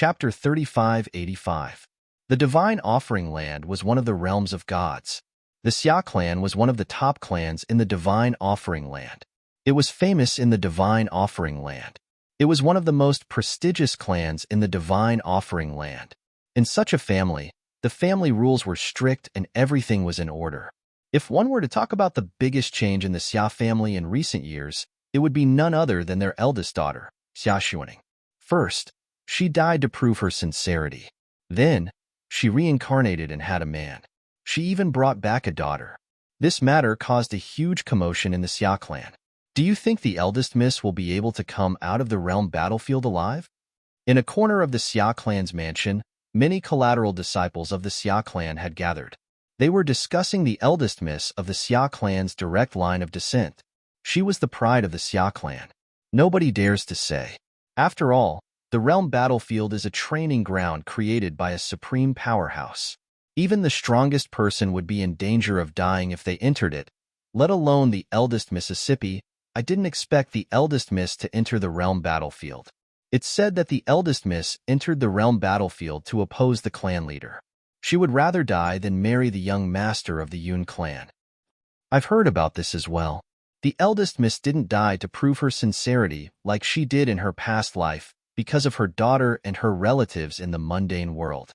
Chapter 3585. The Divine Offering Land was one of the realms of gods. The Xia clan was one of the top clans in the Divine Offering Land. It was famous in the Divine Offering Land. It was one of the most prestigious clans in the Divine Offering Land. In such a family, the family rules were strict and everything was in order. If one were to talk about the biggest change in the Xia family in recent years, it would be none other than their eldest daughter, Xia Xuaning. First, she died to prove her sincerity. Then, she reincarnated and had a man. She even brought back a daughter. This matter caused a huge commotion in the Xia clan. Do you think the eldest miss will be able to come out of the realm battlefield alive? In a corner of the Xia clan's mansion, many collateral disciples of the Xia clan had gathered. They were discussing the eldest miss of the Xia clan's direct line of descent. She was the pride of the Xia clan. Nobody dares to say. After all, the realm battlefield is a training ground created by a supreme powerhouse. Even the strongest person would be in danger of dying if they entered it, let alone the eldest Mississippi. I didn't expect the eldest miss to enter the realm battlefield. It's said that the eldest miss entered the realm battlefield to oppose the clan leader. She would rather die than marry the young master of the Yun clan. I've heard about this as well. The eldest miss didn't die to prove her sincerity like she did in her past life because of her daughter and her relatives in the mundane world.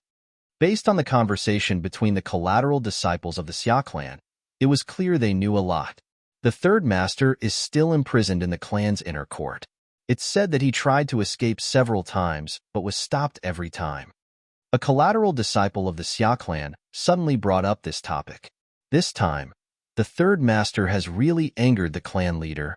Based on the conversation between the collateral disciples of the Xia clan, it was clear they knew a lot. The third master is still imprisoned in the clan's inner court. It's said that he tried to escape several times but was stopped every time. A collateral disciple of the Xia clan suddenly brought up this topic. This time, the third master has really angered the clan leader.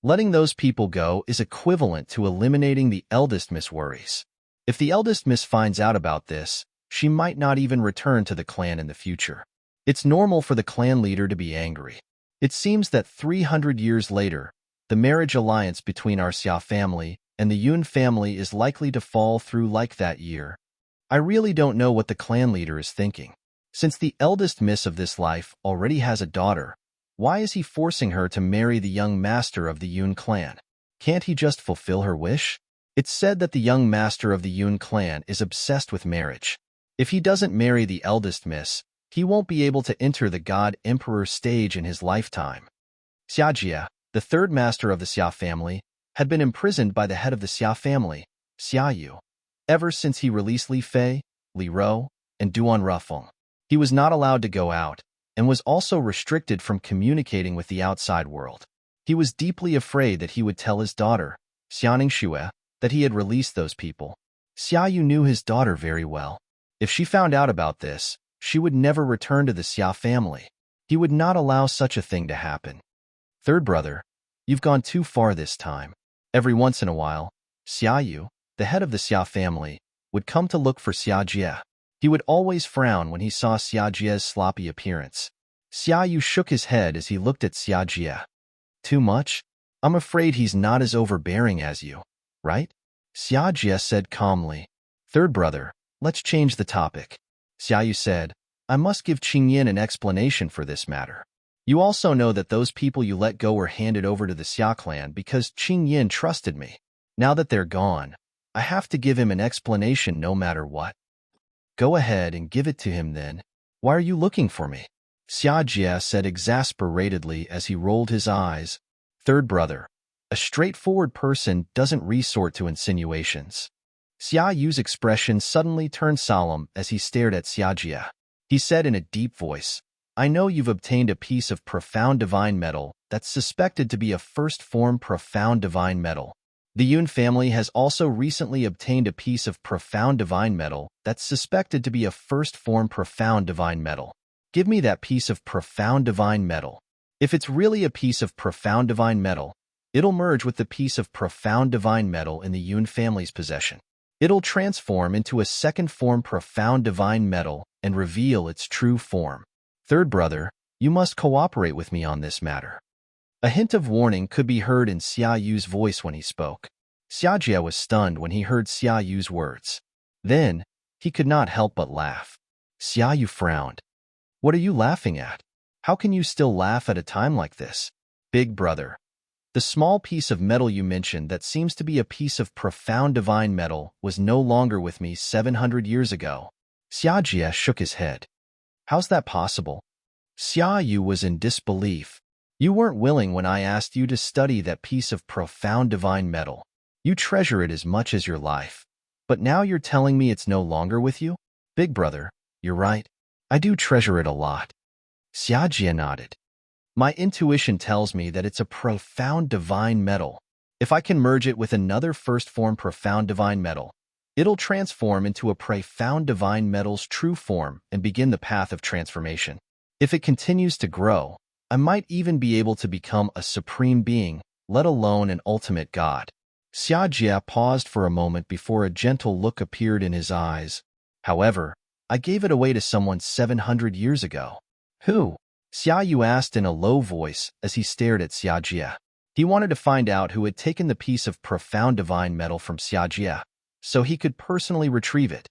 Letting those people go is equivalent to eliminating the eldest miss worries. If the eldest miss finds out about this, she might not even return to the clan in the future. It's normal for the clan leader to be angry. It seems that 300 years later, the marriage alliance between our Xia family and the Yun family is likely to fall through like that year. I really don't know what the clan leader is thinking. Since the eldest miss of this life already has a daughter, why is he forcing her to marry the young master of the Yun clan? Can't he just fulfill her wish? It's said that the young master of the Yun clan is obsessed with marriage. If he doesn't marry the eldest miss, he won't be able to enter the God Emperor stage in his lifetime. Xia Jia, the third master of the Xia family, had been imprisoned by the head of the Xia family, Xia Yu, ever since he released Li Fei, Li Rou, and Duan Rufeng. He was not allowed to go out, and was also restricted from communicating with the outside world. He was deeply afraid that he would tell his daughter, Xianing Xue, that he had released those people. Xia Yu knew his daughter very well. If she found out about this, she would never return to the Xia family. He would not allow such a thing to happen. Third brother, you've gone too far this time. Every once in a while, Xia Yu, the head of the Xia family, would come to look for Xia Jie. He would always frown when he saw Xia Jie's sloppy appearance. Xia Yu shook his head as he looked at Xia Jie. Too much? I'm afraid he's not as overbearing as you, right? Xia Jie said calmly. Third brother, let's change the topic. Xia Yu said, I must give Qingyin an explanation for this matter. You also know that those people you let go were handed over to the Xia clan because Qingyin trusted me. Now that they're gone, I have to give him an explanation no matter what. Go ahead and give it to him then. Why are you looking for me? Xia Jie said exasperatedly as he rolled his eyes. Third brother, a straightforward person doesn't resort to insinuations. Xia Yu's expression suddenly turned solemn as he stared at Xia Jie. He said in a deep voice, I know you've obtained a piece of profound divine metal that's suspected to be a first-form profound divine metal. The Yun family has also recently obtained a piece of profound divine metal that's suspected to be a first-form profound divine metal. Give me that piece of profound divine metal. If it's really a piece of profound divine metal, it'll merge with the piece of profound divine metal in the Yun family's possession. It'll transform into a second-form profound divine metal and reveal its true form. Third brother, you must cooperate with me on this matter. A hint of warning could be heard in Xia Yu's voice when he spoke. Xia Jie was stunned when he heard Xia Yu's words. Then, he could not help but laugh. Xia Yu frowned. What are you laughing at? How can you still laugh at a time like this? Big brother. The small piece of metal you mentioned that seems to be a piece of profound divine metal was no longer with me 700 years ago. Xiajie shook his head. How's that possible? Xia Yu was in disbelief. You weren't willing when I asked you to study that piece of profound divine metal. You treasure it as much as your life. But now you're telling me it's no longer with you? Big brother, you're right. I do treasure it a lot. Xiajie nodded. My intuition tells me that it's a profound divine metal. If I can merge it with another first form profound divine metal, it'll transform into a profound divine metal's true form and begin the path of transformation. If it continues to grow, I might even be able to become a supreme being, let alone an ultimate god. Xiajie paused for a moment before a gentle look appeared in his eyes. However, I gave it away to someone 700 years ago. Who? Xia Yu asked in a low voice as he stared at Xiajie. He wanted to find out who had taken the piece of profound divine metal from Xiajie, so he could personally retrieve it.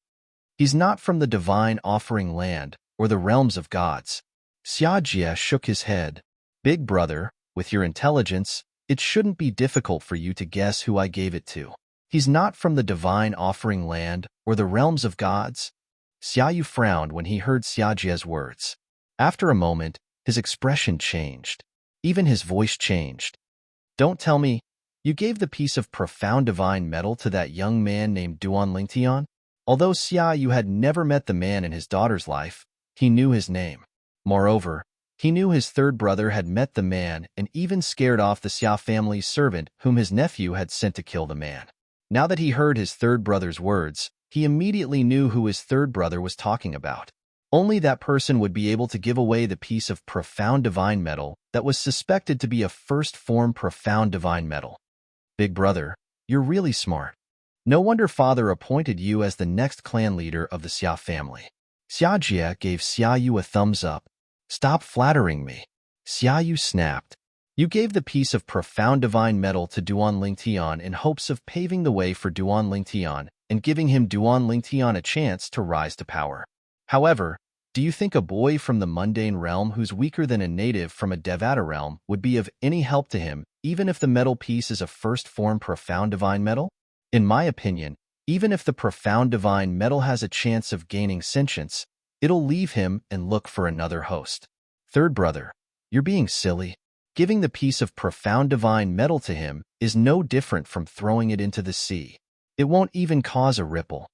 He's not from the divine offering land or the realms of gods. Xiajie shook his head. Big brother, with your intelligence, it shouldn't be difficult for you to guess who I gave it to. He's not from the divine offering land or the realms of gods. Xia Yu frowned when he heard Xiajie's words. After a moment, his expression changed. Even his voice changed. Don't tell me, you gave the piece of profound divine metal to that young man named Duan Lingtian? Although Xia Yu had never met the man in his daughter's life, he knew his name. Moreover, he knew his third brother had met the man and even scared off the Xia family's servant whom his nephew had sent to kill the man. Now that he heard his third brother's words, he immediately knew who his third brother was talking about. Only that person would be able to give away the piece of profound divine metal that was suspected to be a first-form profound divine metal. Big brother, you're really smart. No wonder father appointed you as the next clan leader of the Xia family. Xiajie gave Xia Yu a thumbs up. Stop flattering me. Xia Yu snapped. You gave the piece of profound divine metal to Duan Lingtian in hopes of paving the way for Duan Lingtian and giving him Duan Lingtian a chance to rise to power. However, do you think a boy from the mundane realm who's weaker than a native from a Devata realm would be of any help to him, even if the metal piece is a first-form profound divine metal? In my opinion, even if the profound divine metal has a chance of gaining sentience, it'll leave him and look for another host. Third brother, you're being silly. Giving the piece of profound divine metal to him is no different from throwing it into the sea. It won't even cause a ripple.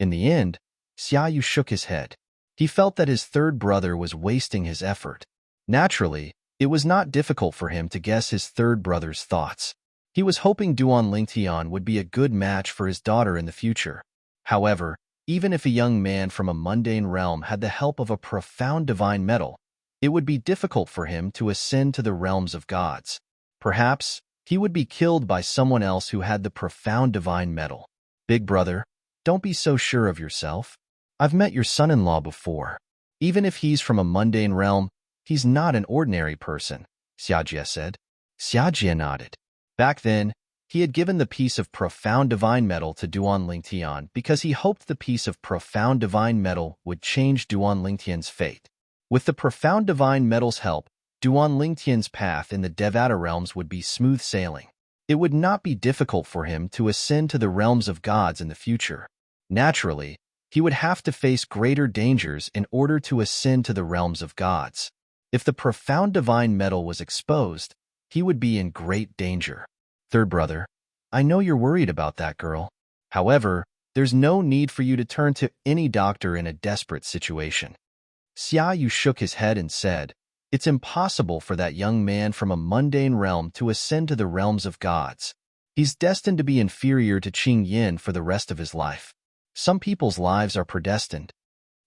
In the end, Xia Yu shook his head. He felt that his third brother was wasting his effort. Naturally, it was not difficult for him to guess his third brother's thoughts. He was hoping Duan Lingtian would be a good match for his daughter in the future. However, even if a young man from a mundane realm had the help of a profound divine metal, it would be difficult for him to ascend to the realms of gods. Perhaps, he would be killed by someone else who had the profound divine metal. Big brother, don't be so sure of yourself. I've met your son-in-law before. Even if he's from a mundane realm, he's not an ordinary person, Xiajie said. Xiajie nodded. Back then, he had given the piece of profound divine metal to Duan Lingtian because he hoped the piece of profound divine metal would change Duan Lingtian's fate. With the profound divine metal's help, Duan Lingtian's path in the Devata realms would be smooth sailing. It would not be difficult for him to ascend to the realms of gods in the future. Naturally, he would have to face greater dangers in order to ascend to the realms of gods. If the profound divine metal was exposed, he would be in great danger. Third brother, I know you're worried about that girl. However, there's no need for you to turn to any doctor in a desperate situation. Xia Yu shook his head and said, it's impossible for that young man from a mundane realm to ascend to the realms of gods. He's destined to be inferior to Qing Yin for the rest of his life. Some people's lives are predestined.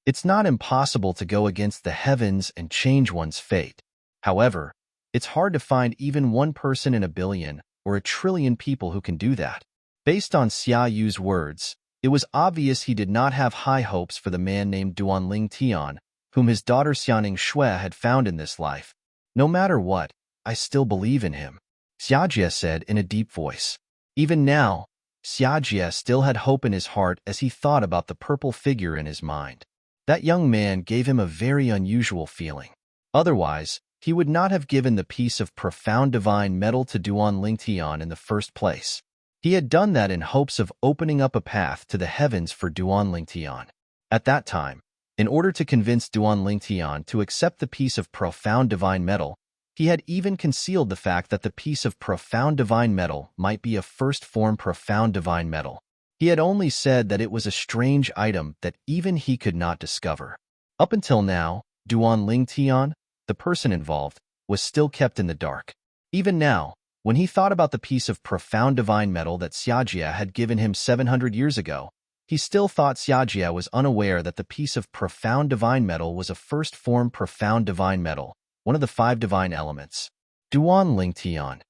It's not impossible to go against the heavens and change one's fate. However, it's hard to find even one person in a billion or a trillion people who can do that. Based on Xia Yu's words, it was obvious he did not have high hopes for the man named Duan Lingtian, whom his daughter Xianing Shui had found in this life. No matter what, I still believe in him, Xiajie said in a deep voice. Even now, Xiajie still had hope in his heart as he thought about the purple figure in his mind. That young man gave him a very unusual feeling. Otherwise, he would not have given the piece of profound divine metal to Duan Lingtian in the first place. He had done that in hopes of opening up a path to the heavens for Duan Lingtian. At that time, in order to convince Duan Lingtian to accept the piece of profound divine metal, he had even concealed the fact that the piece of profound divine metal might be a first-form profound divine metal. He had only said that it was a strange item that even he could not discover. Up until now, Duan Lingtian, the person involved, was still kept in the dark. Even now, when he thought about the piece of profound divine metal that Xiajia had given him 700 years ago, he still thought Xiajia was unaware that the piece of profound divine metal was a first-form profound divine metal, one of the 5 divine elements. Duan Lingtian.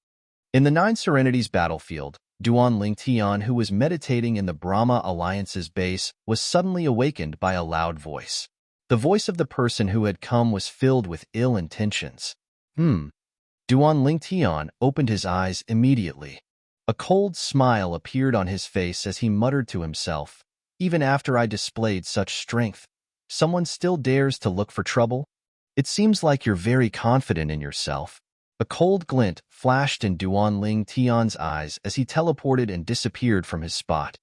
In the 9 Serenities battlefield, Duan Lingtian, who was meditating in the Brahma Alliance's base, was suddenly awakened by a loud voice. The voice of the person who had come was filled with ill intentions. Duan Lingtian opened his eyes immediately. A cold smile appeared on his face as he muttered to himself, "Even after I displayed such strength, someone still dares to look for trouble? It seems like you're very confident in yourself." A cold glint flashed in Duan Lingtian's eyes as he teleported and disappeared from his spot.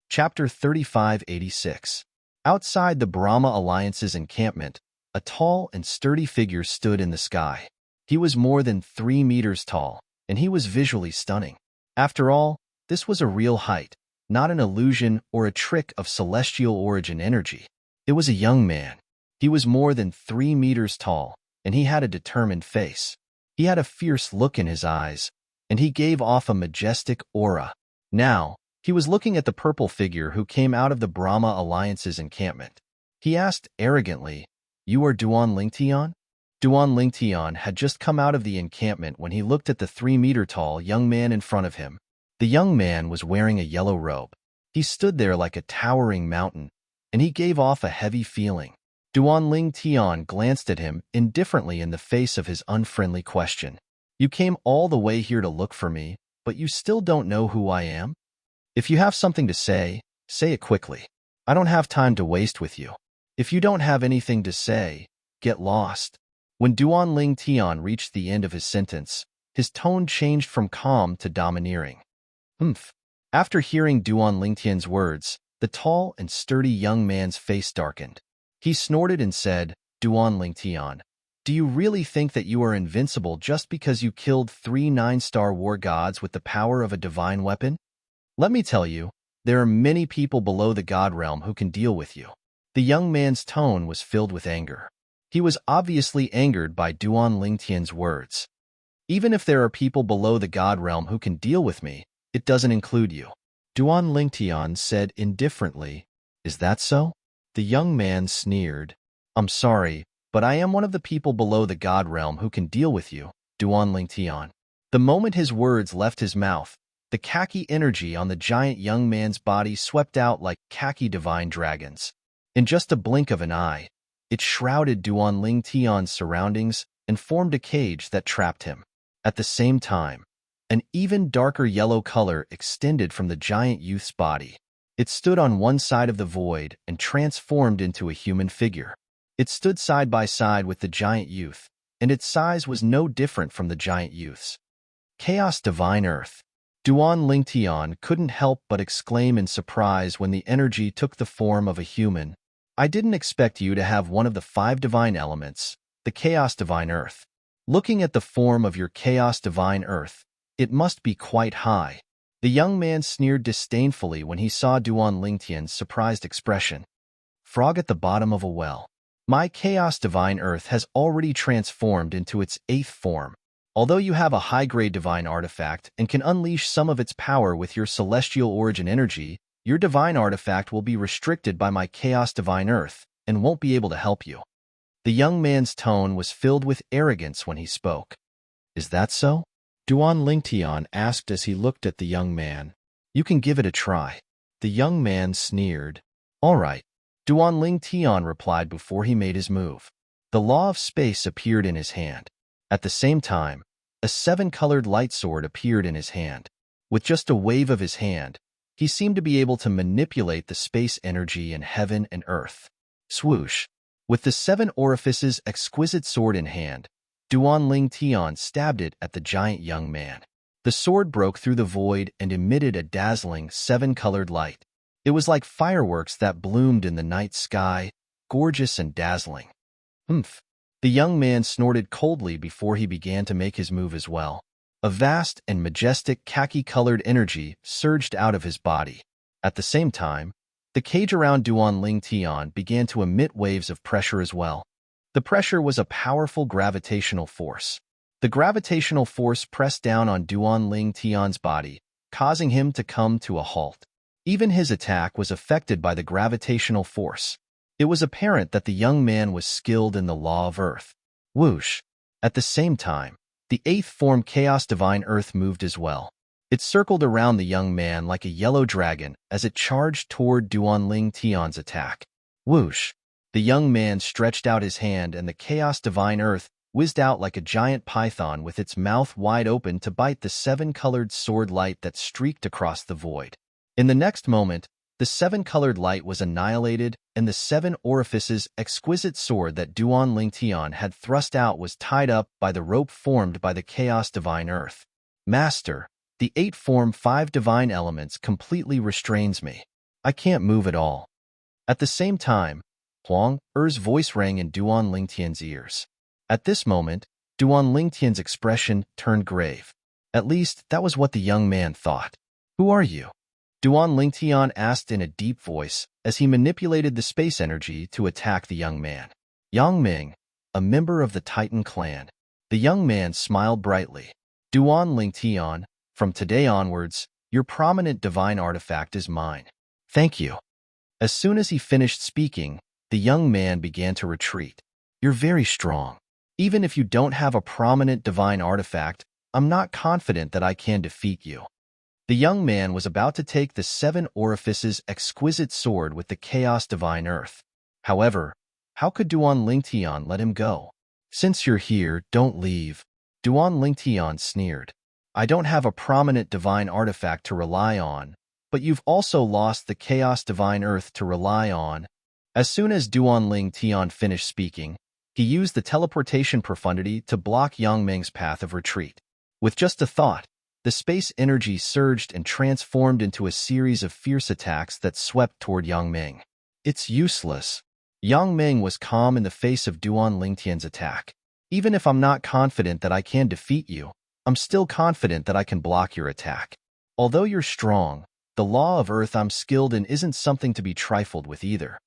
Chapter 3586. Outside the Brahma Alliance's encampment, a tall and sturdy figure stood in the sky. He was more than 3 meters tall, and he was visually stunning. After all, this was a real height, not an illusion or a trick of celestial origin energy. It was a young man. He was more than 3 meters tall, and he had a determined face. He had a fierce look in his eyes, and he gave off a majestic aura. Now, he was looking at the purple figure who came out of the Brahma Alliance's encampment. He asked arrogantly, "You are Duan Lingtian?" Duan Lingtian had just come out of the encampment when he looked at the 3-meter-tall young man in front of him. The young man was wearing a yellow robe. He stood there like a towering mountain, and he gave off a heavy feeling. Duan Lingtian glanced at him indifferently in the face of his unfriendly question. "You came all the way here to look for me, but you still don't know who I am? If you have something to say it quickly. I don't have time to waste with you. If you don't have anything to say, get lost." When Duan Lingtian reached the end of his sentence, his tone changed from calm to domineering. After hearing Duan Lingtian's words, the tall and sturdy young man's face darkened. He snorted and said, "Duan Lingtian, do you really think that you are invincible just because you killed 3 9-star war gods with the power of a divine weapon? Let me tell you, there are many people below the god realm who can deal with you." The young man's tone was filled with anger. He was obviously angered by Duan Lingtian's words. "Even if there are people below the god realm who can deal with me, it doesn't include you." Duan Lingtian said indifferently, "Is that so?" The young man sneered. "I'm sorry, but I am one of the people below the god realm who can deal with you, Duan Lingtian." The moment his words left his mouth, the khaki energy on the giant young man's body swept out like khaki divine dragons. In just a blink of an eye, it shrouded Duan Lingtian's surroundings and formed a cage that trapped him. At the same time, an even darker yellow color extended from the giant youth's body. It stood on one side of the void and transformed into a human figure. It stood side by side with the giant youth, and its size was no different from the giant youth's. Chaos Divine Earth. Duan Lingtian couldn't help but exclaim in surprise when the energy took the form of a human. "I didn't expect you to have one of the 5 divine elements, the Chaos Divine Earth. Looking at the form of your Chaos Divine Earth, it must be quite high." The young man sneered disdainfully when he saw Duan Lingtian's surprised expression. "Frog at the bottom of a well. My Chaos Divine Earth has already transformed into its 8th form. Although you have a high-grade divine artifact and can unleash some of its power with your celestial origin energy, your divine artifact will be restricted by my Chaos Divine Earth and won't be able to help you." The young man's tone was filled with arrogance when he spoke. "Is that so?" Duan Lingtian asked as he looked at the young man. "You can give it a try." The young man sneered. "All right." Duan Lingtian replied before he made his move. The law of space appeared in his hand. At the same time, a 7-colored light sword appeared in his hand. With just a wave of his hand, he seemed to be able to manipulate the space energy in heaven and earth. Swoosh! With the seven orifices exquisite sword in hand, Duan Tian stabbed it at the giant young man. The sword broke through the void and emitted a dazzling seven-colored light. It was like fireworks that bloomed in the night sky, gorgeous and dazzling. Humph! The young man snorted coldly before he began to make his move as well. A vast and majestic khaki-colored energy surged out of his body. At the same time, the cage around Duan Tian began to emit waves of pressure as well. The pressure was a powerful gravitational force. The gravitational force pressed down on Duan Tian's body, causing him to come to a halt. Even his attack was affected by the gravitational force. It was apparent that the young man was skilled in the law of Earth. Whoosh! At the same time, the eighth form Chaos Divine Earth moved as well. It circled around the young man like a yellow dragon as it charged toward Duan Tian's attack. Whoosh! The young man stretched out his hand and the Chaos Divine Earth whizzed out like a giant python with its mouth wide open to bite the seven-colored sword light that streaked across the void. In the next moment, the seven-colored light was annihilated, and the seven orifices exquisite sword that Duan Tian had thrust out was tied up by the rope formed by the Chaos Divine Earth. Master, the eight form five divine elements completely restrains me. I can't move at all. At the same time, Huang Er's voice rang in Duan Tian's ears. At this moment, Duan Tian's expression turned grave. At least, that was what the young man thought. Who are you? Duan Tian asked in a deep voice as he manipulated the space energy to attack the young man. Yang Ming, a member of the Titan clan. The young man smiled brightly. Duan Tian, from today onwards, your prominent divine artifact is mine. Thank you. As soon as he finished speaking, the young man began to retreat. You're very strong. Even if you don't have a prominent divine artifact, I'm not confident that I can defeat you. The young man was about to take the seven orifices exquisite sword with the Chaos Divine Earth. However, how could Duan Tian let him go? Since you're here, don't leave. Duan Tian sneered. I don't have a prominent divine artifact to rely on, but you've also lost the Chaos Divine Earth to rely on. As soon as Duan Tian finished speaking, he used the teleportation profundity to block Yang Ming's path of retreat. With just a thought, the space energy surged and transformed into a series of fierce attacks that swept toward Yang Ming. It's useless. Yang Ming was calm in the face of Duan Tian's attack. Even if I'm not confident that I can defeat you, I'm still confident that I can block your attack. Although you're strong, the law of Earth I'm skilled in isn't something to be trifled with either.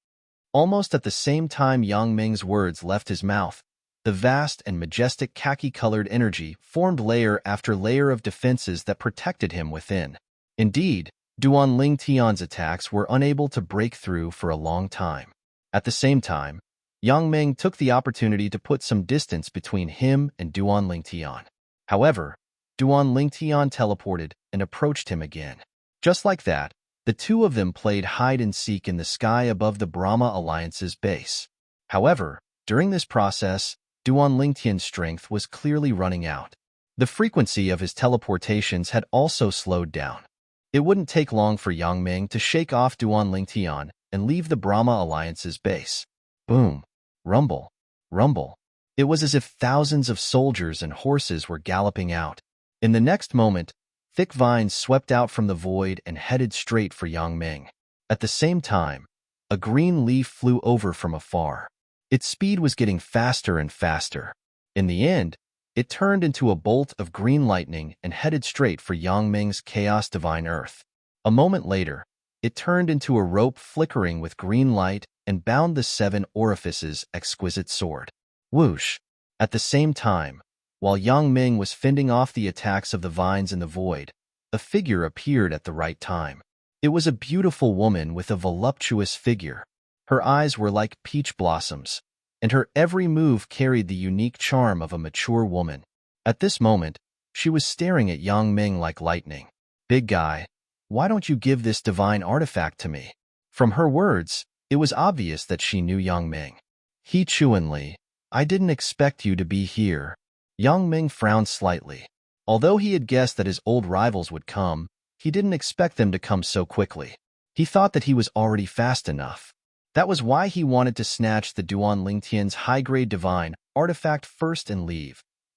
Almost at the same time Yang Ming's words left his mouth, the vast and majestic khaki-colored energy formed layer after layer of defenses that protected him within. Indeed, Duan Tian's attacks were unable to break through for a long time. At the same time, Yang Ming took the opportunity to put some distance between him and Duan Tian. However, Duan Tian teleported and approached him again. Just like that, the two of them played hide-and-seek in the sky above the Brahma Alliance's base. However, during this process, Duan Tian's strength was clearly running out. The frequency of his teleportations had also slowed down. It wouldn't take long for Yang Ming to shake off Duan Tian and leave the Brahma Alliance's base. Boom! Rumble! Rumble! It was as if thousands of soldiers and horses were galloping out. In the next moment, thick vines swept out from the void and headed straight for Yang Ming. At the same time, a green leaf flew over from afar. Its speed was getting faster and faster. In the end, it turned into a bolt of green lightning and headed straight for Yang Ming's Chaos Divine Earth. A moment later, it turned into a rope flickering with green light and bound the seven orifices exquisite sword. Whoosh! At the same time, while Yang Ming was fending off the attacks of the vines in the void, a figure appeared at the right time. It was a beautiful woman with a voluptuous figure. Her eyes were like peach blossoms, and her every move carried the unique charm of a mature woman. At this moment, she was staring at Yang Ming like lightning. Big guy, why don't you give this divine artifact to me? From her words, it was obvious that she knew Yang Ming. He Chuanli, I didn't expect you to be here. Yang Ming frowned slightly. Although he had guessed that his old rivals would come, he didn't expect them to come so quickly. He thought that he was already fast enough. That was why he wanted to snatch the Duan Lingtian's high-grade divine artifact first and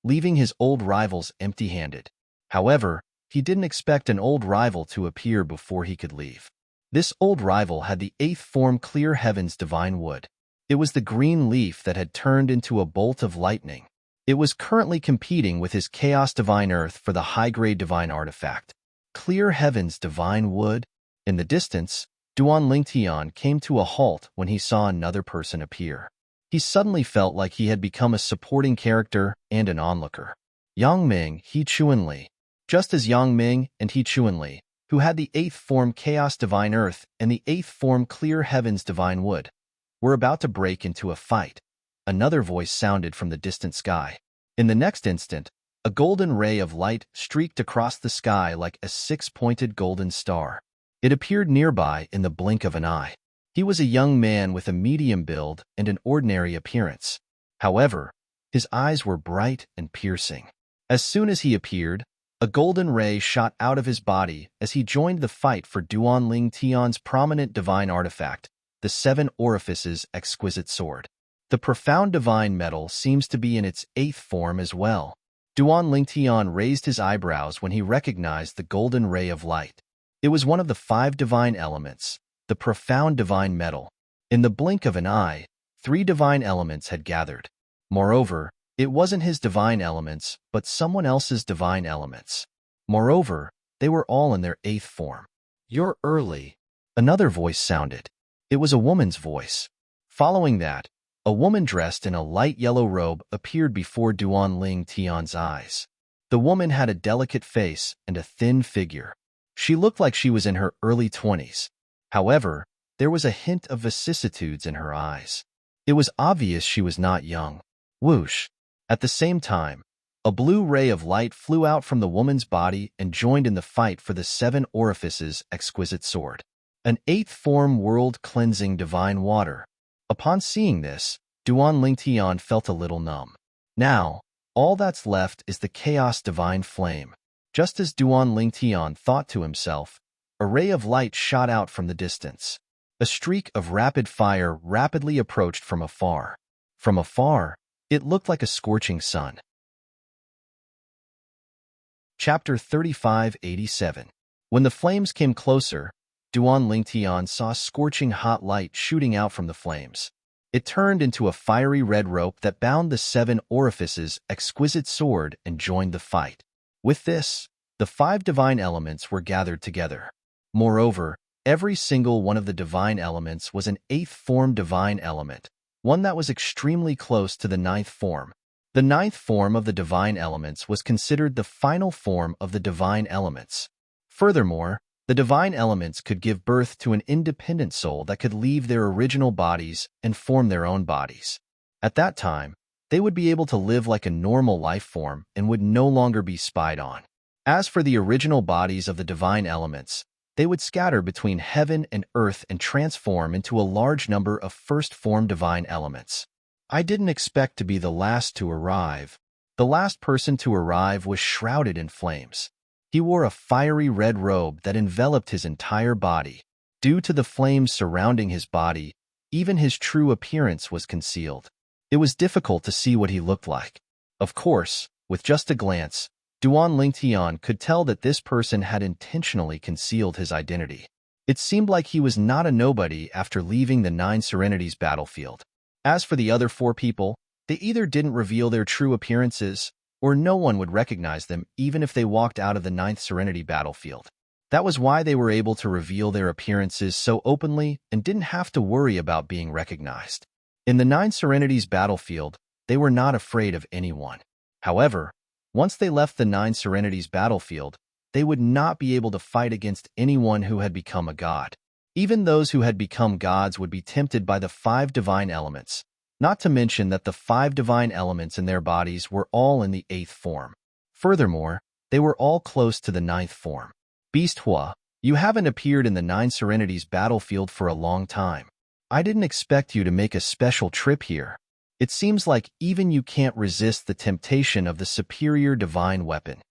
leaving his old rivals empty-handed. However, he didn't expect an old rival to appear before he could leave. This old rival had the 8th form Clear Heaven's divine wood. It was the green leaf that had turned into a bolt of lightning. It was currently competing with his Chaos Divine Earth for the high-grade divine artifact. Clear Heaven's divine wood? In the distance, Duan Lingtian came to a halt when he saw another person appear. He suddenly felt like he had become a supporting character and an onlooker. Yang Ming, He Chuanli. Just as Yang Ming and He Chuanli, who had the 8th form Chaos Divine Earth and the 8th form Clear Heaven's divine wood, were about to break into a fight, another voice sounded from the distant sky. In the next instant, a golden ray of light streaked across the sky like a 6-pointed golden star. It appeared nearby in the blink of an eye. He was a young man with a medium build and an ordinary appearance. However, his eyes were bright and piercing. As soon as he appeared, a golden ray shot out of his body as he joined the fight for Duan Lingtian's prominent divine artifact, the 7 Orifices exquisite sword. The profound divine metal seems to be in its 8th form as well. Duan Lingtian raised his eyebrows when he recognized the golden ray of light. It was one of the 5 divine elements, the profound divine metal. In the blink of an eye, 3 divine elements had gathered. Moreover, it wasn't his divine elements, but someone else's divine elements. Moreover, they were all in their 8th form. "You're early," another voice sounded. It was a woman's voice. Following that, a woman dressed in a light yellow robe appeared before Duan Lingtian's eyes. The woman had a delicate face and a thin figure. She looked like she was in her early 20s. However, there was a hint of vicissitudes in her eyes. It was obvious she was not young. Whoosh! At the same time, a blue ray of light flew out from the woman's body and joined in the fight for the 7 Orifices exquisite sword. An 8th form world-cleansing divine water. Upon seeing this, Duan Lingtian felt a little numb. Now, all that's left is the chaos divine flame. Just as Duan Lingtian thought to himself, a ray of light shot out from the distance. A streak of rapid fire rapidly approached from afar. From afar, it looked like a scorching sun. Chapter 3587. When the flames came closer, Duan Lingtian saw scorching hot light shooting out from the flames. It turned into a fiery red rope that bound the 7 Orifices exquisite sword and joined the fight. With this, the 5 divine elements were gathered together. Moreover, every single one of the divine elements was an 8th form divine element, one that was extremely close to the 9th form. The 9th form of the divine elements was considered the final form of the divine elements. Furthermore, the divine elements could give birth to an independent soul that could leave their original bodies and form their own bodies. At that time, they would be able to live like a normal life form and would no longer be spied on. As for the original bodies of the divine elements, they would scatter between heaven and earth and transform into a large number of first-form divine elements. I didn't expect to be the last to arrive. The last person to arrive was shrouded in flames. He wore a fiery red robe that enveloped his entire body. Due to the flames surrounding his body, even his true appearance was concealed. It was difficult to see what he looked like. Of course, with just a glance, Duan Lingtian could tell that this person had intentionally concealed his identity. It seemed like he was not a nobody after leaving the 9 Serenities battlefield. As for the other 4 people, they either didn't reveal their true appearances, or no one would recognize them even if they walked out of the 9th Serenity battlefield. That was why they were able to reveal their appearances so openly and didn't have to worry about being recognized. In the 9 Serenities battlefield, they were not afraid of anyone. However, once they left the 9 Serenities battlefield, they would not be able to fight against anyone who had become a god. Even those who had become gods would be tempted by the 5 divine elements, not to mention that the 5 divine elements in their bodies were all in the 8th form. Furthermore, they were all close to the 9th form. Beast Hua, you haven't appeared in the 9 Serenities battlefield for a long time. I didn't expect you to make a special trip here. It seems like even you can't resist the temptation of the superior divine weapon.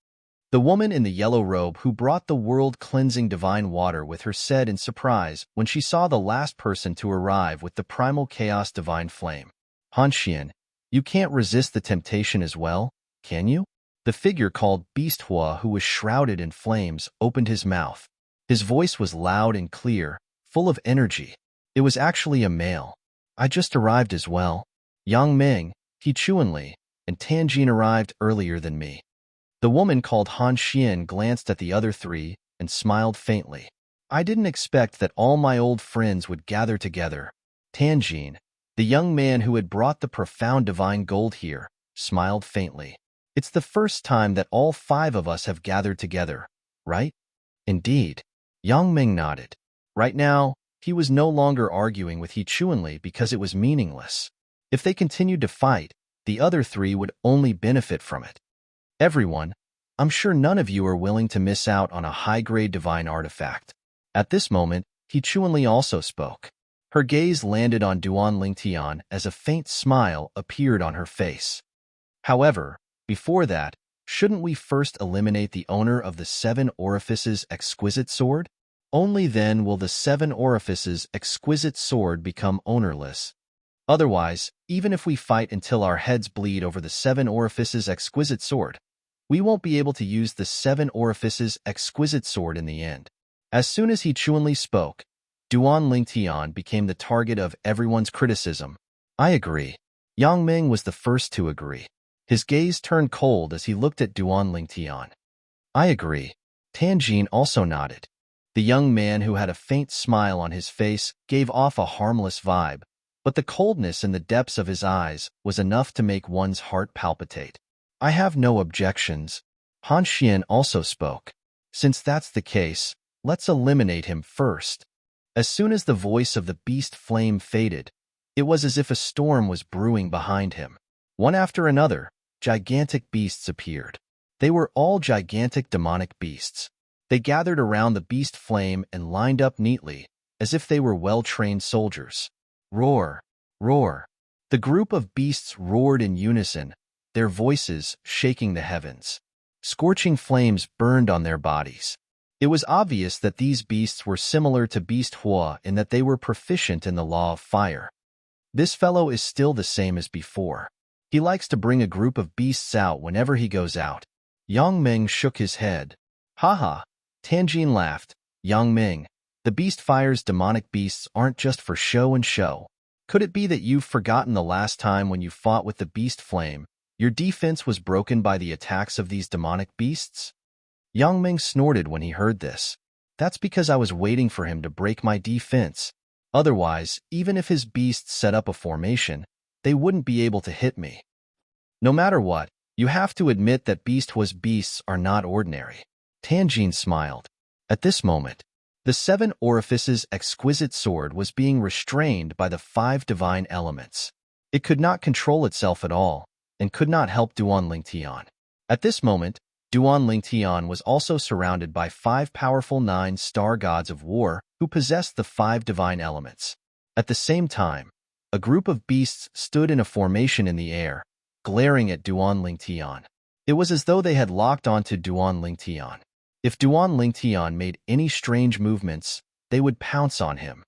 The woman in the yellow robe who brought the world-cleansing divine water with her said in surprise when she saw the last person to arrive with the primal chaos divine flame. Han Xian, you can't resist the temptation as well, can you? The figure called Beast Hua, who was shrouded in flames, opened his mouth. His voice was loud and clear, full of energy. It was actually a male. I just arrived as well. Yang Ming, He Chuanli, and Tanjin arrived earlier than me. The woman called Han Xian glanced at the other three and smiled faintly. I didn't expect that all my old friends would gather together. Tanjin, the young man who had brought the profound divine gold here, smiled faintly. It's the first time that all 5 of us have gathered together, right? Indeed. Yang Ming nodded. Right now, he was no longer arguing with He Chuanli because it was meaningless. If they continued to fight, the other 3 would only benefit from it. Everyone, I'm sure none of you are willing to miss out on a high-grade divine artifact. At this moment, He Chuanli also spoke. Her gaze landed on Duan Lingtian as a faint smile appeared on her face. However, before that, shouldn't we first eliminate the owner of the 7 Orifices exquisite sword? Only then will the 7 Orifices exquisite sword become ownerless. Otherwise, even if we fight until our heads bleed over the 7 Orifices exquisite sword, we won't be able to use the 7 Orifices exquisite sword in the end. As soon as He Chuanli spoke, Duan Lingtian became the target of everyone's criticism. I agree. Yang Ming was the first to agree. His gaze turned cold as he looked at Duan Lingtian. I agree. Tanjin also nodded. The young man who had a faint smile on his face gave off a harmless vibe, but the coldness in the depths of his eyes was enough to make one's heart palpitate. I have no objections. Han Xian also spoke. Since that's the case, let's eliminate him first. As soon as the voice of the beast flame faded, it was as if a storm was brewing behind him. One after another, gigantic beasts appeared. They were all gigantic demonic beasts. They gathered around the beast flame and lined up neatly, as if they were well-trained soldiers. Roar! Roar! The group of beasts roared in unison, their voices shaking the heavens. Scorching flames burned on their bodies. It was obvious that these beasts were similar to Beast Hua in that they were proficient in the law of fire. This fellow is still the same as before. He likes to bring a group of beasts out whenever he goes out. Yang Ming shook his head. Haha. Tanjin laughed. Yang Ming, the beast fire's demonic beasts aren't just for show and show. Could it be that you've forgotten the last time when you fought with the beast flame, your defense was broken by the attacks of these demonic beasts? Yang Ming snorted when he heard this. That's because I was waiting for him to break my defense. Otherwise, even if his beasts set up a formation, they wouldn't be able to hit me. No matter what, you have to admit that Beast Hua's beasts are not ordinary. Tanjin smiled. At this moment, the 7 Orifices exquisite sword was being restrained by the 5 divine elements. It could not control itself at all, and could not help Duan Lingtian. At this moment, Duan Lingtian was also surrounded by 5 powerful 9-star gods of war who possessed the 5 divine elements. At the same time, a group of beasts stood in a formation in the air, glaring at Duan Lingtian. It was as though they had locked onto Duan Lingtian. If Duan Lingtian made any strange movements, they would pounce on him.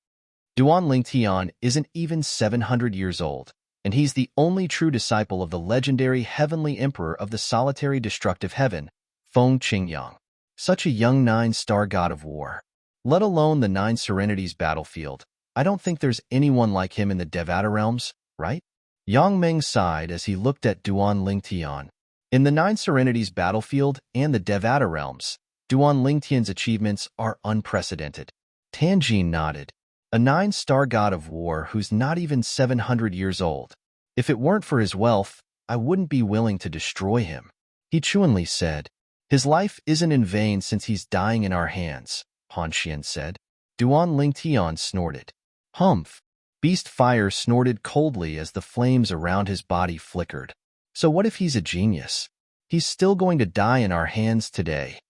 Duan Lingtian isn't even 700 years old, and he's the only true disciple of the legendary heavenly emperor of the solitary destructive heaven, Feng Qingyang. Such a young 9-star god of war. Let alone the 9 Serenities battlefield, I don't think there's anyone like him in the Devata realms, right? Yang Ming sighed as he looked at Duan Lingtian. In the 9 Serenities battlefield and the Devata realms, Duan Lingtian's achievements are unprecedented. Tanjin nodded. A 9-star god of war who's not even 700 years old. If it weren't for his wealth, I wouldn't be willing to destroy him. He Chuanli said. His life isn't in vain since he's dying in our hands, Han Xian said. Duan Lingtian snorted. Humph. Beast Fire snorted coldly as the flames around his body flickered. So what if he's a genius? He's still going to die in our hands today.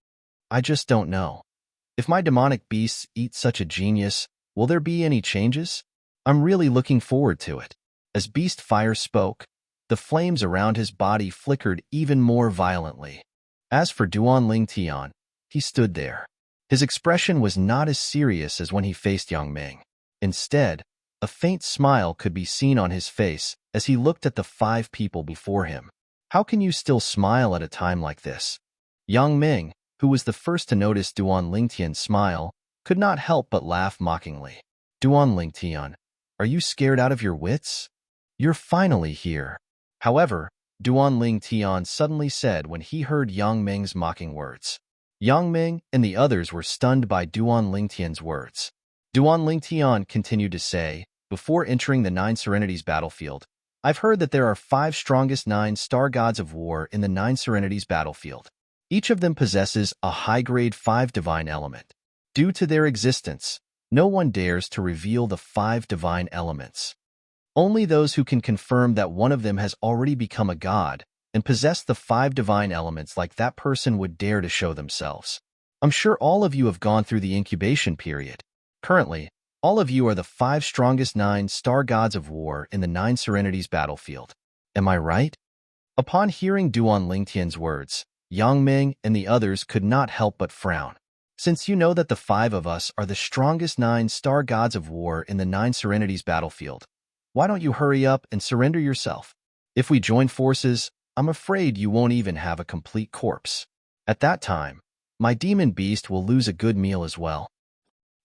I just don't know. If my demonic beasts eat such a genius, will there be any changes? I'm really looking forward to it. As Beast Fire spoke, the flames around his body flickered even more violently. As for Duan Ling Tian, he stood there. His expression was not as serious as when he faced Yang Ming. Instead, a faint smile could be seen on his face as he looked at the 5 people before him. How can you still smile at a time like this? Yang Ming, who was the first to notice Duan Lingtian's smile, could not help but laugh mockingly. Duan Lingtian, are you scared out of your wits? You're finally here. However, Duan Lingtian suddenly said when he heard Yang Ming's mocking words. Yang Ming and the others were stunned by Duan Lingtian's words. Duan Lingtian continued to say, before entering the 9 Serenities battlefield, I've heard that there are 5 strongest 9 star gods of war in the 9 Serenities battlefield. Each of them possesses a high-grade 5 divine element. Due to their existence, no one dares to reveal the 5 divine elements. Only those who can confirm that one of them has already become a god and possess the 5 divine elements like that person would dare to show themselves. I'm sure all of you have gone through the incubation period. Currently, all of you are the 5 strongest 9 star gods of war in the 9 Serenities battlefield. Am I right? Upon hearing Duan Lingtian's words, Yang Ming and the others could not help but frown. Since you know that the 5 of us are the strongest 9 star gods of war in the 9 Serenities battlefield, why don't you hurry up and surrender yourself? If we join forces, I'm afraid you won't even have a complete corpse. At that time, my demon beast will lose a good meal as well.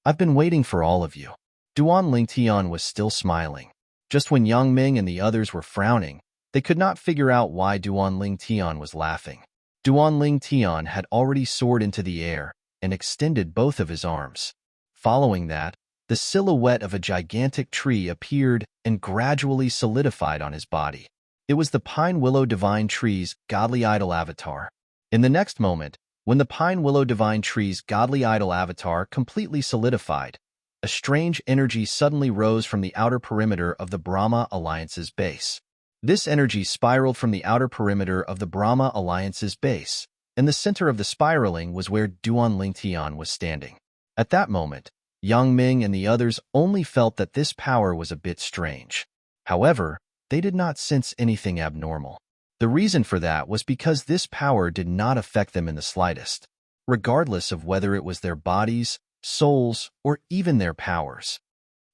I've been waiting for all of you. Duan Lingtian was still smiling. Just when Yang Ming and the others were frowning, they could not figure out why Duan Lingtian was laughing. Duan Lingtian had already soared into the air and extended both of his arms. Following that, the silhouette of a gigantic tree appeared and gradually solidified on his body. It was the Pine Willow Divine Tree's godly idol avatar. In the next moment, when the Pine Willow Divine Tree's godly idol avatar completely solidified, a strange energy suddenly rose from the outer perimeter of the Brahma Alliance's base. This energy spiraled from the outer perimeter of the Brahma Alliance's base, and the center of the spiraling was where Duan Lingtian was standing. At that moment, Yang Ming and the others only felt that this power was a bit strange. However, they did not sense anything abnormal. The reason for that was because this power did not affect them in the slightest, regardless of whether it was their bodies, souls, or even their powers.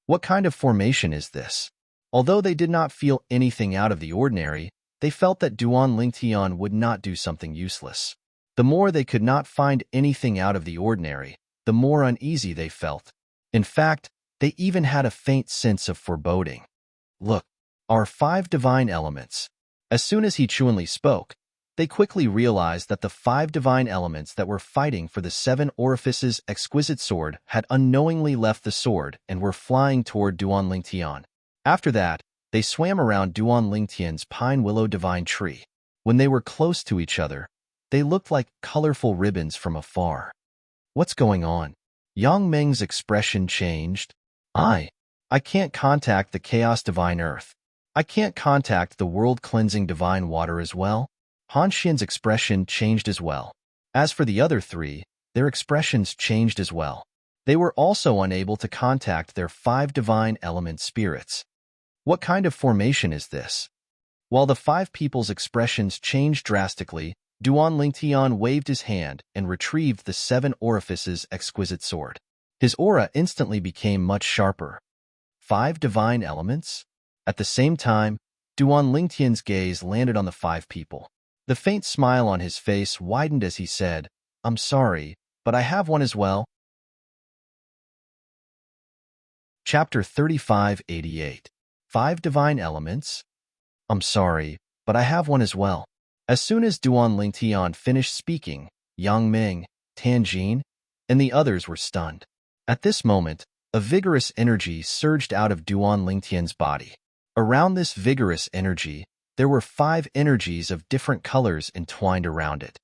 What kind of formation is this? Although they did not feel anything out of the ordinary, they felt that Duan Lingtian would not do something useless. The more they could not find anything out of the ordinary, the more uneasy they felt. In fact, they even had a faint sense of foreboding. Look, our 5 divine elements. As soon as he Chuanli spoke, they quickly realized that the 5 divine elements that were fighting for the 7 orifices exquisite sword had unknowingly left the sword and were flying toward Duan Lingtian. After that, they swam around Duan Lingtian's Pine Willow Divine Tree. When they were close to each other, they looked like colorful ribbons from afar. What's going on? Yang Ming's expression changed. I can't contact the Chaos Divine Earth. I can't contact the world-cleansing Divine Water as well. Han Xian's expression changed as well. As for the other 3, their expressions changed as well. They were also unable to contact their 5 divine element spirits. What kind of formation is this? While the 5 people's expressions changed drastically, Duan Lingtian waved his hand and retrieved the 7 orifices exquisite sword. His aura instantly became much sharper. 5 divine elements? At the same time, Duan Lingtian's gaze landed on the 5 people. The faint smile on his face widened as he said, I'm sorry, but I have one as well. Chapter 3588. 5 divine elements? I'm sorry, but I have one as well. As soon as Duan Lingtian finished speaking, Yang Ming, Tan Jin, and the others were stunned. At this moment, a vigorous energy surged out of Duan Lingtian's body. Around this vigorous energy, there were 5 energies of different colors entwined around it.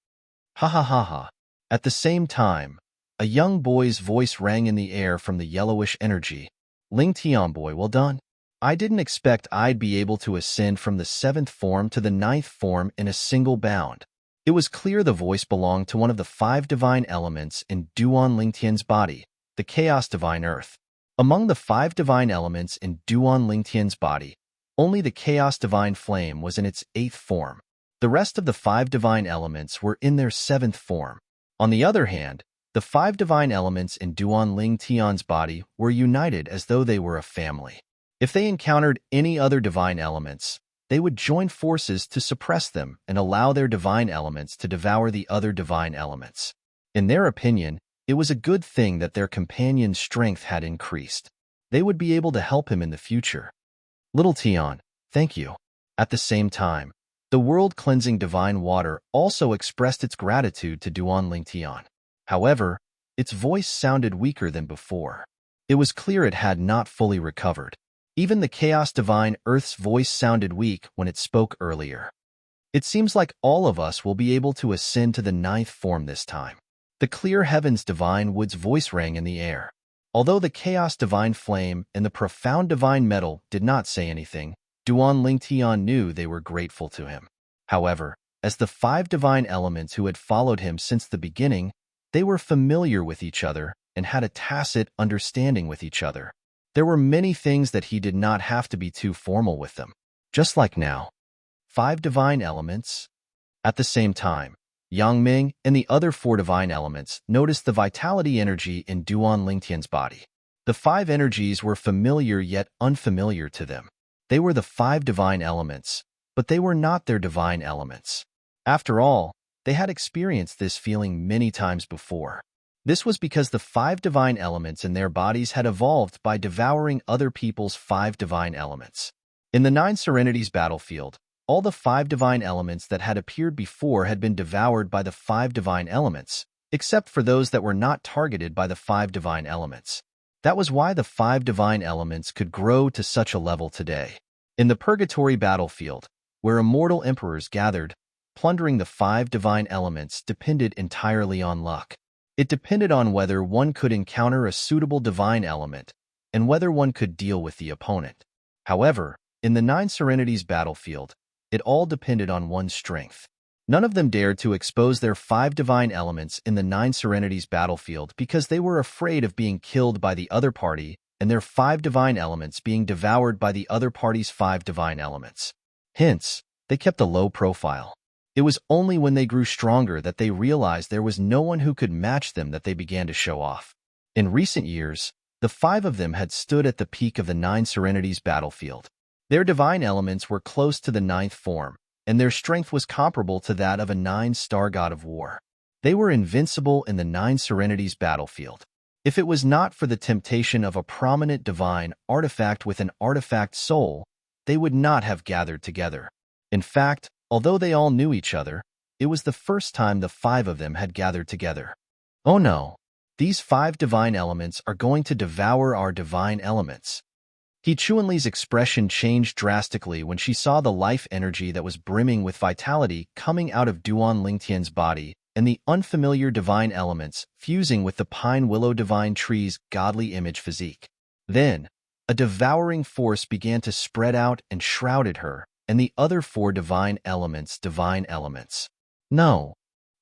Ha ha ha ha. At the same time, a young boy's voice rang in the air from the yellowish energy. Lingtian boy, well done. I didn't expect I'd be able to ascend from the 7th form to the 9th form in a single bound. It was clear the voice belonged to one of the 5 divine elements in Duan Lingtian's body, the Chaos Divine Earth. Among the 5 divine elements in Duan Lingtian's body, only the Chaos Divine Flame was in its 8th form. The rest of the five divine elements were in their seventh form. On the other hand, the five divine elements in Duan Ling Tian's body were united as though they were a family. If they encountered any other divine elements, they would join forces to suppress them and allow their divine elements to devour the other divine elements. In their opinion, it was a good thing that their companion's strength had increased. They would be able to help him in the future. Little Tian, thank you. At the same time, the world-cleansing divine water also expressed its gratitude to Duan Ling Tian. However, its voice sounded weaker than before. It was clear it had not fully recovered. Even the chaos divine Earth's voice sounded weak when it spoke earlier. It seems like all of us will be able to ascend to the ninth form this time. The clear heavens divine Wood's voice rang in the air. Although the chaos divine flame and the profound divine metal did not say anything, Duan Ling Tian knew they were grateful to him. However, as the five divine elements who had followed him since the beginning, they were familiar with each other and had a tacit understanding with each other. There were many things that he did not have to be too formal with them. Just like now. Five divine elements. At the same time, Yang Ming and the other four divine elements noticed the vitality energy in Duan Lingtian's body. The five energies were familiar yet unfamiliar to them. They were the five divine elements, but they were not their divine elements. After all, they had experienced this feeling many times before. This was because the five divine elements in their bodies had evolved by devouring other people's five divine elements. In the Nine Serenities battlefield, all the five divine elements that had appeared before had been devoured by the five divine elements, except for those that were not targeted by the five divine elements. That was why the five divine elements could grow to such a level today. In the Purgatory battlefield, where immortal emperors gathered, plundering the five divine elements depended entirely on luck. It depended on whether one could encounter a suitable divine element and whether one could deal with the opponent. However, in the Nine Serenities battlefield, it all depended on one's strength. None of them dared to expose their five divine elements in the Nine Serenities battlefield because they were afraid of being killed by the other party and their five divine elements being devoured by the other party's five divine elements. Hence, they kept a low profile. It was only when they grew stronger that they realized there was no one who could match them that they began to show off. In recent years, the five of them had stood at the peak of the Nine Serenities battlefield. Their divine elements were close to the ninth form, and their strength was comparable to that of a nine-star god of war. They were invincible in the Nine Serenities battlefield. If it was not for the temptation of a prominent divine artifact with an artifact soul, they would not have gathered together. In fact, although they all knew each other, it was the first time the five of them had gathered together. Oh no, these five divine elements are going to devour our divine elements. He Chunli's expression changed drastically when she saw the life energy that was brimming with vitality coming out of Duan Lingtian's body and the unfamiliar divine elements fusing with the pine willow divine tree's godly image physique. Then, a devouring force began to spread out and shrouded her, and the other four divine elements. No.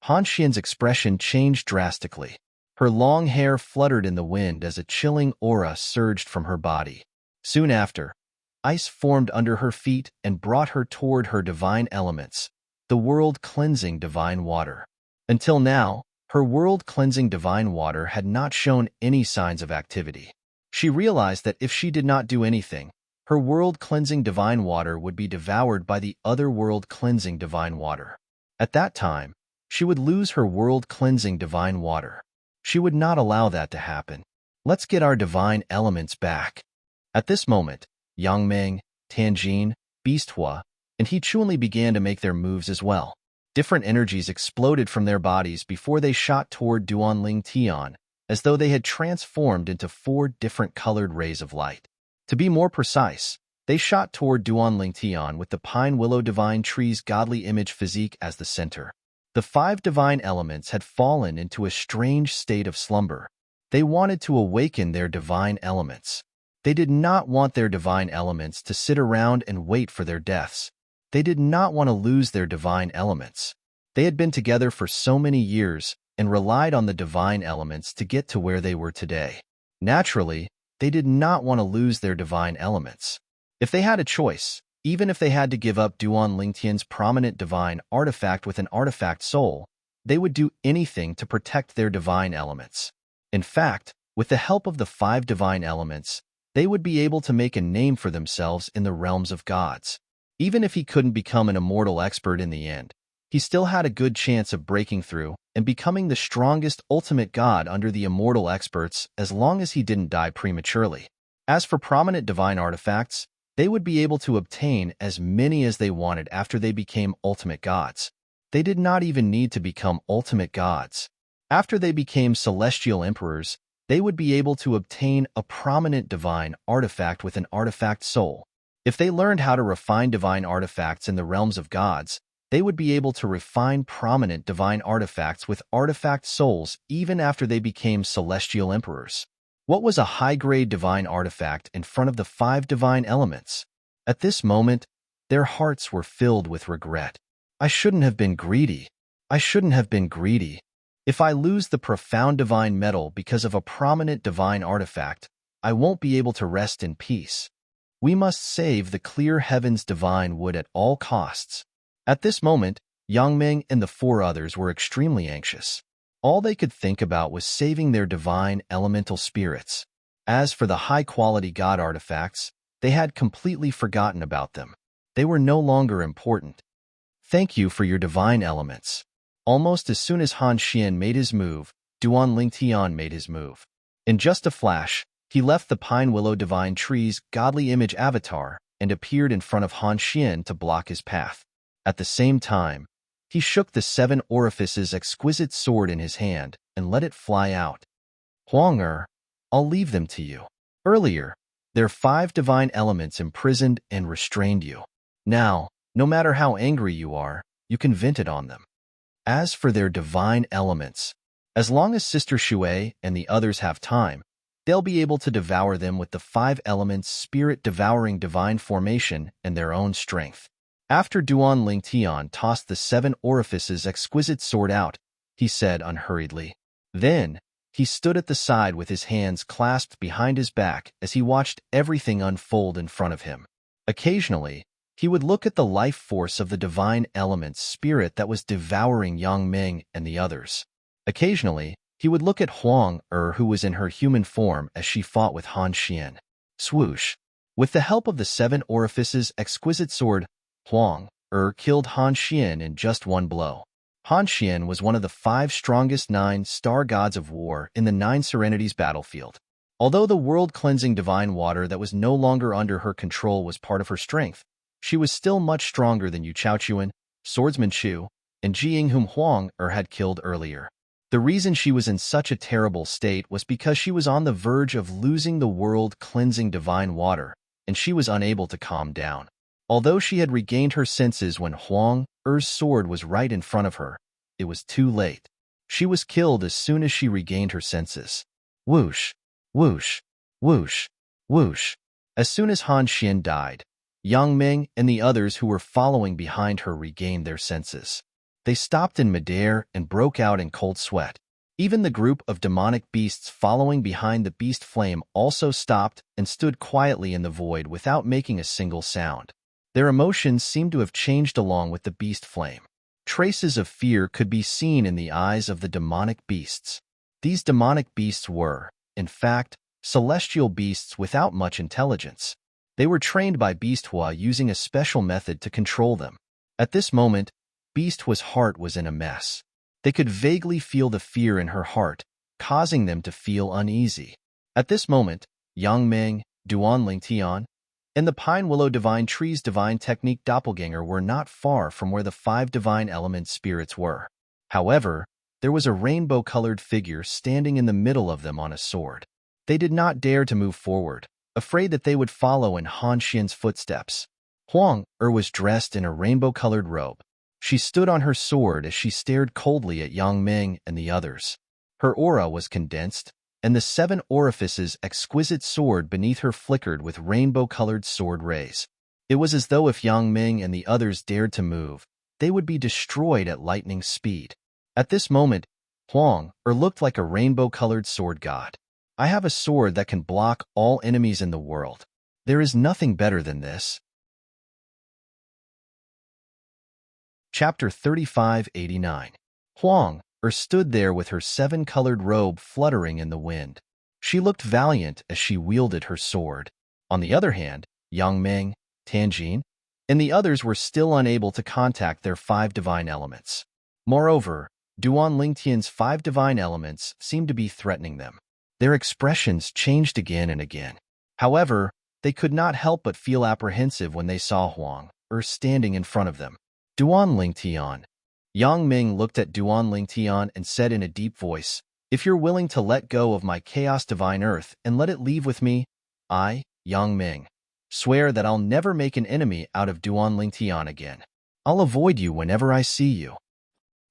Han Xian's expression changed drastically. Her long hair fluttered in the wind as a chilling aura surged from her body. Soon after, ice formed under her feet and brought her toward her divine elements, the world-cleansing divine water. Until now, her world-cleansing divine water had not shown any signs of activity. She realized that if she did not do anything, her world-cleansing divine water would be devoured by the other world-cleansing divine water. At that time, she would lose her world-cleansing divine water. She would not allow that to happen. Let's get our divine elements back. At this moment, Yang Ming, Tianjin, Beasthua, and He Chunli began to make their moves as well. Different energies exploded from their bodies before they shot toward Duan Ling Tian, as though they had transformed into four different colored rays of light. To be more precise, they shot toward Duan Ling Tian with the pine willow divine tree's godly image physique as the center. The five divine elements had fallen into a strange state of slumber. They wanted to awaken their divine elements. They did not want their divine elements to sit around and wait for their deaths. They did not want to lose their divine elements. They had been together for so many years and relied on the divine elements to get to where they were today. Naturally, they did not want to lose their divine elements. If they had a choice, Even if they had to give up Duan Lingtian's prominent divine artifact with an artifact soul, they would do anything to protect their divine elements. In fact, with the help of the 5 divine elements, they would be able to make a name for themselves in the realms of gods. Even if he couldn't become an immortal expert in the end, he still had a good chance of breaking through and becoming the strongest ultimate god under the immortal experts as long as he didn't die prematurely. As for prominent divine artifacts, they would be able to obtain as many as they wanted after they became ultimate gods. They did not even need to become ultimate gods. After they became celestial emperors, they would be able to obtain a prominent divine artifact with an artifact soul. If they learned how to refine divine artifacts in the realms of gods, they would be able to refine prominent divine artifacts with artifact souls even after they became celestial emperors. What was a high-grade divine artifact in front of the 5 divine elements? At this moment, their hearts were filled with regret. I shouldn't have been greedy. I shouldn't have been greedy. If I lose the profound divine metal because of a prominent divine artifact, I won't be able to rest in peace. We must save the clear heavens divine wood at all costs. At this moment, Yang Ming and the 4 others were extremely anxious. All they could think about was saving their divine elemental spirits. As for the high-quality god artifacts, they had completely forgotten about them. They were no longer important. Thank you for your divine elements. Almost as soon as Han Xian made his move, Duan Lingtian made his move. In just a flash, he left the Pine Willow Divine Tree's godly image avatar and appeared in front of Han Xian to block his path. At the same time, he shook the 7 orifices exquisite sword in his hand and let it fly out. Huang I'll leave them to you. Earlier, their 5 divine elements imprisoned and restrained you. Now, no matter how angry you are, you can vent it on them. As for their divine elements, as long as Sister Shui and the others have time, they'll be able to devour them with the 5 elements spirit-devouring divine formation and their own strength. After Duan Lingtian tossed the 7 orifices exquisite sword out, he said unhurriedly. Then, he stood at the side with his hands clasped behind his back as he watched everything unfold in front of him. Occasionally, he would look at the life force of the divine element's spirit that was devouring Yang Ming and the others. Occasionally, he would look at Huang who was in her human form as she fought with Han Xian. Swoosh! With the help of the 7 orifices exquisite sword, Huang killed Han Xian in just one blow. Han Xian was one of the 5 strongest 9 star gods of war in the 9 Serenities battlefield. Although the world-cleansing divine water that was no longer under her control was part of her strength, she was still much stronger than Yu Chaochuan, Swordsman Chu, and Jiying whom Huang had killed earlier. The reason she was in such a terrible state was because she was on the verge of losing the world-cleansing divine water, and she was unable to calm down. Although she had regained her senses when Huang sword was right in front of her, it was too late. She was killed as soon as she regained her senses. Whoosh, whoosh, whoosh, whoosh. As soon as Han Xian died, Yang Ming and the others who were following behind her regained their senses. They stopped in midair and broke out in cold sweat. Even the group of demonic beasts following behind the beast flame also stopped and stood quietly in the void without making a single sound. Their emotions seemed to have changed along with the beast flame. Traces of fear could be seen in the eyes of the demonic beasts. These demonic beasts were, in fact, celestial beasts without much intelligence. They were trained by Beast Hua using a special method to control them. At this moment, Beast Hua's heart was in a mess. They could vaguely feel the fear in her heart, causing them to feel uneasy. At this moment, Yang Ming, Duan Lingtian, and the Pine Willow Divine Tree's divine technique doppelganger were not far from where the 5 divine element spirits were. However, there was a rainbow-colored figure standing in the middle of them on a sword. They did not dare to move forward, afraid that they would follow in Han Xian's footsteps. Huang was dressed in a rainbow-colored robe. She stood on her sword as she stared coldly at Yang Ming and the others. Her aura was condensed, and the 7 orifices exquisite sword beneath her flickered with rainbow-colored sword rays. It was as though if Yang Ming and the others dared to move, they would be destroyed at lightning speed. At this moment, Huang looked like a rainbow-colored sword god. I have a sword that can block all enemies in the world. There is nothing better than this. Chapter 3589. Huang stood there with her seven-colored robe fluttering in the wind. She looked valiant as she wielded her sword. On the other hand, Yang Ming, Tianjin, and the others were still unable to contact their five divine elements. Moreover, Duan Lingtian's five divine elements seemed to be threatening them. Their expressions changed again and again. However, they could not help but feel apprehensive when they saw Huang standing in front of them. Duan Lingtian. Yang Ming looked at Duan Lingtian and said in a deep voice, "If you're willing to let go of my chaos divine earth and let it leave with me, I, Yang Ming, swear that I'll never make an enemy out of Duan Lingtian again. I'll avoid you whenever I see you."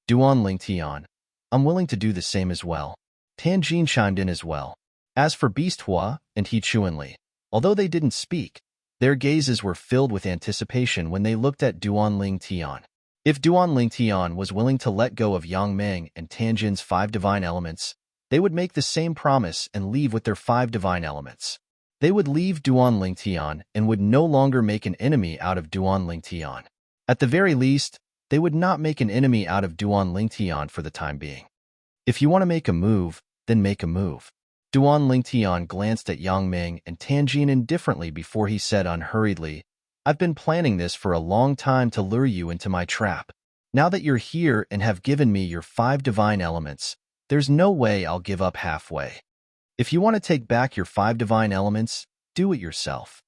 Duan Lingtian. I'm willing to do the same as well. Tianjin chimed in as well. As for Beast Hua and He Chuanli, although they didn't speak, their gazes were filled with anticipation when they looked at Duan Lingtian. If Duan Lingtian was willing to let go of Yang Ming and Tianjin's five divine elements, they would make the same promise and leave with their five divine elements. They would leave Duan Lingtian and would no longer make an enemy out of Duan Lingtian. At the very least, they would not make an enemy out of Duan Lingtian for the time being. If you want to make a move, then make a move. Duan Lingtian glanced at Yang Ming and Tianjin indifferently before he said unhurriedly, "I've been planning this for a long time to lure you into my trap. Now that you're here and have given me your five divine elements, there's no way I'll give up halfway. If you want to take back your five divine elements, do it yourself.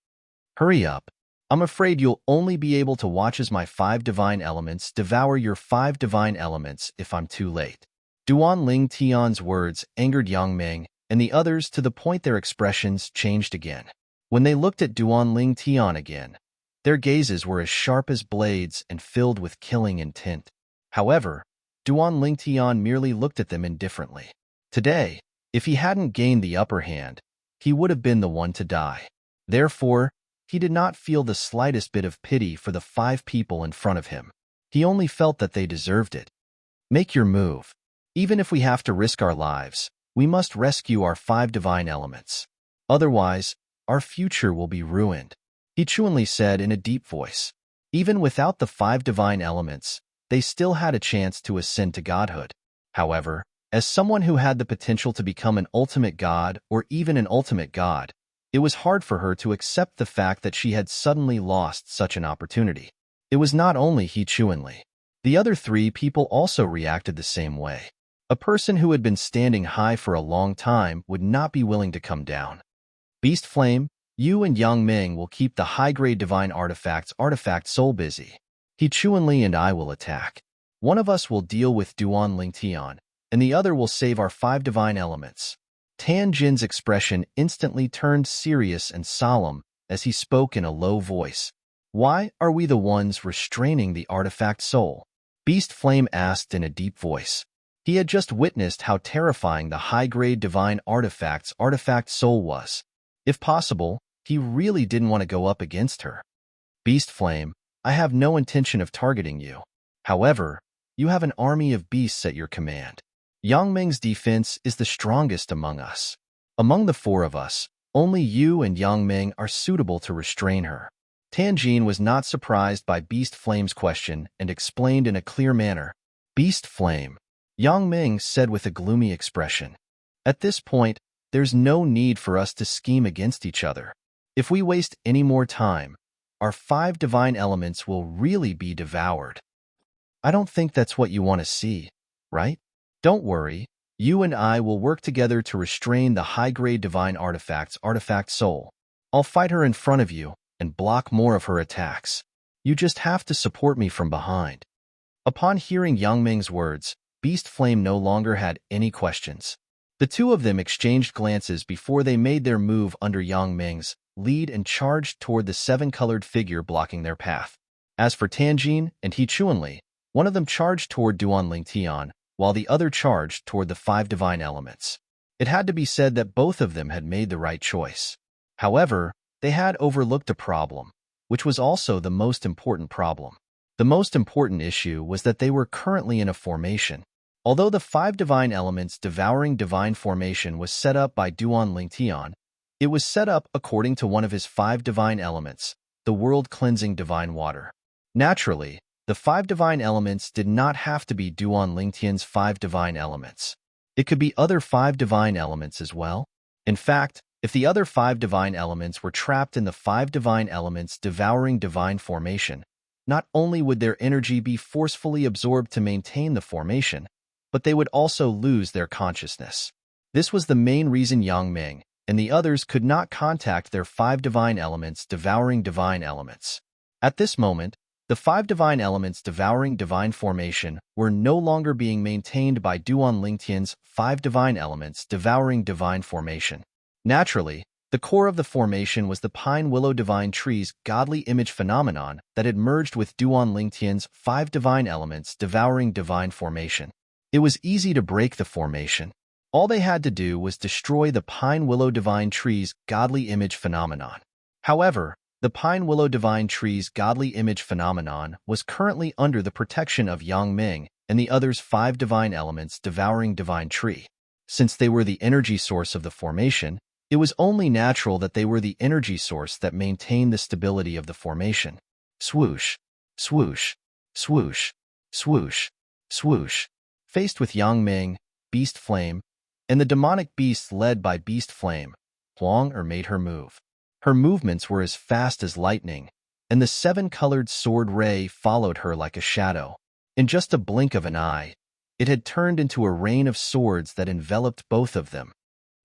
Hurry up. I'm afraid you'll only be able to watch as my five divine elements devour your five divine elements if I'm too late." Duan Lingtian's words angered Yang Ming and the others to the point their expressions changed again. When they looked at Duan Lingtian again, their gazes were as sharp as blades and filled with killing intent. However, Duan Lingtian merely looked at them indifferently. Today, if he hadn't gained the upper hand, he would have been the one to die. Therefore, he did not feel the slightest bit of pity for the five people in front of him. He only felt that they deserved it. Make your move. Even if we have to risk our lives, we must rescue our five divine elements. Otherwise, our future will be ruined. He Chuanli said in a deep voice. Even without the five divine elements, they still had a chance to ascend to godhood. However, as someone who had the potential to become an ultimate god or even an ultimate god, it was hard for her to accept the fact that she had suddenly lost such an opportunity. It was not only He Chuanli. The other three people also reacted the same way. A person who had been standing high for a long time would not be willing to come down. Beast Flame, you and Yang Ming will keep the high-grade divine artifact soul busy. He Chuanli and I will attack. One of us will deal with Duan Lingtian, and the other will save our five divine elements. Tianjin's expression instantly turned serious and solemn as he spoke in a low voice. Why are we the ones restraining the artifact soul? Beast Flame asked in a deep voice. He had just witnessed how terrifying the high-grade divine artifact soul was. If possible, he really didn't want to go up against her. Beast Flame, I have no intention of targeting you. However, you have an army of beasts at your command. Yang Ming's defense is the strongest among us. Among the four of us, only you and Yang Ming are suitable to restrain her. Tianjin was not surprised by Beast Flame's question and explained in a clear manner. Beast Flame, Yang Ming said with a gloomy expression. At this point, there's no need for us to scheme against each other. If we waste any more time, our five divine elements will really be devoured. I don't think that's what you want to see, right? Don't worry, you and I will work together to restrain the high-grade divine artifact soul. I'll fight her in front of you and block more of her attacks. You just have to support me from behind. Upon hearing Yang Ming's words, Beast Flame no longer had any questions. The two of them exchanged glances before they made their move under Yang Ming's lead and charged toward the seven-colored figure blocking their path. As for Tianjin and He Chuanli, one of them charged toward Duan Lingtian, while the other charged toward the five divine elements. It had to be said that both of them had made the right choice. However, they had overlooked a problem, which was also the most important problem. The most important issue was that they were currently in a formation. Although the five divine elements devouring divine formation was set up by Duan Lingtian, it was set up according to one of his five divine elements, the world-cleansing divine water. Naturally, the The five divine elements did not have to be Duan Lingtian's five divine elements. It could be other five divine elements as well. In fact, if the other five divine elements were trapped in the five divine elements devouring divine formation, not only would their energy be forcefully absorbed to maintain the formation, but they would also lose their consciousness. This was the main reason Yang Ming and the others could not contact their five divine elements devouring divine elements. At this moment, the five divine elements devouring divine formation were no longer being maintained by Duan Lingtian's five divine elements devouring divine formation. Naturally, the core of the formation was the pine willow divine tree's godly image phenomenon that had merged with Duan Lingtian's five divine elements devouring divine formation. It was easy to break the formation. All they had to do was destroy the pine willow divine tree's godly image phenomenon. However, the pine willow divine tree's godly image phenomenon was currently under the protection of Yang Ming and the others' five divine elements devouring divine tree. Since they were the energy source of the formation, it was only natural that they were the energy source that maintained the stability of the formation. Swoosh, swoosh, swoosh, swoosh, swoosh. Faced with Yang Ming, Beast Flame, and the demonic beasts led by Beast Flame, Huang made her move. Her movements were as fast as lightning, and the seven-colored sword ray followed her like a shadow. In just a blink of an eye, it had turned into a rain of swords that enveloped both of them.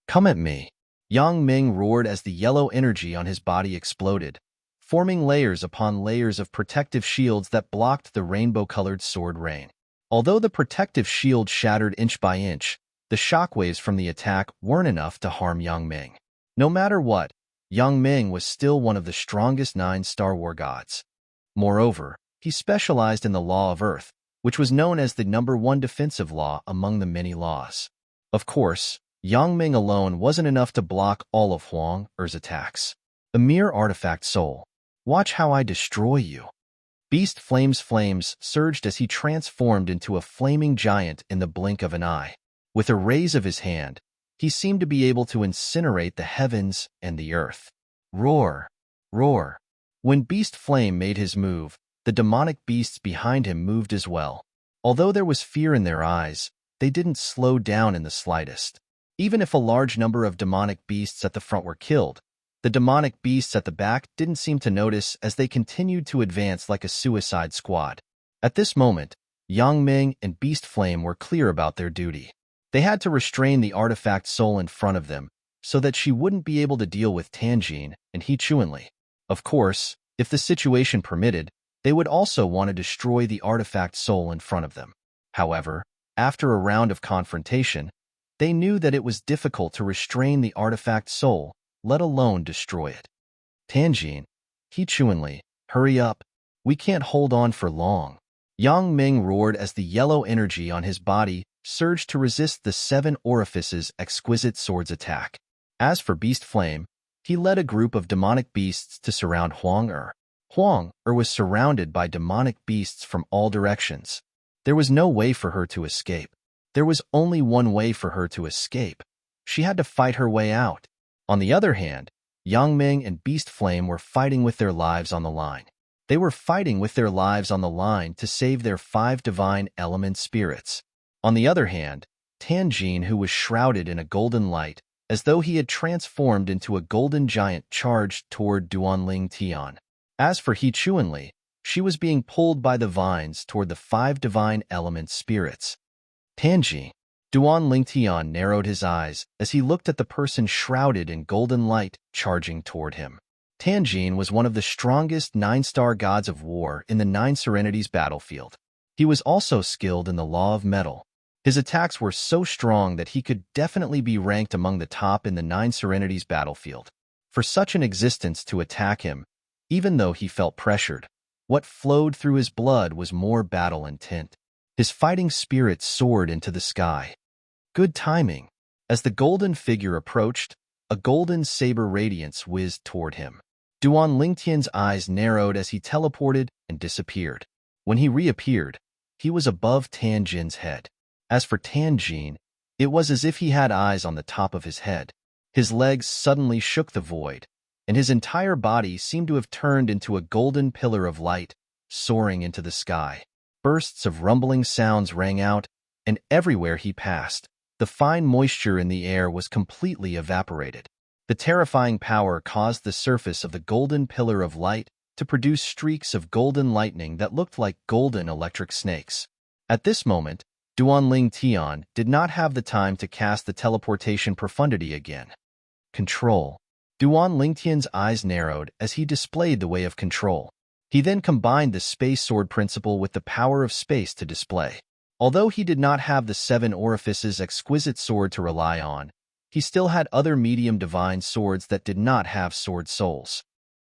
"Come at me!" Yang Ming roared as the yellow energy on his body exploded, forming layers upon layers of protective shields that blocked the rainbow-colored sword rain. Although the protective shield shattered inch by inch, the shockwaves from the attack weren't enough to harm Yang Ming. No matter what, Yang Ming was still one of the strongest 9 Star War gods. Moreover, he specialized in the law of Earth, which was known as the #1 defensive law among the many laws. Of course, Yang Ming alone wasn't enough to block all of Huang's attacks. A mere artifact soul. Watch how I destroy you. Beast Flame's flames surged as he transformed into a flaming giant in the blink of an eye. With a raise of his hand, he seemed to be able to incinerate the heavens and the earth. Roar! Roar! When Beast Flame made his move, the demonic beasts behind him moved as well. Although there was fear in their eyes, they didn't slow down in the slightest. Even if a large number of demonic beasts at the front were killed, the demonic beasts at the back didn't seem to notice as they continued to advance like a suicide squad. At this moment, Yang Ming and Beast Flame were clear about their duty. They had to restrain the artifact soul in front of them so that she wouldn't be able to deal with Tanjin and He Chuanli. Of course, if the situation permitted, they would also want to destroy the artifact soul in front of them. However, after a round of confrontation, they knew that it was difficult to restrain the artifact soul, let alone destroy it. Tanjin, He Chuanli, hurry up. We can't hold on for long. Yang Ming roared as the yellow energy on his body surged to resist the 7 orifices' exquisite sword's attack. As for Beast Flame, he led a group of demonic beasts to surround Huang. Huang was surrounded by demonic beasts from all directions. There was no way for her to escape. There was only one way for her to escape. She had to fight her way out. On the other hand, Yang Ming and Beast Flame were fighting with their lives on the line. They were fighting with their lives on the line to save their 5 divine element spirits. On the other hand, Tanjin, who was shrouded in a golden light, as though he had transformed into a golden giant, charged toward Duan Lingtian. As for He Chuanli, she was being pulled by the vines toward the 5 divine element spirits. Tanjin. Duan Lingtian narrowed his eyes as he looked at the person shrouded in golden light charging toward him. Tanjin was one of the strongest 9-star gods of war in the 9 Serenities battlefield. He was also skilled in the law of metal. His attacks were so strong that he could definitely be ranked among the top in the 9 Serenities battlefield. For such an existence to attack him, even though he felt pressured, what flowed through his blood was more battle intent. His fighting spirit soared into the sky. Good timing. As the golden figure approached, a golden saber radiance whizzed toward him. Duan Lingtian's eyes narrowed as he teleported and disappeared. When he reappeared, he was above Tanjin's head. As for Tanjin, it was as if he had eyes on the top of his head. His legs suddenly shook the void, and his entire body seemed to have turned into a golden pillar of light, soaring into the sky. Bursts of rumbling sounds rang out, and everywhere he passed, the fine moisture in the air was completely evaporated. The terrifying power caused the surface of the golden pillar of light to produce streaks of golden lightning that looked like golden electric snakes. At this moment, Duanling Tian did not have the time to cast the teleportation profundity again. Control. Duanling Tian's eyes narrowed as he displayed the way of control. He then combined the space sword principle with the power of space to display. Although he did not have the 7 orifices exquisite sword to rely on, he still had other medium divine swords that did not have sword souls.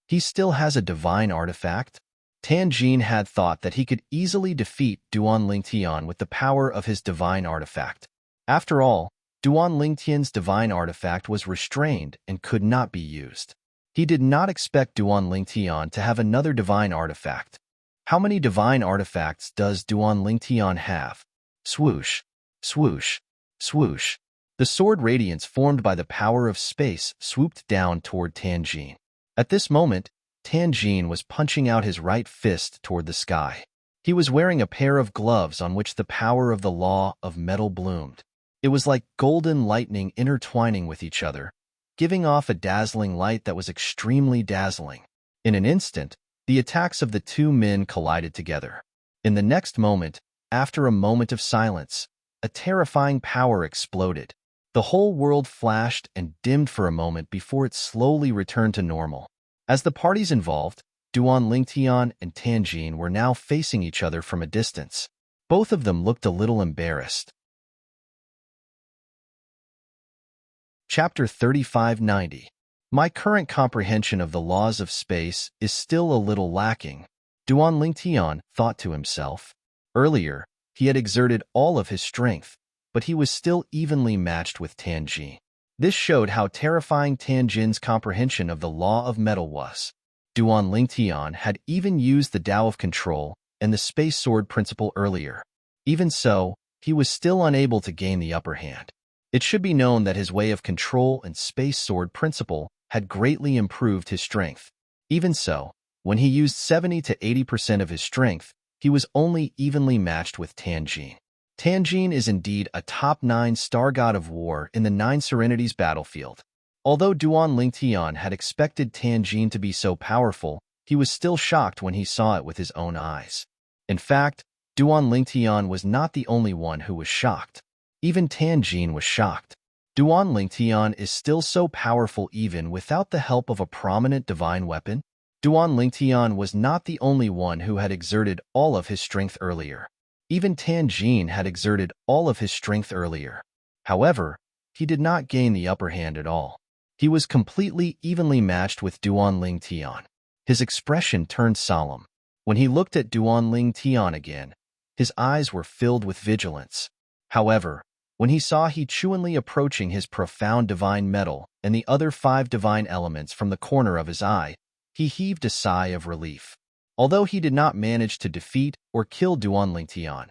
He still has a divine artifact? Tanjin had thought that he could easily defeat Duanling Tian with the power of his divine artifact. After all, Duanling Tian's divine artifact was restrained and could not be used. He did not expect Duanling Tian to have another divine artifact. How many divine artifacts does Duanling Tian have? Swoosh, swoosh, swoosh. The sword radiance formed by the power of space swooped down toward Tanjin. At this moment, Tanjin was punching out his right fist toward the sky. He was wearing a pair of gloves on which the power of the law of metal bloomed. It was like golden lightning intertwining with each other, giving off a dazzling light that was extremely dazzling. In an instant, the attacks of the two men collided together. In the next moment, after a moment of silence, a terrifying power exploded. The whole world flashed and dimmed for a moment before it slowly returned to normal. As the parties involved, Duanling Tian and Tanjin were now facing each other from a distance. Both of them looked a little embarrassed. Chapter 3590. My current comprehension of the laws of space is still a little lacking, Duanling Tian thought to himself. Earlier, he had exerted all of his strength, but he was still evenly matched with Tanjin. This showed how terrifying Tanjin's comprehension of the law of metal was. Duanling Tian had even used the Tao of Control and the Space Sword principle earlier. Even so, he was still unable to gain the upper hand. It should be known that his way of control and Space Sword principle had greatly improved his strength. Even so, when he used 70 to 80% of his strength, he was only evenly matched with Tanjin. Tanjin is indeed a top 9 star god of war in the 9 Serenities battlefield. Although Duanling Tian had expected Tanjin to be so powerful, he was still shocked when he saw it with his own eyes. In fact, Duanling Tian was not the only one who was shocked. Even Tanjin was shocked. Duanling Tian is still so powerful even without the help of a prominent divine weapon? Duanling Tian was not the only one who had exerted all of his strength earlier. Even Tanjin had exerted all of his strength earlier. However, he did not gain the upper hand at all. He was completely evenly matched with Duanling Tian. His expression turned solemn. When he looked at Duanling Tian again, his eyes were filled with vigilance. However, when he saw He Chuanli approaching his profound divine metal and the other 5 divine elements from the corner of his eye, he heaved a sigh of relief. Although he did not manage to defeat or kill Duanling Tian,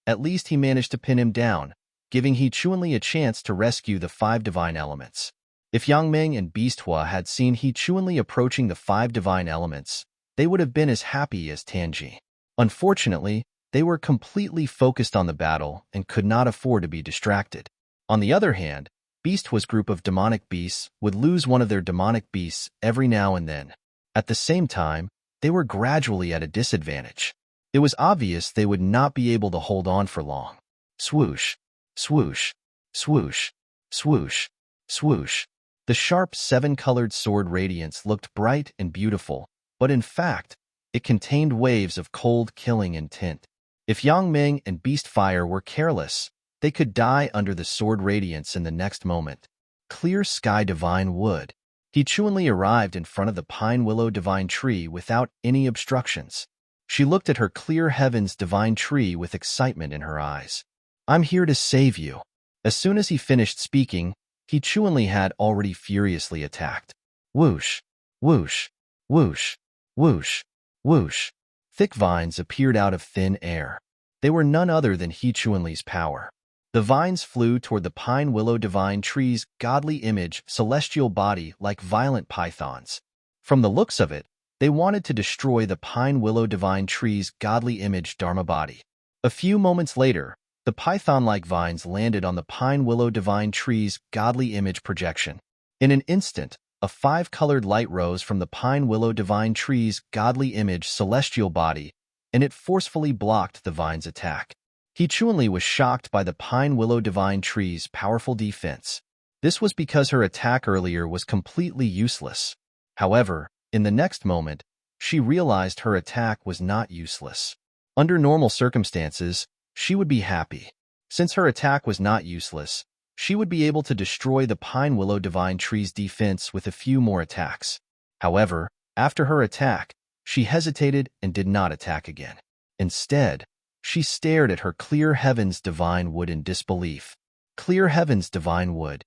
at least he managed to pin him down, giving He Chuanli a chance to rescue the 5 divine elements. If Yangmeng and Beast Hua had seen He Chuanli approaching the 5 divine elements, they would have been as happy as Tanjin. Unfortunately, they were completely focused on the battle and could not afford to be distracted. On the other hand, Beast Hua's group of demonic beasts would lose one of their demonic beasts every now and then. At the same time, they were gradually at a disadvantage. It was obvious they would not be able to hold on for long. Swoosh, swoosh, swoosh, swoosh, swoosh. The sharp 7-colored sword radiance looked bright and beautiful, but in fact, it contained waves of cold killing intent. If Yangmeng and Beastfire were careless, they could die under the sword radiance in the next moment. Clear Sky Divine Wood. He Chuanli arrived in front of the Pine Willow Divine Tree without any obstructions. She looked at her clear heavens divine tree with excitement in her eyes. I'm here to save you. As soon as he finished speaking, He Chuanli had already furiously attacked. Whoosh, whoosh, whoosh, whoosh, whoosh. Thick vines appeared out of thin air. They were none other than He Chuanli's power. The vines flew toward the Pine Willow Divine Tree's godly image, celestial body like violent pythons. From the looks of it, They wanted to destroy the pine willow divine tree's godly image Dharma body. A few moments later, the python-like vines landed on the pine willow divine tree's godly image projection. In an instant, a five-colored light rose from the pine willow divine tree's godly image celestial body, and it forcefully blocked the vine's attack. He Chunli was shocked by the pine willow divine tree's powerful defense. This was because her attack earlier was completely useless. However, in the next moment, she realized her attack was not useless. Under normal circumstances, she would be happy. Since her attack was not useless, she would be able to destroy the pine willow divine tree's defense with a few more attacks. However, after her attack, she hesitated and did not attack again. Instead, she stared at her clear heavens divine wood in disbelief. Clear heavens divine wood.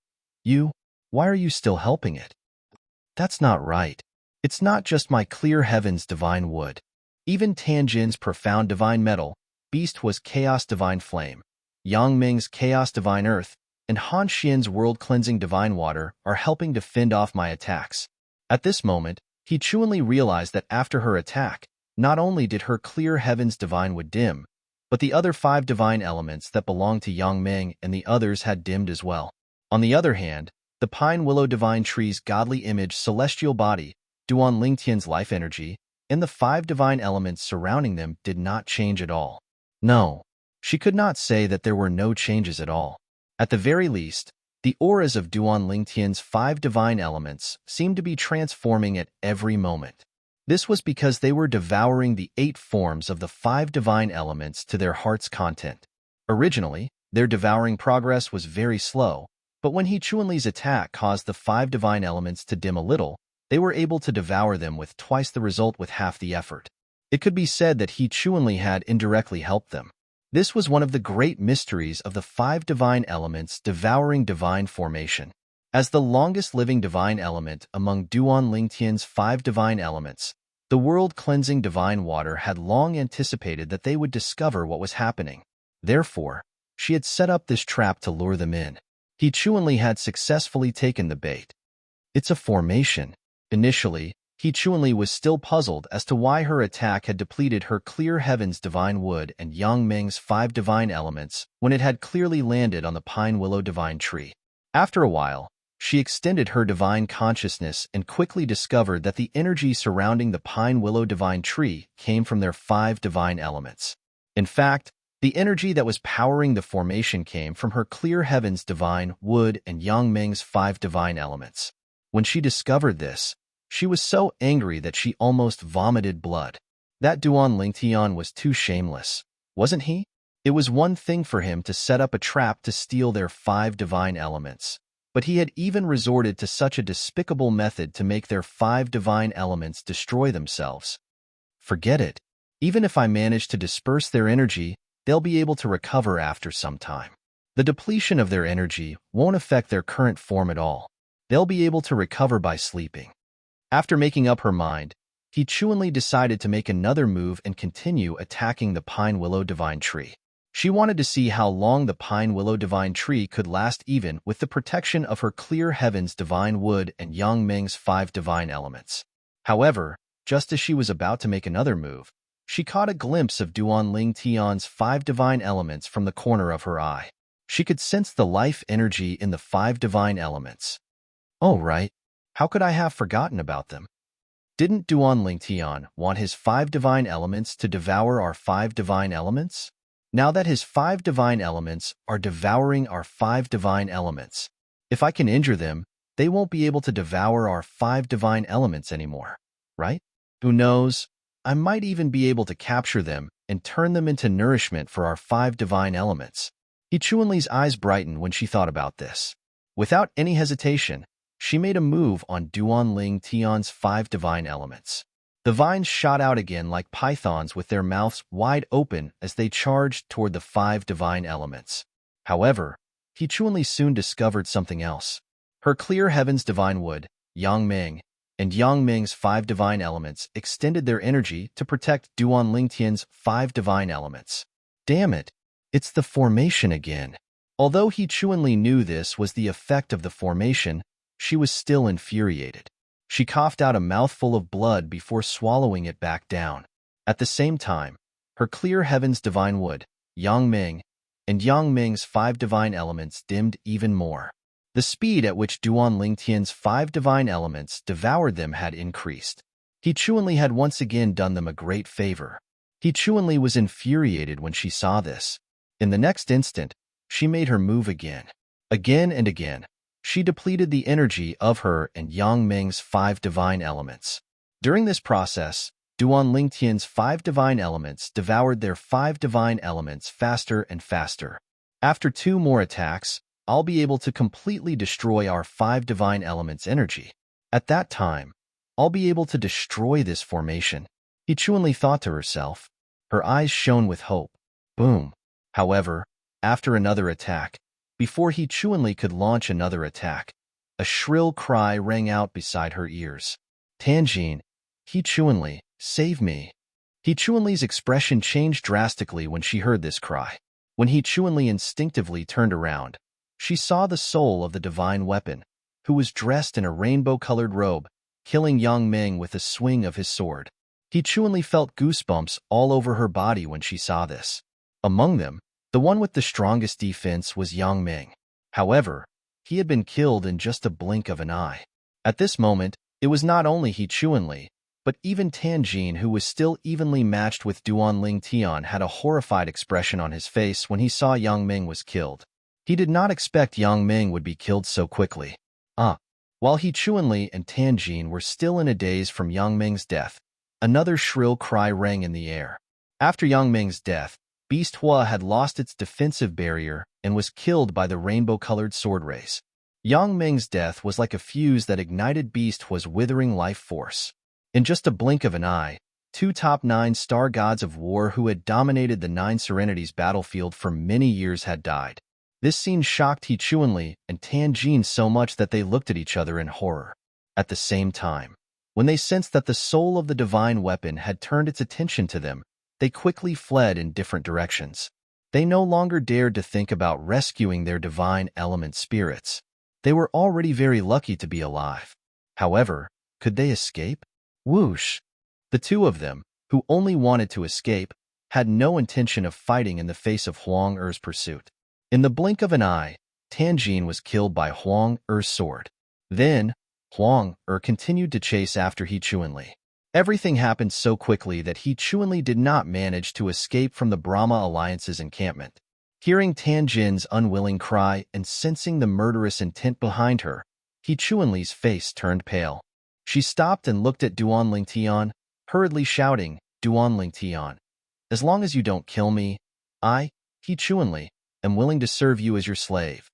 Why are you still helping it? That's not right. It's not just my clear heavens divine wood. Even Tanjin's profound divine metal, Beast was chaos divine flame, Yang Ming's chaos divine earth, and Han Xian's world-cleansing divine water are helping to fend off my attacks. At this moment, he Chunli realized that after her attack, not only did her clear heavens divine wood dim, but the other five divine elements that belonged to Yang Ming and the others had dimmed as well. On the other hand, the pine willow divine tree's godly image celestial body, Duan Lingtian's life energy, and the five divine elements surrounding them did not change at all. No, she could not say that there were no changes at all. At the very least, the auras of Duan Lingtian's five divine elements seemed to be transforming at every moment. This was because they were devouring the 8 forms of the 5 divine elements to their heart's content. Originally, their devouring progress was very slow, but when He Chunli's attack caused the 5 divine elements to dim a little, they were able to devour them with twice the result with half the effort. It could be said that He Chunli had indirectly helped them. This was one of the great mysteries of the 5 divine elements devouring divine formation. As the longest living divine element among Duan Lingtian's 5 divine elements, the world-cleansing divine water had long anticipated that they would discover what was happening. Therefore, she had set up this trap to lure them in. He Chunli had successfully taken the bait. It's a formation. Initially, He Chunli was still puzzled as to why her attack had depleted her clear heavens divine wood and Yang Ming's 5 divine elements when it had clearly landed on the pine willow divine tree. After a while, she extended her divine consciousness and quickly discovered that the energy surrounding the pine willow divine tree came from their 5 divine elements. In fact, the energy that was powering the formation came from her clear heavens divine wood and Yang Ming's 5 divine elements. When she discovered this, she was so angry that she almost vomited blood. That Duan Lingtian was too shameless, wasn't he? It was one thing for him to set up a trap to steal their 5 divine elements, but he had even resorted to such a despicable method to make their 5 divine elements destroy themselves. Forget it. Even if I manage to disperse their energy, they'll be able to recover after some time. The depletion of their energy won't affect their current form at all. They'll be able to recover by sleeping. After making up her mind, He Chunli decided to make another move and continue attacking the pine willow divine tree. She wanted to see how long the pine willow divine tree could last even with the protection of her clear heavens divine wood and Yang Ming's 5 divine elements. However, just as she was about to make another move, she caught a glimpse of Duan Lingtian's 5 divine elements from the corner of her eye. She could sense the life energy in the 5 divine elements. Oh, right. How could I have forgotten about them? Didn't Duan Lingtian want his 5 divine elements to devour our 5 divine elements? Now that his 5 divine elements are devouring our 5 divine elements, if I can injure them, they won't be able to devour our 5 divine elements anymore, right? Who knows? I might even be able to capture them and turn them into nourishment for our 5 divine elements. He Chunli's eyes brightened when she thought about this. Without any hesitation, she made a move on Duan Lingtian's 5 divine elements. The vines shot out again like pythons with their mouths wide open as they charged toward the 5 divine elements. However, He Chunli soon discovered something else. Her clear heavens divine wood, Yang Ming, and Yang Ming's 5 divine elements extended their energy to protect Duan Lingtian's 5 divine elements. Damn it, it's the formation again. Although He Chunli knew this was the effect of the formation, she was still infuriated. She coughed out a mouthful of blood before swallowing it back down. At the same time, her clear heaven's divine wood, Yang Ming, and Yang Ming's 5 divine elements dimmed even more. The speed at which Duan Lingtian's 5 divine elements devoured them had increased. He Chuanli had once again done them a great favor. He Chuanli was infuriated when she saw this. In the next instant, she made her move again. Again and again, she depleted the energy of her and Yang Ming's 5 divine elements. During this process, Duan Lingtian's 5 divine elements devoured their 5 divine elements faster and faster. After 2 more attacks, I'll be able to completely destroy our 5 divine elements' energy. At that time, I'll be able to destroy this formation. He Chuanli thought to herself. Her eyes shone with hope. Boom. However, after another attack, before He Chuanli could launch another attack, a shrill cry rang out beside her ears. Tanjin, He Chuanli, save me. He Chuanli's expression changed drastically when she heard this cry. When He Chuanli instinctively turned around, she saw the soul of the divine weapon, who was dressed in a rainbow-colored robe, killing Yang Ming with a swing of his sword. He Chuanli felt goosebumps all over her body when she saw this. Among them, the one with the strongest defense was Yang Ming. However, he had been killed in just a blink of an eye. At this moment, it was not only He Chuanli, but even Tanjin, who was still evenly matched with Duan Lingtian, had a horrified expression on his face when he saw Yang Ming was killed. He did not expect Yang Ming would be killed so quickly. While He Chuanli and Tanjin were still in a daze from Yang Ming's death, another shrill cry rang in the air. After Yang Ming's death, Beast Hua had lost its defensive barrier and was killed by the rainbow-colored sword rays. Yang Ming's death was like a fuse that ignited Beast Hua's withering life force. In just a blink of an eye, 2 top 9-star gods of war who had dominated the 9 Serenities battlefield for many years had died. This scene shocked He Chuanli and Tanjin so much that they looked at each other in horror. At the same time, when they sensed that the soul of the divine weapon had turned its attention to them, they quickly fled in different directions. They no longer dared to think about rescuing their divine element spirits. They were already very lucky to be alive. However, could they escape? Whoosh! The 2 of them, who only wanted to escape, had no intention of fighting in the face of Huang Er's pursuit. In the blink of an eye, Tanjin was killed by Huang Er's sword. Then, Huang Er continued to chase after He Chuanli. Everything happened so quickly that He Chuanli did not manage to escape from the Brahma Alliance's encampment. Hearing Tanjin's unwilling cry and sensing the murderous intent behind her, He Chuanli's face turned pale. She stopped and looked at Duan Lingtian, hurriedly shouting, Duan Lingtian, as long as you don't kill me, I, He Chuanli, am willing to serve you as your slave.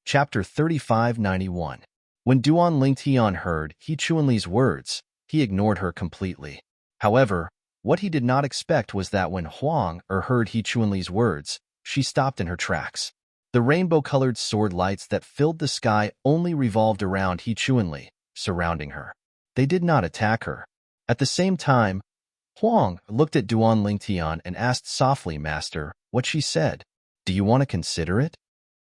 Chapter 3591. When Duan Lingtian heard He Chuanli's words, he ignored her completely. However, what he did not expect was that when Huang Er heard He Chuanli's words, she stopped in her tracks. The rainbow-colored sword lights that filled the sky only revolved around He Chuanli, surrounding her. They did not attack her. At the same time, Huang looked at Duan Lingtian and asked softly, Master, what she said. Do you want to consider it?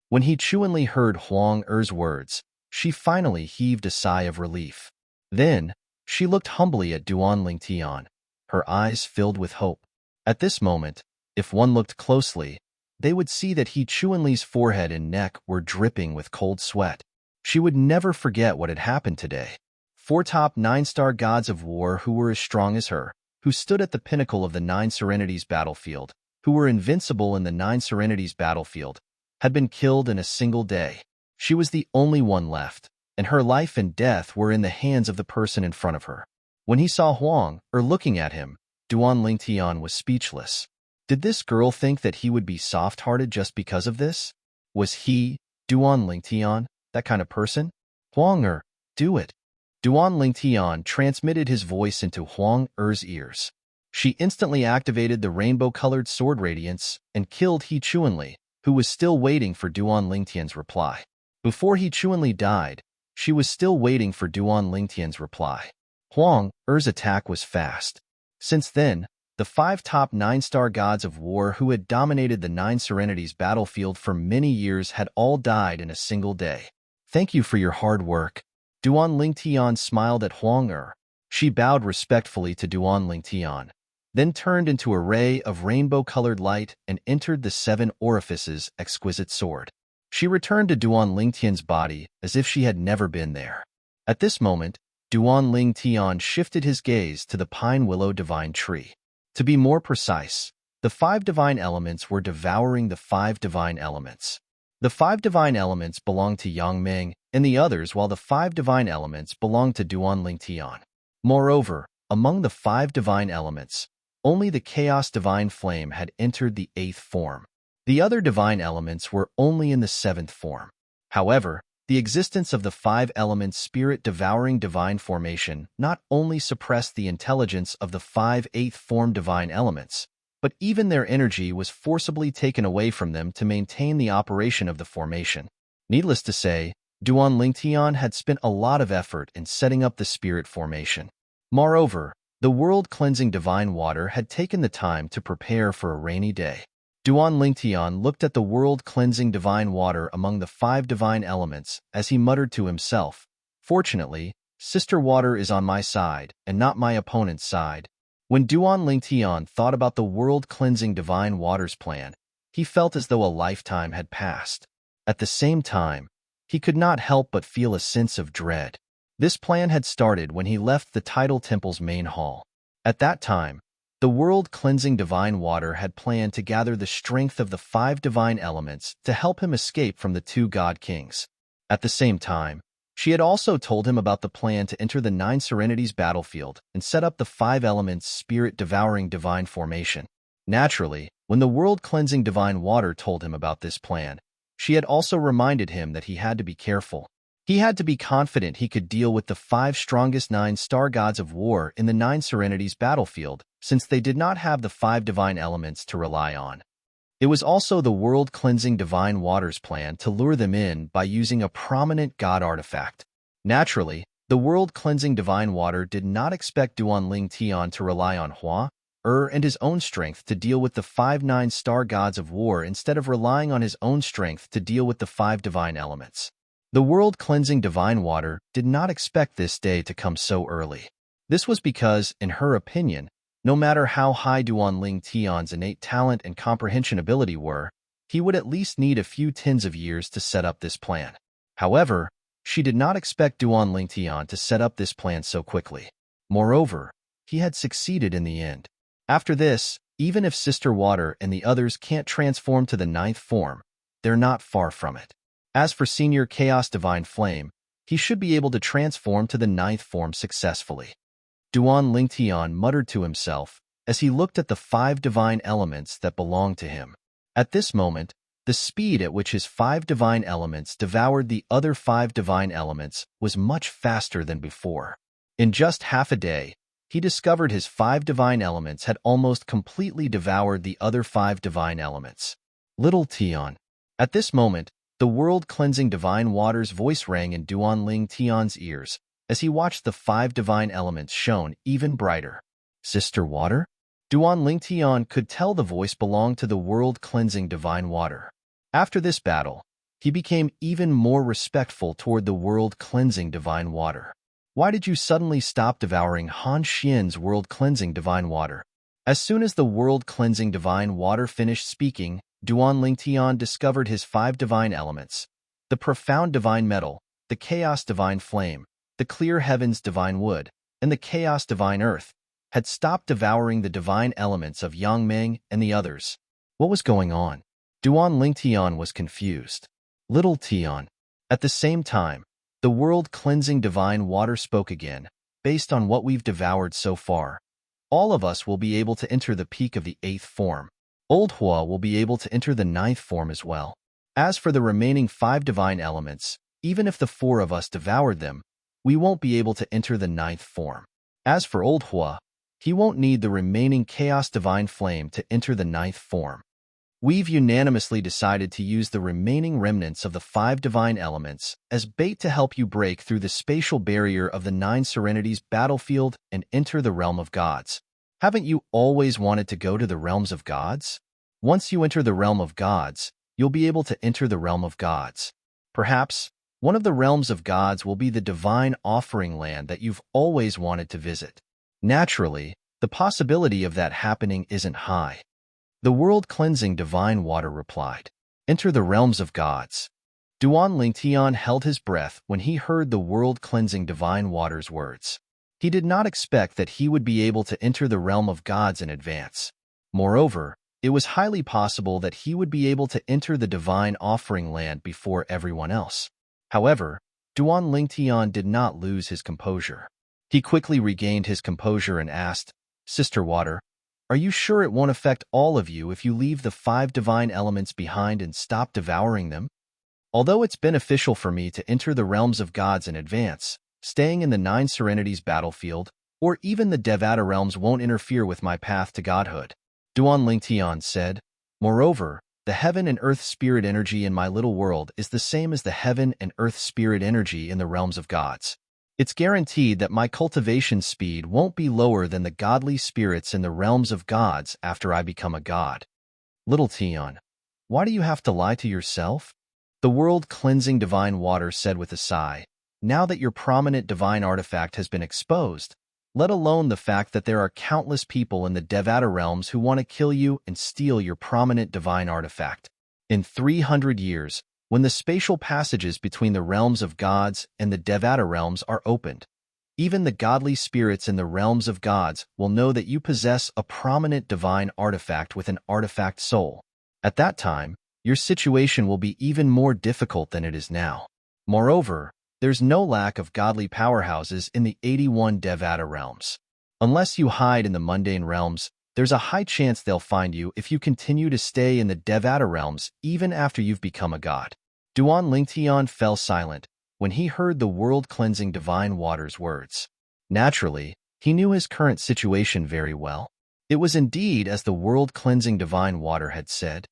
When He Chuanli heard Huang Er's words, she finally heaved a sigh of relief. Then, she looked humbly at Duan Lingtian, her eyes filled with hope. At this moment, if one looked closely, they would see that He Chuanli's forehead and neck were dripping with cold sweat. She would never forget what had happened today. 4 top 9-star gods of war who were as strong as her, who stood at the pinnacle of the 9 Serenities battlefield, who were invincible in the 9 Serenities battlefield, had been killed in a single day. She was the only one left, and her life and death were in the hands of the person in front of her. When he saw Huang Er looking at him, Duan Lingtian was speechless. Did this girl think that he would be soft-hearted just because of this? Was he, Duan Lingtian, that kind of person? Huang Er, do it. Duan Lingtian transmitted his voice into Huang Er's ears. She instantly activated the rainbow-colored sword radiance and killed He Chuanli, who was still waiting for Duan Lingtian's reply. Before He Chuanli died, she was still waiting for Duan Lingtian's reply. Huang Er's attack was fast. Since then, the 5 top 9-star gods of war who had dominated the 9 Serenities battlefield for many years had all died in a single day. Thank you for your hard work. Duan Lingtian smiled at Huang Er. She bowed respectfully to Duan Lingtian, then turned into a ray of rainbow-colored light and entered the 7 orifices exquisite sword. She returned to Duan Lingtian's body as if she had never been there. At this moment, Duan Lingtian shifted his gaze to the pine willow divine tree. To be more precise, the 5 divine elements were devouring the 5 divine elements. The 5 divine elements belonged to Yang Ming and the others, while the 5 divine elements belonged to Duan Lingtian. Moreover, among the 5 divine elements, only the chaos divine flame had entered the 8th form. The other divine elements were only in the 7th form. However, the existence of the 5 elements spirit-devouring divine formation not only suppressed the intelligence of the 5 8th form divine elements, but even their energy was forcibly taken away from them to maintain the operation of the formation. Needless to say, Duan Lingtian had spent a lot of effort in setting up the spirit formation. Moreover, the world-cleansing divine water had taken the time to prepare for a rainy day. Duan Lingtian looked at the world-cleansing divine water among the 5 divine elements as he muttered to himself, "Fortunately, Sister Water is on my side and not my opponent's side." When Duan Lingtian thought about the world-cleansing divine water's plan, he felt as though a lifetime had passed. At the same time, he could not help but feel a sense of dread. This plan had started when he left the Tidal Temple's main hall. At that time, the world-cleansing divine water had planned to gather the strength of the 5 divine elements to help him escape from the 2 god kings. At the same time, she had also told him about the plan to enter the 9 Serenities battlefield and set up the 5 elements spirit-devouring divine formation. Naturally, when the world-cleansing divine water told him about this plan, she had also reminded him that he had to be careful. He had to be confident he could deal with the 5 strongest 9 star gods of war in the 9 Serenities battlefield, since they did not have the 5 divine elements to rely on. It was also the world-cleansing divine water's plan to lure them in by using a prominent god artifact. Naturally, the world-cleansing divine water did not expect Duan Lingtian to rely on Hua, and his own strength to deal with the 5 9-star gods of war instead of relying on his own strength to deal with the 5 divine elements. The world-cleansing divine water did not expect this day to come so early. This was because, in her opinion, no matter how high Duan Lingtian's innate talent and comprehension ability were, he would at least need a few tens of years to set up this plan. However, she did not expect Duan Lingtian to set up this plan so quickly. Moreover, he had succeeded in the end. After this, even if Sister Water and the others can't transform to the 9th form, they're not far from it. As for Senior Chaos Divine Flame, he should be able to transform to the 9th form successfully. Duan Lingtian muttered to himself as he looked at the 5 divine elements that belonged to him. At this moment, the speed at which his 5 divine elements devoured the other 5 divine elements was much faster than before. In just half a day, he discovered his 5 divine elements had almost completely devoured the other 5 divine elements. Little Tian. At this moment, the world-cleansing divine water's voice rang in Duan Lingtian's ears as he watched the 5 divine elements shone even brighter. Sister Water? Duan Lingtian could tell the voice belonged to the world-cleansing divine water. After this battle, he became even more respectful toward the world-cleansing divine water. Why did you suddenly stop devouring Han Xian's world-cleansing divine water? As soon as the world-cleansing divine water finished speaking, Duan Lingtian discovered his 5 divine elements: the profound divine metal, the chaos divine flame, the clear heavens divine wood, and the chaos divine earth, had stopped devouring the divine elements of Yang Ming and the others. What was going on? Duan Lingtian was confused. Little Tian. At the same time, the world-cleansing divine water spoke again. Based on what we've devoured so far, all of us will be able to enter the peak of the 8th form. Old Hua will be able to enter the 9th form as well. As for the remaining 5 divine elements, even if the 4 of us devoured them, we won't be able to enter the 9th form. As for Old Hua, he won't need the remaining Chaos Divine Flame to enter the 9th form. We've unanimously decided to use the remaining remnants of the 5 divine elements as bait to help you break through the spatial barrier of the 9 Serenities battlefield and enter the realm of gods. Haven't you always wanted to go to the realms of gods? Once you enter the realm of gods, you'll be able to enter the realm of gods. Perhaps, One of the realms of gods will be the divine offering land that you've always wanted to visit. Naturally, the possibility of that happening isn't high. The world-cleansing divine water replied, "Enter the realms of gods." Duan Lingtian held his breath when he heard the world-cleansing divine water's words. He did not expect that he would be able to enter the realm of gods in advance. Moreover, it was highly possible that he would be able to enter the divine offering land before everyone else. However, Duan Lingtian did not lose his composure. He quickly regained his composure and asked, "Sister Water, are you sure it won't affect all of you if you leave the 5 divine elements behind and stop devouring them? Although it's beneficial for me to enter the realms of gods in advance, staying in the 9 serenities battlefield, or even the Devata realms won't interfere with my path to godhood," Duan Lingtian said. "Moreover, the heaven and earth spirit energy in my little world is the same as the heaven and earth spirit energy in the realms of gods. It's guaranteed that my cultivation speed won't be lower than the godly spirits in the realms of gods after I become a god." "Little Tian, why do you have to lie to yourself?" the world-cleansing divine water said with a sigh. "Now that your prominent divine artifact has been exposed, let alone the fact that there are countless people in the Devata realms who want to kill you and steal your prominent divine artifact. In 300 years, when the spatial passages between the realms of gods and the Devata realms are opened, even the godly spirits in the realms of gods will know that you possess a prominent divine artifact with an artifact soul. At that time, your situation will be even more difficult than it is now. Moreover, there's no lack of godly powerhouses in the 81 Devata realms. Unless you hide in the mundane realms, there's a high chance they'll find you if you continue to stay in the Devata realms even after you've become a god." Duan Lingtian fell silent when he heard the world-cleansing divine water's words. Naturally, he knew his current situation very well. It was indeed as the world-cleansing divine water had said.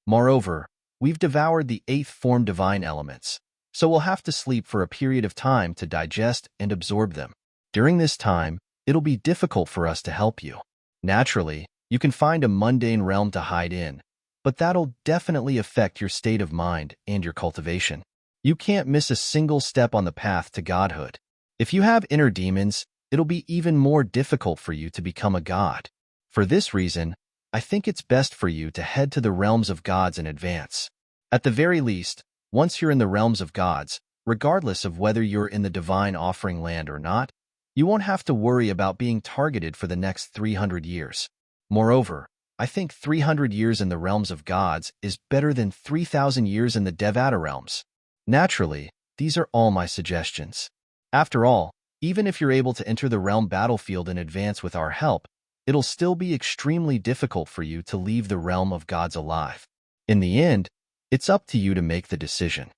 "Moreover, we've devoured the 8th form divine elements, so we'll have to sleep for a period of time to digest and absorb them. During this time, it'll be difficult for us to help you. Naturally, you can find a mundane realm to hide in, but that'll definitely affect your state of mind and your cultivation. You can't miss a single step on the path to godhood. If you have inner demons, it'll be even more difficult for you to become a god. For this reason, I think it's best for you to head to the realms of gods in advance. At the very least, once you're in the realms of gods, regardless of whether you're in the divine offering land or not, you won't have to worry about being targeted for the next 300 years. Moreover, I think 300 years in the realms of gods is better than 3,000 years in the Devata realms. Naturally, these are all my suggestions. After all, even if you're able to enter the realm battlefield in advance with our help, it'll still be extremely difficult for you to leave the realm of gods alive. In the end, it's up to you to make the decision."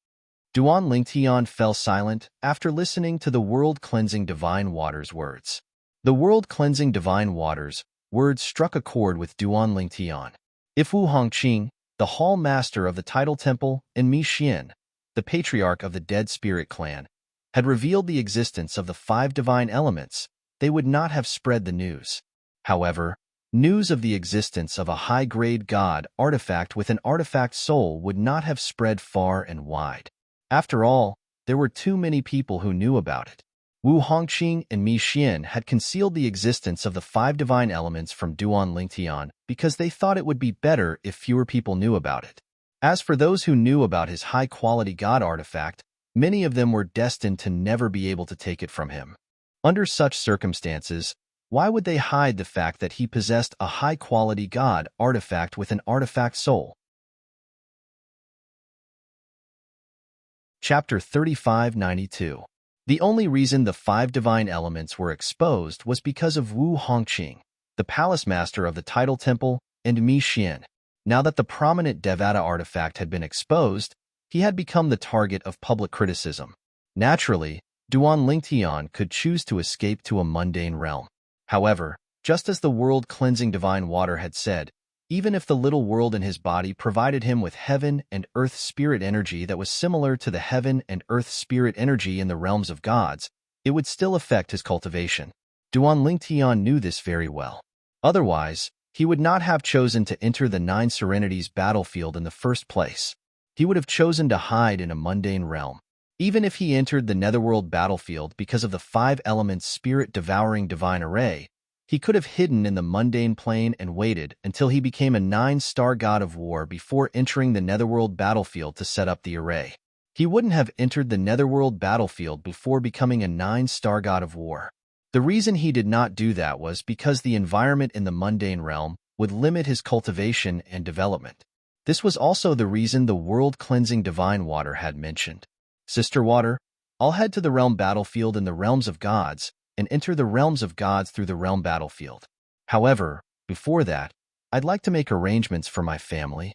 Duan Lingtian fell silent after listening to the world-cleansing divine water's words. The world-cleansing divine water's words struck a chord with Duan Lingtian. If Wu Hongqing, the hall master of the Tidal Temple, and Mi Xian, the patriarch of the Dead Spirit clan, had revealed the existence of the 5 divine elements, they would not have spread the news. However, news of the existence of a high-grade god artifact with an artifact soul would not have spread far and wide. After all, there were too many people who knew about it. Wu Hongqing and Mi Xian had concealed the existence of the 5 divine elements from Duan Lingtian because they thought it would be better if fewer people knew about it. As for those who knew about his high-quality god artifact, many of them were destined to never be able to take it from him. Under such circumstances, why would they hide the fact that he possessed a high-quality god artifact with an artifact soul? Chapter 3592. The only reason the 5 divine elements were exposed was because of Wu Hongqing, the palace master of the Tidal Temple, and Mi Xian. Now that the prominent Devata artifact had been exposed, he had become the target of public criticism. Naturally, Duan Lingtian could choose to escape to a mundane realm. However, just as the world-cleansing divine water had said, even if the little world in his body provided him with heaven and earth spirit energy that was similar to the heaven and earth spirit energy in the realms of gods, it would still affect his cultivation. Duan Lingtian knew this very well. Otherwise, he would not have chosen to enter the 9 serenities battlefield in the first place. He would have chosen to hide in a mundane realm. Even if he entered the netherworld battlefield because of the 5 elements spirit-devouring divine array, he could have hidden in the mundane plane and waited until he became a 9-star god of war before entering the netherworld battlefield to set up the array. He wouldn't have entered the netherworld battlefield before becoming a 9-star god of war. The reason he did not do that was because the environment in the mundane realm would limit his cultivation and development. This was also the reason the world-cleansing divine water had mentioned. Sister Water, I'll head to the realm battlefield in the realms of gods and enter the realms of gods through the realm battlefield. However, before that, I'd like to make arrangements for my family.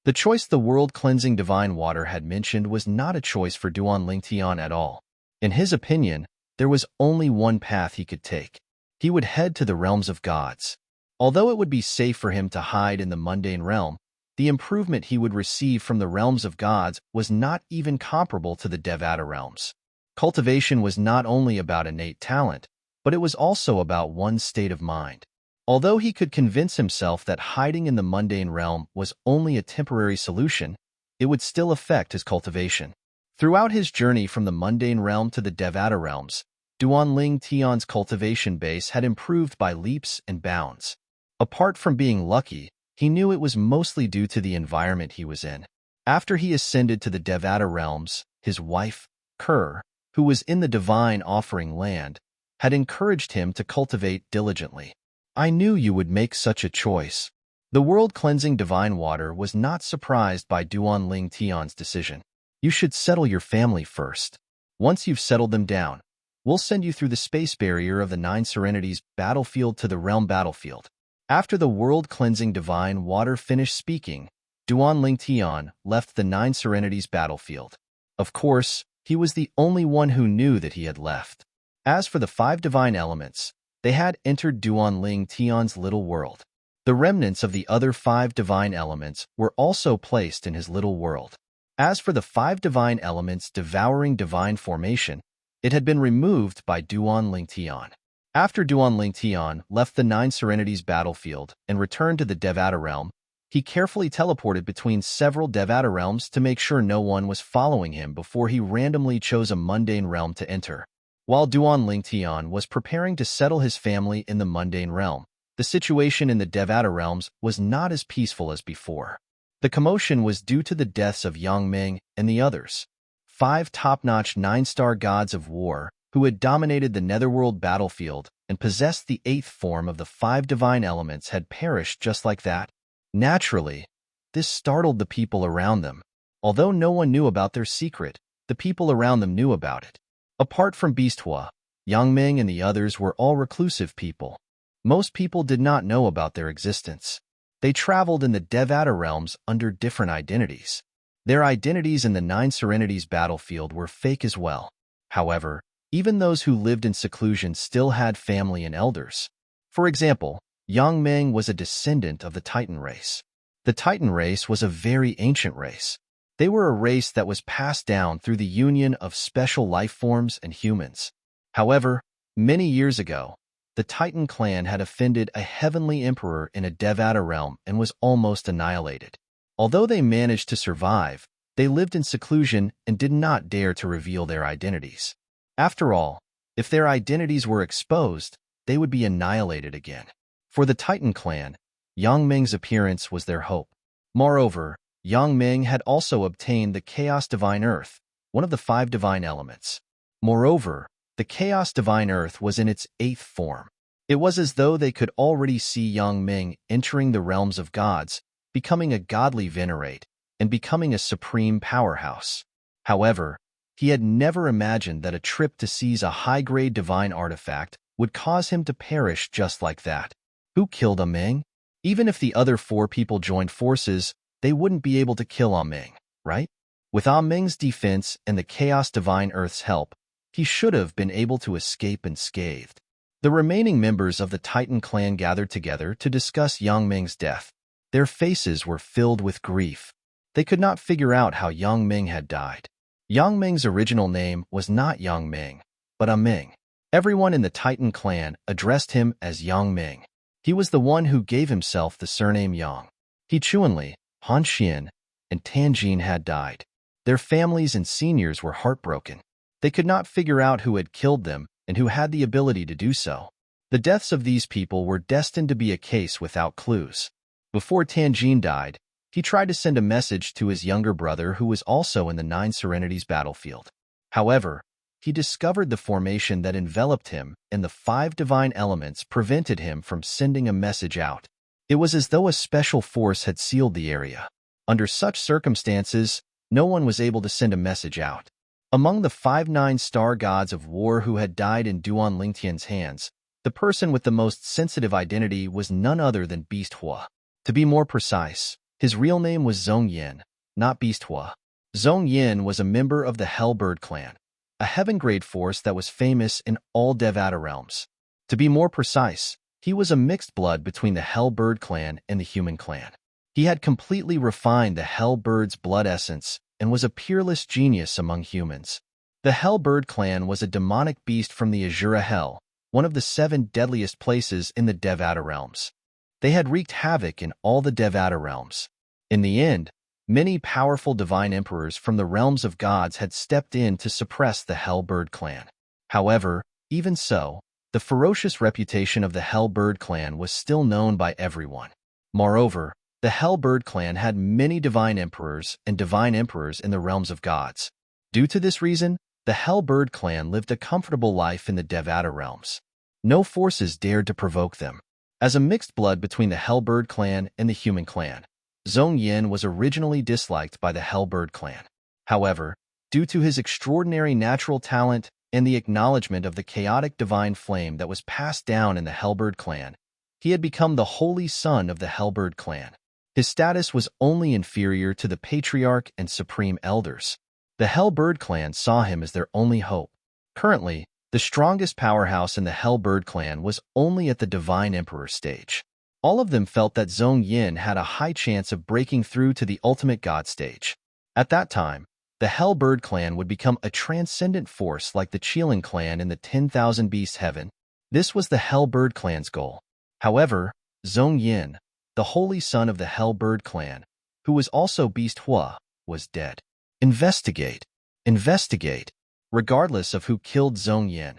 The choice the world-cleansing divine water had mentioned was not a choice for Duan Tian at all. In his opinion, there was only one path he could take. He would head to the realms of gods. Although it would be safe for him to hide in the mundane realm, the improvement he would receive from the realms of gods was not even comparable to the Devata realms. Cultivation was not only about innate talent, but it was also about one's state of mind. Although he could convince himself that hiding in the mundane realm was only a temporary solution, it would still affect his cultivation. Throughout his journey from the mundane realm to the Devata realms, Duan Tian's cultivation base had improved by leaps and bounds. Apart from being lucky, he knew it was mostly due to the environment he was in. After he ascended to the Devata realms, his wife, Kerr, who was in the divine offering land, had encouraged him to cultivate diligently. I knew you would make such a choice. The world-cleansing divine water was not surprised by Duan Tian's decision. You should settle your family first. Once you've settled them down, we'll send you through the space barrier of the 9 Serenities battlefield to the realm battlefield. After the world-cleansing divine water finished speaking, Duan Tian left the 9 Serenities battlefield. Of course, he was the only one who knew that he had left. As for the 5 divine elements, they had entered Duan Tian's little world. The remnants of the other 5 divine elements were also placed in his little world. As for the 5 divine elements devouring divine formation, it had been removed by Duan Tian. After Duan Tian left the 9 Serenities battlefield and returned to the Devata realm, he carefully teleported between several Devata realms to make sure no one was following him before he randomly chose a mundane realm to enter. While Duan Tian was preparing to settle his family in the mundane realm, the situation in the Devata realms was not as peaceful as before. The commotion was due to the deaths of Yang Ming and the others, 5 top-notch 9-star gods of war who had dominated the netherworld battlefield and possessed the 8th form of the 5 divine elements had perished just like that. Naturally, this startled the people around them. Although no one knew about their secret, the people around them knew about it. Apart from Beasthua, Yang Ming and the others were all reclusive people. Most people did not know about their existence. They traveled in the Devata realms under different identities. Their identities in the 9 Serenities battlefield were fake as well. However, even those who lived in seclusion still had family and elders. For example, Yang Ming was a descendant of the Titan race. The Titan race was a very ancient race. They were a race that was passed down through the union of special life forms and humans. However, many years ago, the Titan clan had offended a heavenly emperor in a Devata realm and was almost annihilated. Although they managed to survive, they lived in seclusion and did not dare to reveal their identities. After all, if their identities were exposed, they would be annihilated again. For the Titan clan, Yang Ming's appearance was their hope. Moreover, Yang Ming had also obtained the Chaos Divine Earth, one of the 5 divine elements. Moreover, the Chaos Divine Earth was in its 8th form. It was as though they could already see Yang Ming entering the realms of gods, becoming a godly venerate, and becoming a supreme powerhouse. However, he had never imagined that a trip to seize a high-grade divine artifact would cause him to perish just like that. Who killed A Ming? Even if the other 4 people joined forces, they wouldn't be able to kill A Ming, right? With A Ming's defense and the Chaos Divine Earth's help, he should have been able to escape unscathed. The remaining members of the Titan clan gathered together to discuss Yang Ming's death. Their faces were filled with grief. They could not figure out how Yang Ming had died. Yang Ming's original name was not Yang Ming, but A Ming. Everyone in the Titan clan addressed him as Yang Ming. He was the one who gave himself the surname Yang. He Chuanli, Han Xian, and Tan Jin had died. Their families and seniors were heartbroken. They could not figure out who had killed them and who had the ability to do so. The deaths of these people were destined to be a case without clues. Before Tanjin died, he tried to send a message to his younger brother who was also in the Nine Serenities battlefield. However, he discovered the formation that enveloped him, and the 5 divine elements prevented him from sending a message out. It was as though a special force had sealed the area. Under such circumstances, no one was able to send a message out. Among the 5 nine-star gods of war who had died in Duan Lingtian's hands, the person with the most sensitive identity was none other than Beast Hua. To be more precise, his real name was Zhong Yin, not Beast Hua. Zhong Yin was a member of the Hellbird clan, a heaven-grade force that was famous in all Devata realms. To be more precise, he was a mixed blood between the Hellbird clan and the human clan. He had completely refined the Hellbird's blood essence and was a peerless genius among humans. The Hellbird clan was a demonic beast from the Azura Hell, one of the 7 deadliest places in the Devata realms. They had wreaked havoc in all the Devata realms. In the end, many powerful divine emperors from the realms of gods had stepped in to suppress the Hellbird clan. However, even so, the ferocious reputation of the Hellbird clan was still known by everyone. Moreover, the Hellbird clan had many divine emperors and divine emperors in the realms of gods. Due to this reason, the Hellbird clan lived a comfortable life in the Devata realms. No forces dared to provoke them. As a mixed blood between the Hellbird clan and the human clan, Zhong Yin was originally disliked by the Hellbird clan. However, due to his extraordinary natural talent and the acknowledgement of the chaotic divine flame that was passed down in the Hellbird clan, he had become the holy son of the Hellbird clan. His status was only inferior to the patriarch and supreme elders. The Hellbird clan saw him as their only hope. Currently, the strongest powerhouse in the Hellbird clan was only at the Divine Emperor stage. All of them felt that Zhong Yin had a high chance of breaking through to the ultimate god stage. At that time, the Hellbird clan would become a transcendent force like the Qilin clan in the 10,000 Beast Heaven. This was the Hellbird clan's goal. However, Zhong Yin, the holy son of the Hellbird clan, who was also Beast Hua, was dead. Investigate. Investigate. Regardless of who killed Zhong Yin,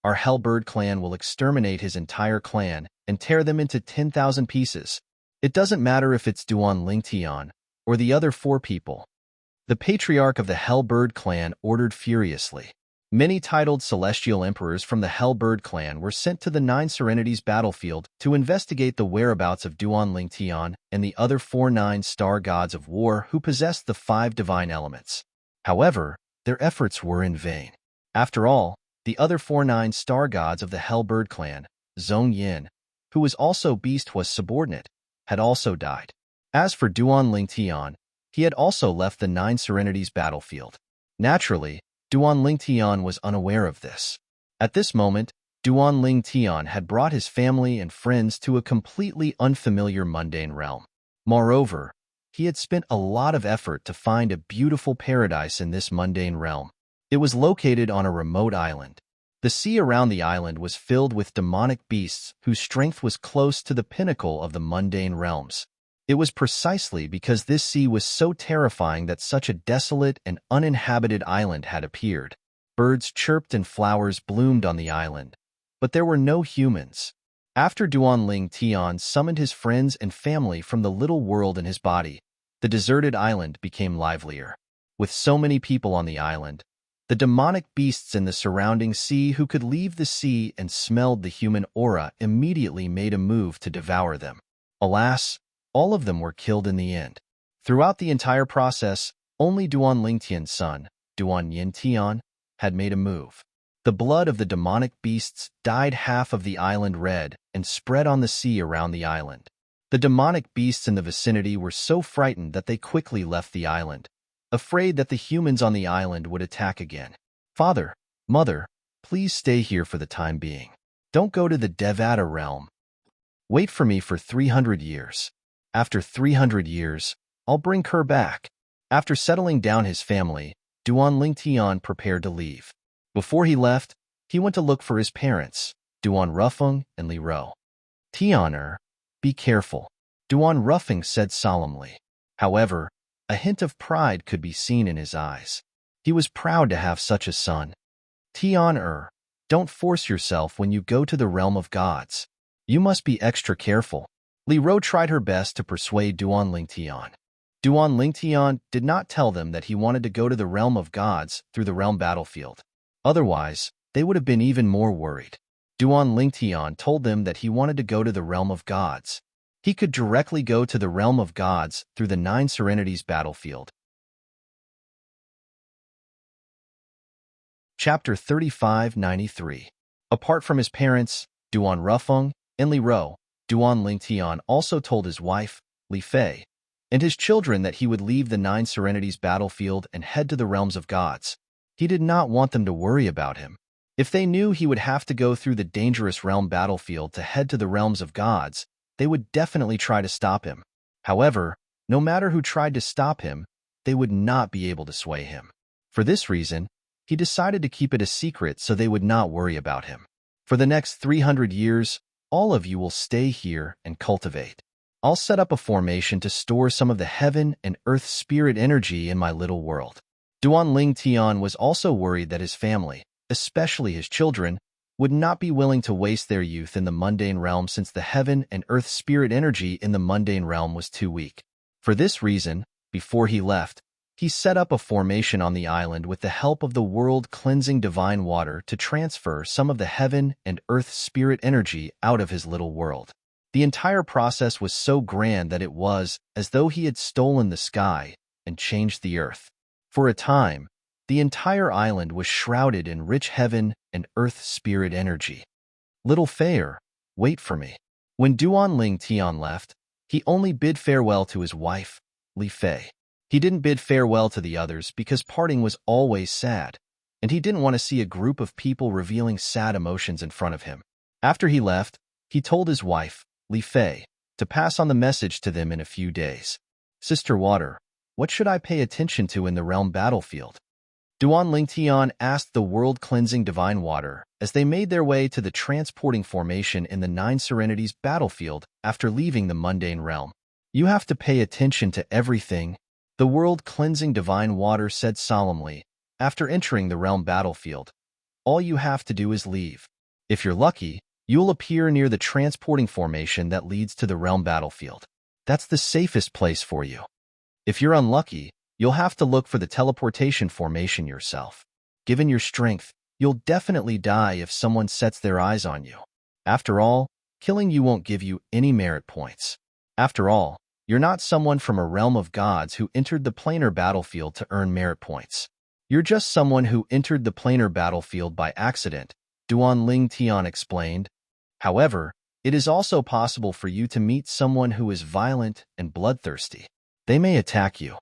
our Hellbird clan will exterminate his entire clan and tear them into 10,000 pieces. It doesn't matter if it's Duan Lingtian or the other 4 people. The patriarch of the Hellbird clan ordered furiously. Many titled celestial emperors from the Hellbird clan were sent to the Nine Serenities battlefield to investigate the whereabouts of Duan Lingtian and the other 4 nine-star gods of war who possessed the 5 divine elements. However, their efforts were in vain. After all, the other 4 nine-star gods of the Hellbird clan, Zhong Yin, who was also Beast Hua's subordinate, had also died. As for Duan Lingtian, he had also left the Nine Serenities battlefield. Naturally, Duan Lingtian was unaware of this. At this moment, Duan Lingtian had brought his family and friends to a completely unfamiliar mundane realm. Moreover, he had spent a lot of effort to find a beautiful paradise in this mundane realm. It was located on a remote island. The sea around the island was filled with demonic beasts whose strength was close to the pinnacle of the mundane realms. It was precisely because this sea was so terrifying that such a desolate and uninhabited island had appeared. Birds chirped and flowers bloomed on the island, but there were no humans. After Duan Lingtian summoned his friends and family from the little world in his body, the deserted island became livelier. With so many people on the island, the demonic beasts in the surrounding sea who could leave the sea and smelled the human aura immediately made a move to devour them. Alas, all of them were killed in the end. Throughout the entire process, only Duan Lingtian's son, Duan Yintian, had made a move. The blood of the demonic beasts dyed half of the island red and spread on the sea around the island. The demonic beasts in the vicinity were so frightened that they quickly left the island, afraid that the humans on the island would attack again. Father, Mother, please stay here for the time being. Don't go to the Devata realm. Wait for me for 300 years. After 300 years, I'll bring her back. After settling down his family, Duan Lingtian prepared to leave. Before he left, he went to look for his parents, Duan Rufeng and Li Ro. Tianer, be careful, Duan Rufeng said solemnly. However, A hint of pride could be seen in his eyes. He was proud to have such a son. Tian, don't force yourself when you go to the realm of gods. You must be extra careful. Li Ro tried her best to persuade Duan Lingtian. Duan Lingtian did not tell them that he wanted to go to the realm of gods through the realm battlefield. Otherwise, they would have been even more worried. Duan Lingtian told them that he wanted to go to the realm of gods. He could directly go to the realm of gods through the 9 Serenities battlefield. Chapter 3593. Apart from his parents, Duan Rufeng and Li Ro, Duan Lingtian also told his wife, Li Fei, and his children that he would leave the 9 Serenities battlefield and head to the realms of gods. He did not want them to worry about him. If they knew he would have to go through the dangerous realm battlefield to head to the realms of gods, they would definitely try to stop him. However, no matter who tried to stop him, they would not be able to sway him. For this reason, he decided to keep it a secret so they would not worry about him. For the next 300 years, all of you will stay here and cultivate. I'll set up a formation to store some of the heaven and earth spirit energy in my little world. Duan Lingtian was also worried that his family, especially his children, would not be willing to waste their youth in the mundane realm since the heaven and earth spirit energy in the mundane realm was too weak. For this reason, before he left, he set up a formation on the island with the help of the world-cleansing divine water to transfer some of the heaven and earth spirit energy out of his little world. The entire process was so grand that it was as though he had stolen the sky and changed the earth. For a time, the entire island was shrouded in rich heaven and earth spirit energy. Little Fei, wait for me. When Duan Lingtian left, he only bid farewell to his wife, Li Fei. He didn't bid farewell to the others because parting was always sad, and he didn't want to see a group of people revealing sad emotions in front of him. After he left, he told his wife, Li Fei, to pass on the message to them in a few days. Sister Water, what should I pay attention to in the realm battlefield? Duan Lingtian asked the world-cleansing divine water as they made their way to the transporting formation in the 9 Serenities battlefield after leaving the mundane realm. You have to pay attention to everything, the world-cleansing divine water said solemnly after entering the realm battlefield. All you have to do is leave. If you're lucky, you'll appear near the transporting formation that leads to the realm battlefield. That's the safest place for you. If you're unlucky, you'll have to look for the teleportation formation yourself. Given your strength, you'll definitely die if someone sets their eyes on you. After all, killing you won't give you any merit points. After all, you're not someone from a realm of gods who entered the planar battlefield to earn merit points. You're just someone who entered the planar battlefield by accident, Duan Lingtian explained. However, it is also possible for you to meet someone who is violent and bloodthirsty. They may attack you.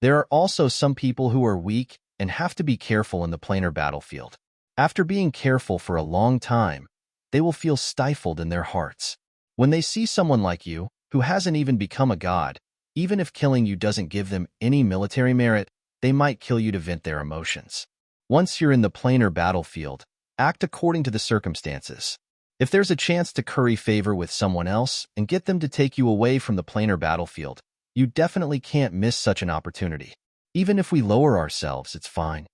There are also some people who are weak and have to be careful in the planar battlefield. After being careful for a long time, they will feel stifled in their hearts. When they see someone like you, who hasn't even become a god, even if killing you doesn't give them any military merit, they might kill you to vent their emotions. Once you're in the planar battlefield, act according to the circumstances. If there's a chance to curry favor with someone else and get them to take you away from the planar battlefield, you definitely can't miss such an opportunity. Even if we lower ourselves, it's fine.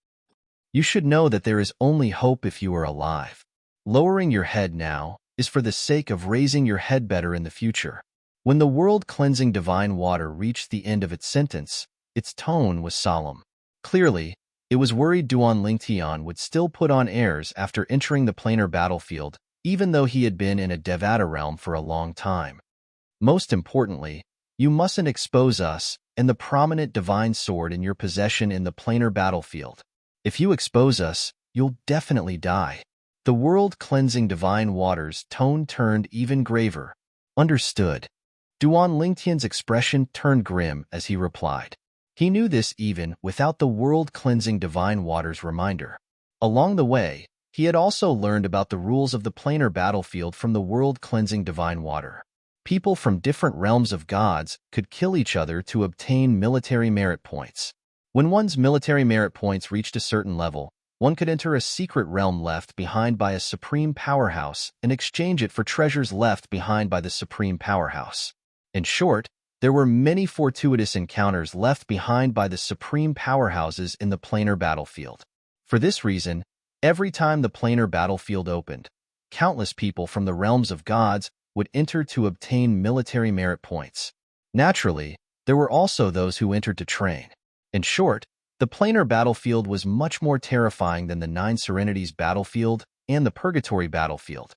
You should know that there is only hope if you are alive. Lowering your head now is for the sake of raising your head better in the future. When the world-cleansing divine water reached the end of its sentence, its tone was solemn. Clearly, it was worried Duan Lingtian would still put on airs after entering the planar battlefield, even though he had been in a Devata realm for a long time. Most importantly, you mustn't expose us and the prominent divine sword in your possession in the planar battlefield. If you expose us, you'll definitely die. The world-cleansing divine water's tone turned even graver. Understood. Duan Lingtian's expression turned grim as he replied. He knew this even without the world-cleansing divine water's reminder. Along the way, he had also learned about the rules of the planar battlefield from the world-cleansing divine water. People from different realms of gods could kill each other to obtain military merit points. When one's military merit points reached a certain level, one could enter a secret realm left behind by a supreme powerhouse and exchange it for treasures left behind by the supreme powerhouse. In short, There were many fortuitous encounters left behind by the supreme powerhouses in the planar battlefield. For this reason, every time the planar battlefield opened, countless people from the realms of gods would enter to obtain military merit points. Naturally, there were also those who entered to train. In short, the planar battlefield was much more terrifying than the Nine Serenities battlefield and the Purgatory battlefield.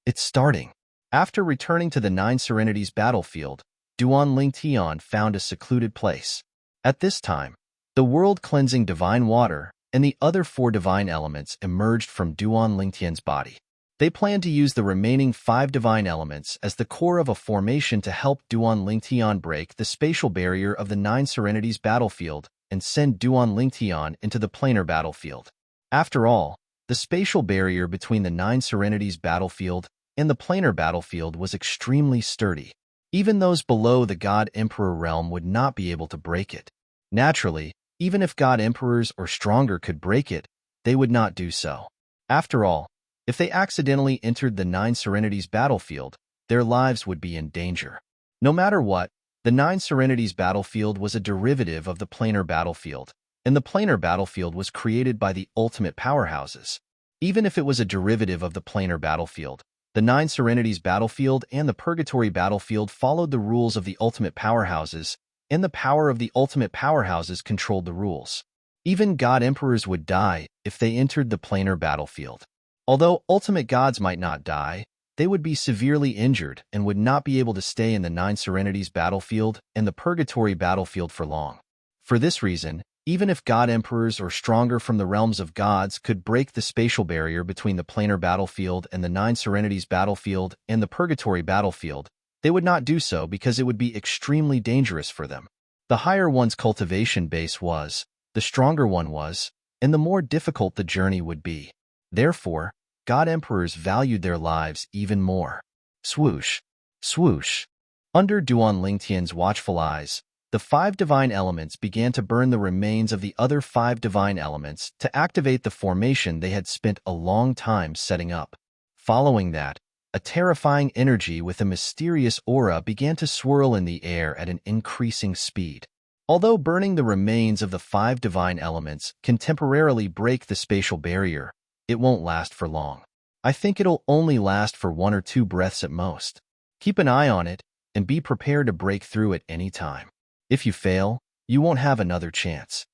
It's starting. After returning to the Nine Serenities battlefield, Duan Lingtian found a secluded place. At this time, the world-cleansing divine water and the other 4 divine elements emerged from Duan Lingtian's body. They planned to use the remaining 5 divine elements as the core of a formation to help Duan Lingtian break the spatial barrier of the Nine Serenities battlefield and send Duan Lingtian into the planar battlefield. After all, the spatial barrier between the Nine Serenities battlefield and the planar battlefield was extremely sturdy. Even those below the God Emperor realm would not be able to break it. Naturally, even if God Emperors or stronger could break it, they would not do so. After all, if they accidentally entered the Nine Serenities battlefield, their lives would be in danger. No matter what, the Nine Serenities battlefield was a derivative of the planar battlefield, and the planar battlefield was created by the ultimate powerhouses. Even if it was a derivative of the planar battlefield, the Nine Serenities battlefield and the Purgatory battlefield followed the rules of the ultimate powerhouses, and the power of the ultimate powerhouses controlled the rules. Even God Emperors would die if they entered the planar battlefield. Although ultimate gods might not die, they would be severely injured and would not be able to stay in the Nine Serenities battlefield and the Purgatory battlefield for long. For this reason, even if God Emperors or stronger from the realms of gods could break the spatial barrier between the planar battlefield and the Nine Serenities battlefield and the Purgatory battlefield, they would not do so because it would be extremely dangerous for them. The higher one's cultivation base was, the stronger one was, and the more difficult the journey would be. Therefore, God Emperors valued their lives even more. Swoosh, swoosh. Under Duan Lingtian's watchful eyes, the 5 divine elements began to burn the remains of the other 5 divine elements to activate the formation they had spent a long time setting up. Following that, a terrifying energy with a mysterious aura began to swirl in the air at an increasing speed. Although burning the remains of the 5 divine elements can temporarily break the spatial barrier, it won't last for long. I think it'll only last for 1 or 2 breaths at most. Keep an eye on it and be prepared to break through at any time. If you fail, you won't have another chance.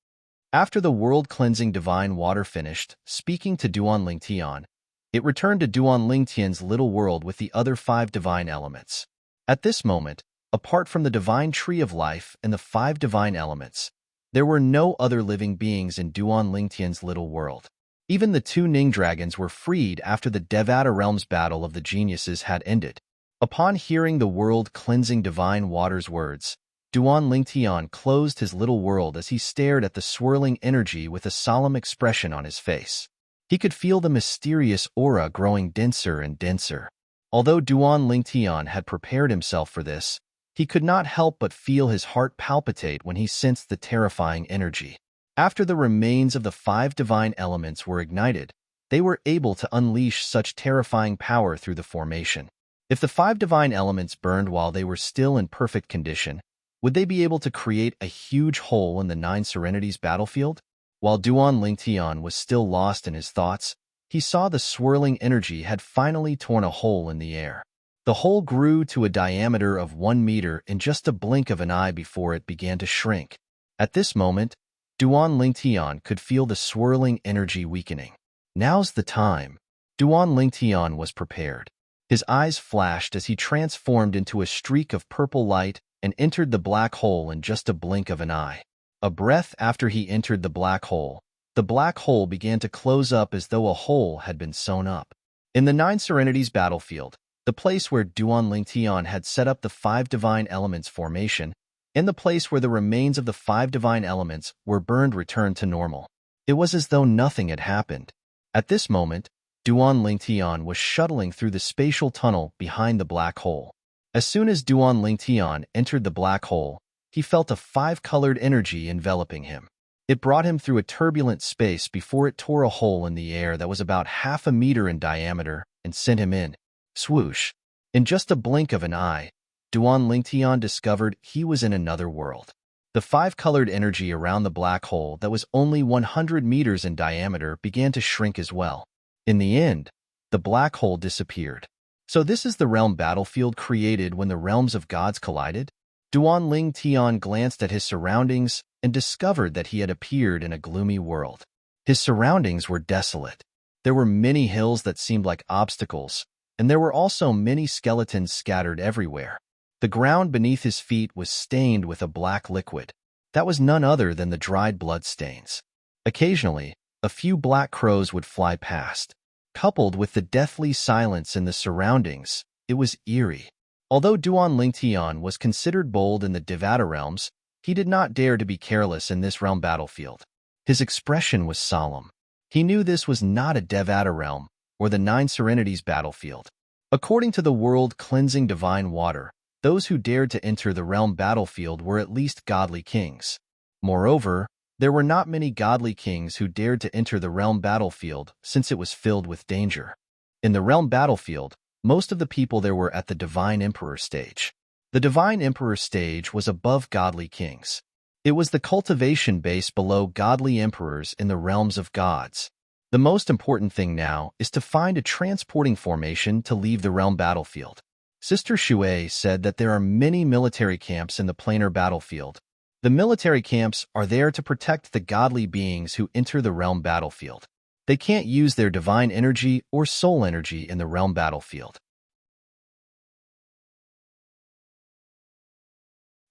After the world-cleansing divine water finished speaking to Duan Lingtian, it returned to Duan Lingtian's little world with the other 5 divine elements. At this moment, apart from the divine tree of life and the 5 divine elements, there were no other living beings in Duan Lingtian's little world. Even the 2 Ning dragons were freed after the Devata realm's battle of the geniuses had ended. Upon hearing the world-cleansing divine water's words, Duan Lingtian closed his little world as he stared at the swirling energy with a solemn expression on his face. He could feel the mysterious aura growing denser and denser. Although Duan Lingtian had prepared himself for this, he could not help but feel his heart palpitate when he sensed the terrifying energy. After the remains of the 5 divine elements were ignited, they were able to unleash such terrifying power through the formation. If the 5 divine elements burned while they were still in perfect condition, would they be able to create a huge hole in the Nine Serenities battlefield? While Duan Lingtian was still lost in his thoughts, he saw the swirling energy had finally torn a hole in the air. The hole grew to a diameter of 1 meter in just a blink of an eye before it began to shrink. At this moment, Duan Lingtian could feel the swirling energy weakening. Now's the time. Duan Lingtian was prepared. His eyes flashed as he transformed into a streak of purple light and entered the black hole in just a blink of an eye. A breath after he entered the black hole began to close up as though a hole had been sewn up. In the Nine Serenities battlefield, the place where Duan Lingtian had set up the 5 divine elements formation, and the place where the remains of the 5 divine elements were burned returned to normal. It was as though nothing had happened. At this moment, Duan Lingtian was shuttling through the spatial tunnel behind the black hole. As soon as Duan Lingtian entered the black hole, he felt a 5-colored energy enveloping him. It brought him through a turbulent space before it tore a hole in the air that was about half a meter in diameter and sent him in. Swoosh! In just a blink of an eye, Duan Lingtian discovered he was in another world. The five-colored energy around the black hole that was only 100 meters in diameter began to shrink as well. In the end, the black hole disappeared. So this is the realm battlefield created when the realms of gods collided? Duan Lingtian glanced at his surroundings and discovered that he had appeared in a gloomy world. His surroundings were desolate. There were many hills that seemed like obstacles, and there were also many skeletons scattered everywhere. The ground beneath his feet was stained with a black liquid. That was none other than the dried blood stains. Occasionally, a few black crows would fly past. Coupled with the deathly silence in the surroundings, it was eerie. Although Duan Lingtian was considered bold in the Devata realms, he did not dare to be careless in this realm battlefield. His expression was solemn. He knew this was not a Devata realm or the Nine Serenities battlefield. According to the world-cleansing divine water, those who dared to enter the realm battlefield were at least godly kings. Moreover, there were not many godly kings who dared to enter the realm battlefield since it was filled with danger. In the realm battlefield, most of the people there were at the Divine Emperor stage. The Divine Emperor stage was above godly kings. It was the cultivation base below godly emperors in the realms of gods. The most important thing now is to find a transporting formation to leave the realm battlefield. Sister Shui said that there are many military camps in the planar battlefield. The military camps are there to protect the godly beings who enter the realm battlefield. They can't use their divine energy or soul energy in the realm battlefield.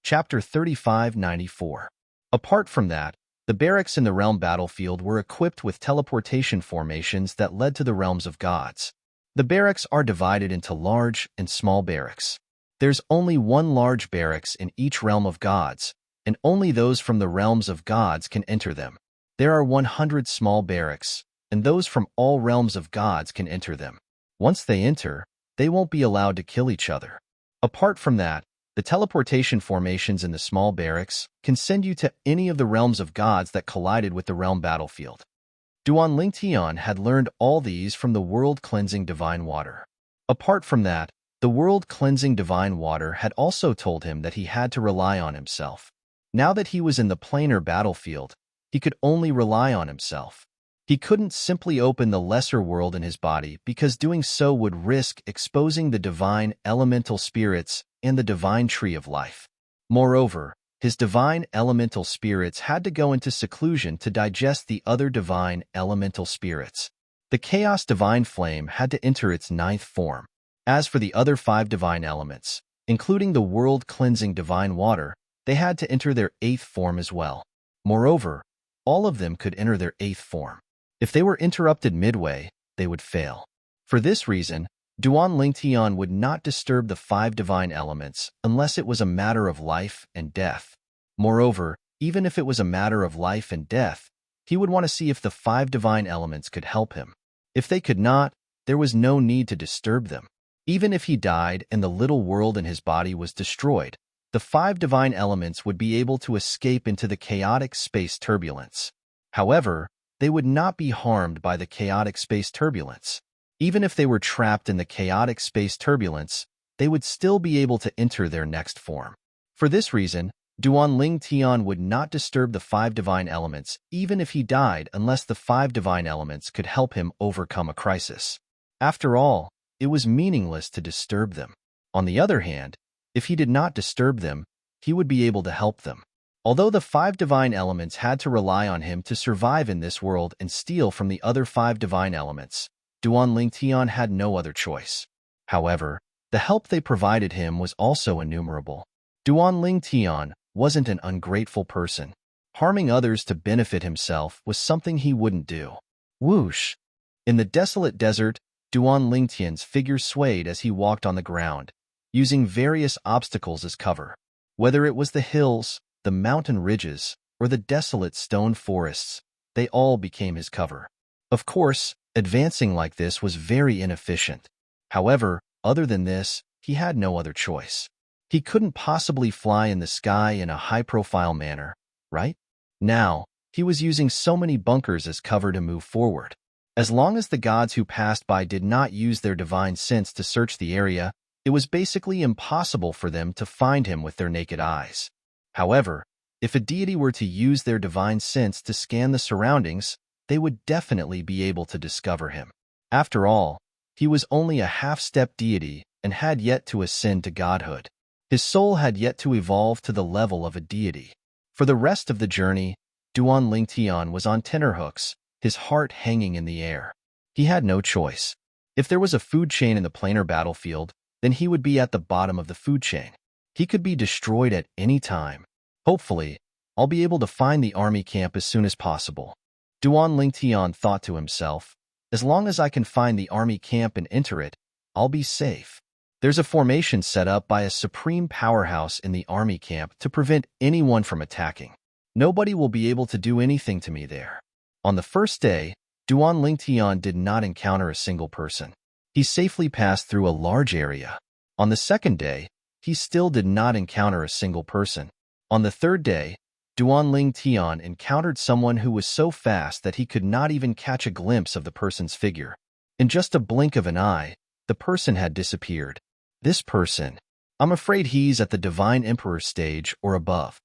Chapter 3594. Apart from that, the barracks in the realm battlefield were equipped with teleportation formations that led to the realms of gods. The barracks are divided into large and small barracks. There's only one large barracks in each realm of gods, and only those from the realms of gods can enter them. There are 100 small barracks, and those from all realms of gods can enter them. Once they enter, they won't be allowed to kill each other. Apart from that, the teleportation formations in the small barracks can send you to any of the realms of gods that collided with the realm battlefield. Duan Lingtian had learned all these from the world-cleansing divine water. Apart from that, the world-cleansing divine water had also told him that he had to rely on himself. Now that he was in the planar battlefield, he could only rely on himself. He couldn't simply open the lesser world in his body because doing so would risk exposing the divine elemental spirits and the divine tree of life. Moreover, his divine elemental spirits had to go into seclusion to digest the other divine elemental spirits. The chaos divine flame had to enter its 9th form. As for the other 5 divine elements, including the world-cleansing divine water, they had to enter their 8th form as well. Moreover, all of them could enter their 8th form. If they were interrupted midway, they would fail. For this reason, Duan Lingtian would not disturb the 5 divine elements unless it was a matter of life and death. Moreover, even if it was a matter of life and death, he would want to see if the 5 divine elements could help him. If they could not, there was no need to disturb them. Even if he died and the little world in his body was destroyed, the 5 divine elements would be able to escape into the chaotic space turbulence. However, they would not be harmed by the chaotic space turbulence. Even if they were trapped in the chaotic space turbulence, they would still be able to enter their next form. For this reason, Duan Lingtian would not disturb the 5 divine elements even if he died unless the 5 divine elements could help him overcome a crisis. After all, it was meaningless to disturb them. On the other hand, if he did not disturb them, he would be able to help them. Although the 5 divine elements had to rely on him to survive in this world and steal from the other 5 divine elements, Duan Lingtian had no other choice. However, the help they provided him was also innumerable. Duan Lingtian wasn't an ungrateful person. Harming others to benefit himself was something he wouldn't do. Whoosh! In the desolate desert, Duan Lingtian's figure swayed as he walked on the ground, using various obstacles as cover. Whether it was the hills, the mountain ridges, or the desolate stone forests, they all became his cover. Of course, advancing like this was very inefficient. However, other than this, he had no other choice. He couldn't possibly fly in the sky in a high-profile manner, right? Now, he was using so many bunkers as cover to move forward. As long as the gods who passed by did not use their divine sense to search the area, It was basically impossible for them to find him with their naked eyes. However, if a deity were to use their divine sense to scan the surroundings, they would definitely be able to discover him. After all, he was only a half-step deity and had yet to ascend to godhood. His soul had yet to evolve to the level of a deity. For the rest of the journey, Duan Lingtian was on tenterhooks, his heart hanging in the air. He had no choice. If there was a food chain in the planar battlefield, then he would be at the bottom of the food chain. He could be destroyed at any time. Hopefully, I'll be able to find the army camp as soon as possible. Duan Lingtian thought to himself, as long as I can find the army camp and enter it, I'll be safe. There's a formation set up by a supreme powerhouse in the army camp to prevent anyone from attacking. Nobody will be able to do anything to me there. On the first day, Duan Lingtian did not encounter a single person. He safely passed through a large area. On the second day, he still did not encounter a single person. On the third day, Duan Lingtian encountered someone who was so fast that he could not even catch a glimpse of the person's figure. In just a blink of an eye, the person had disappeared. This person, I'm afraid he's at the Divine Emperor stage or above.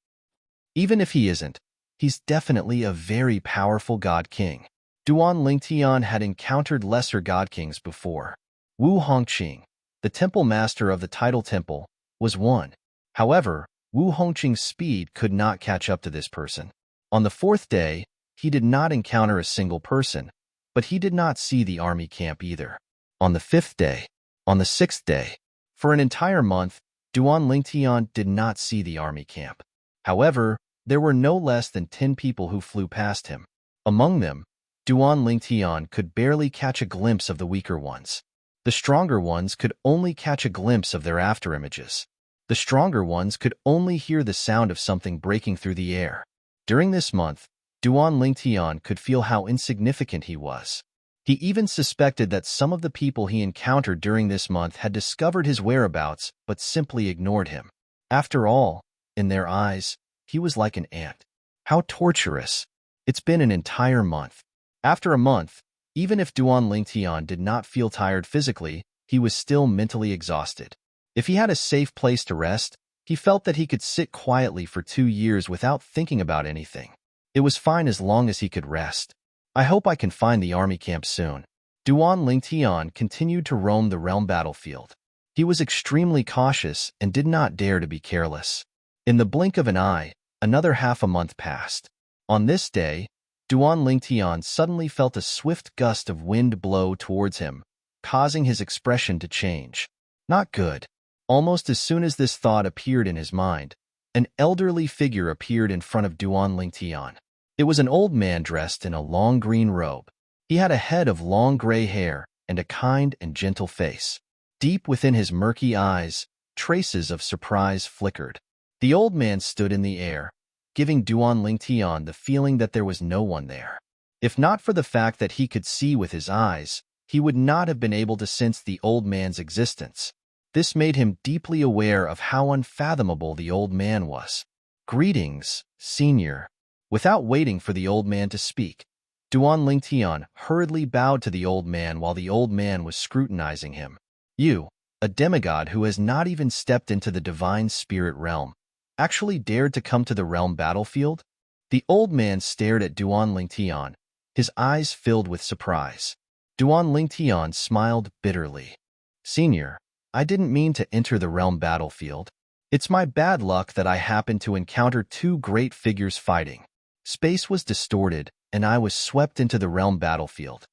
Even if he isn't, he's definitely a very powerful God King. Duan Lingtian had encountered lesser God Kings before. Wu Hongqing, the temple master of the Tidal Temple, was one. However, Wu Hongqing's speed could not catch up to this person. On the fourth day, he did not encounter a single person, but he did not see the army camp either. On the fifth day, on the sixth day, for an entire month, Duan Lingtian did not see the army camp. However, there were no less than 10 people who flew past him. Among them, Duan Lingtian could barely catch a glimpse of the weaker ones. The stronger ones could only catch a glimpse of their afterimages. The stronger ones could only hear the sound of something breaking through the air. During this month, Duan Lingtian could feel how insignificant he was. He even suspected that some of the people he encountered during this month had discovered his whereabouts but simply ignored him. After all, in their eyes, he was like an ant. How torturous. It's been an entire month. After a month, even if Duan Lingtian did not feel tired physically, he was still mentally exhausted. If he had a safe place to rest, he felt that he could sit quietly for 2 years without thinking about anything. It was fine as long as he could rest. I hope I can find the army camp soon. Duan Lingtian continued to roam the realm battlefield. He was extremely cautious and did not dare to be careless. In the blink of an eye, another half a month passed. On this day, Duan Lingtian suddenly felt a swift gust of wind blow towards him, causing his expression to change. Not good. Almost as soon as this thought appeared in his mind, an elderly figure appeared in front of Duan Lingtian. It was an old man dressed in a long green robe. He had a head of long gray hair and a kind and gentle face. Deep within his murky eyes, traces of surprise flickered. The old man stood in the air, giving Duan Lingtian the feeling that there was no one there. If not for the fact that he could see with his eyes, he would not have been able to sense the old man's existence. This made him deeply aware of how unfathomable the old man was. "Greetings, senior." Without waiting for the old man to speak, Duan Lingtian hurriedly bowed to the old man while the old man was scrutinizing him. "You, a demigod who has not even stepped into the divine spirit realm, actually dared to come to the realm battlefield?" The old man stared at Duan Lingtian, his eyes filled with surprise. Duan Lingtian smiled bitterly. "Senior, I didn't mean to enter the realm battlefield. It's my bad luck that I happened to encounter 2 great figures fighting. Space was distorted, and I was swept into the realm battlefield."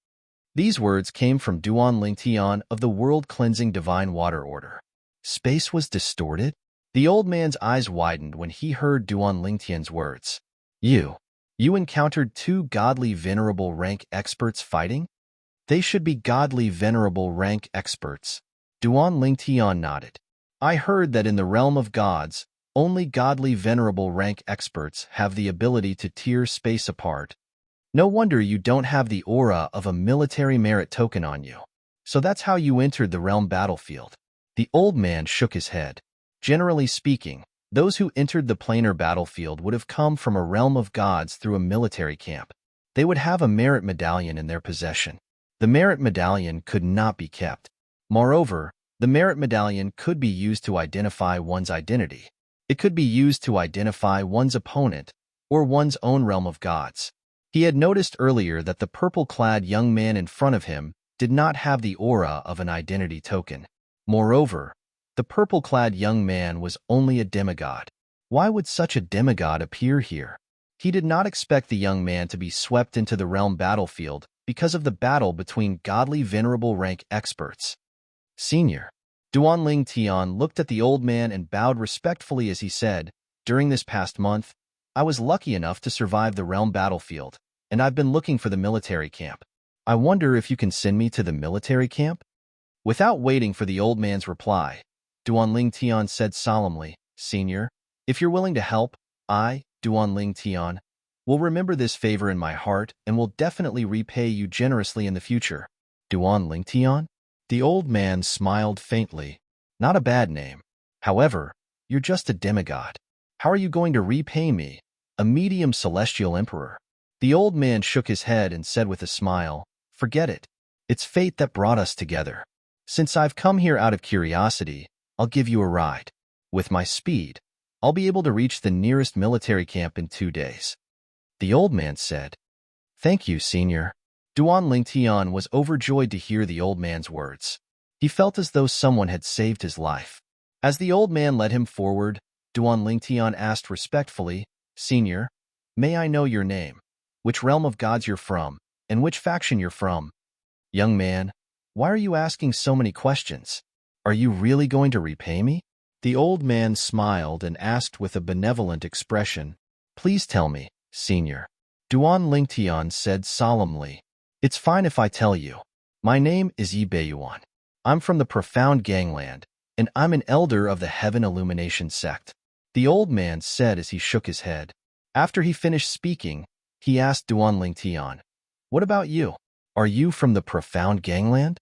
These words came from Duan Lingtian of the world-cleansing Divine Water Order. Space was distorted? The old man's eyes widened when he heard Duan Lingtian's words. You encountered 2 godly venerable rank experts fighting? They should be godly venerable rank experts. Duan Lingtian nodded. "I heard that in the realm of gods, only godly venerable rank experts have the ability to tear space apart. No wonder you don't have the aura of a military merit token on you. So that's how you entered the realm battlefield." The old man shook his head. Generally speaking, those who entered the planar battlefield would have come from a realm of gods through a military camp. They would have a merit medallion in their possession. The merit medallion could not be kept. Moreover, The merit medallion could be used to identify one's identity. It could be used to identify one's opponent or one's own realm of gods. He had noticed earlier that the purple-clad young man in front of him did not have the aura of an identity token. Moreover, the purple-clad young man was only a demigod. Why would such a demigod appear here? He did not expect the young man to be swept into the realm battlefield because of the battle between godly venerable rank experts. Senior. Duanling Tian looked at the old man and bowed respectfully as he said, "During this past month, I was lucky enough to survive the realm battlefield, and I've been looking for the military camp. I wonder if you can send me to the military camp?" Without waiting for the old man's reply, Duanling Tian said solemnly, "Senior, if you're willing to help, I, Duanling Tian, will remember this favor in my heart and will definitely repay you generously in the future." Duanling Tian? The old man smiled faintly. "Not a bad name. However, you're just a demigod. How are you going to repay me, a medium celestial emperor?" The old man shook his head and said with a smile, "Forget it. It's fate that brought us together. Since I've come here out of curiosity, I'll give you a ride. With my speed, I'll be able to reach the nearest military camp in 2 days." The old man said, "Thank you, Senior." Duanling Tian was overjoyed to hear the old man's words. He felt as though someone had saved his life. As the old man led him forward, Duanling Tian asked respectfully, "Senior, may I know your name, which realm of gods you're from, and which faction you're from?" "Young man, why are you asking so many questions? Are you really going to repay me?" The old man smiled and asked with a benevolent expression, "Please tell me, Senior." Duanling Tian said solemnly, "It's fine if I tell you. My name is Yi Beiyuan. I'm from the profound gangland, and I'm an elder of the Heaven Illumination sect." The old man said as he shook his head. After he finished speaking, he asked Duanling Tian, "What about you? Are you from the profound gangland?"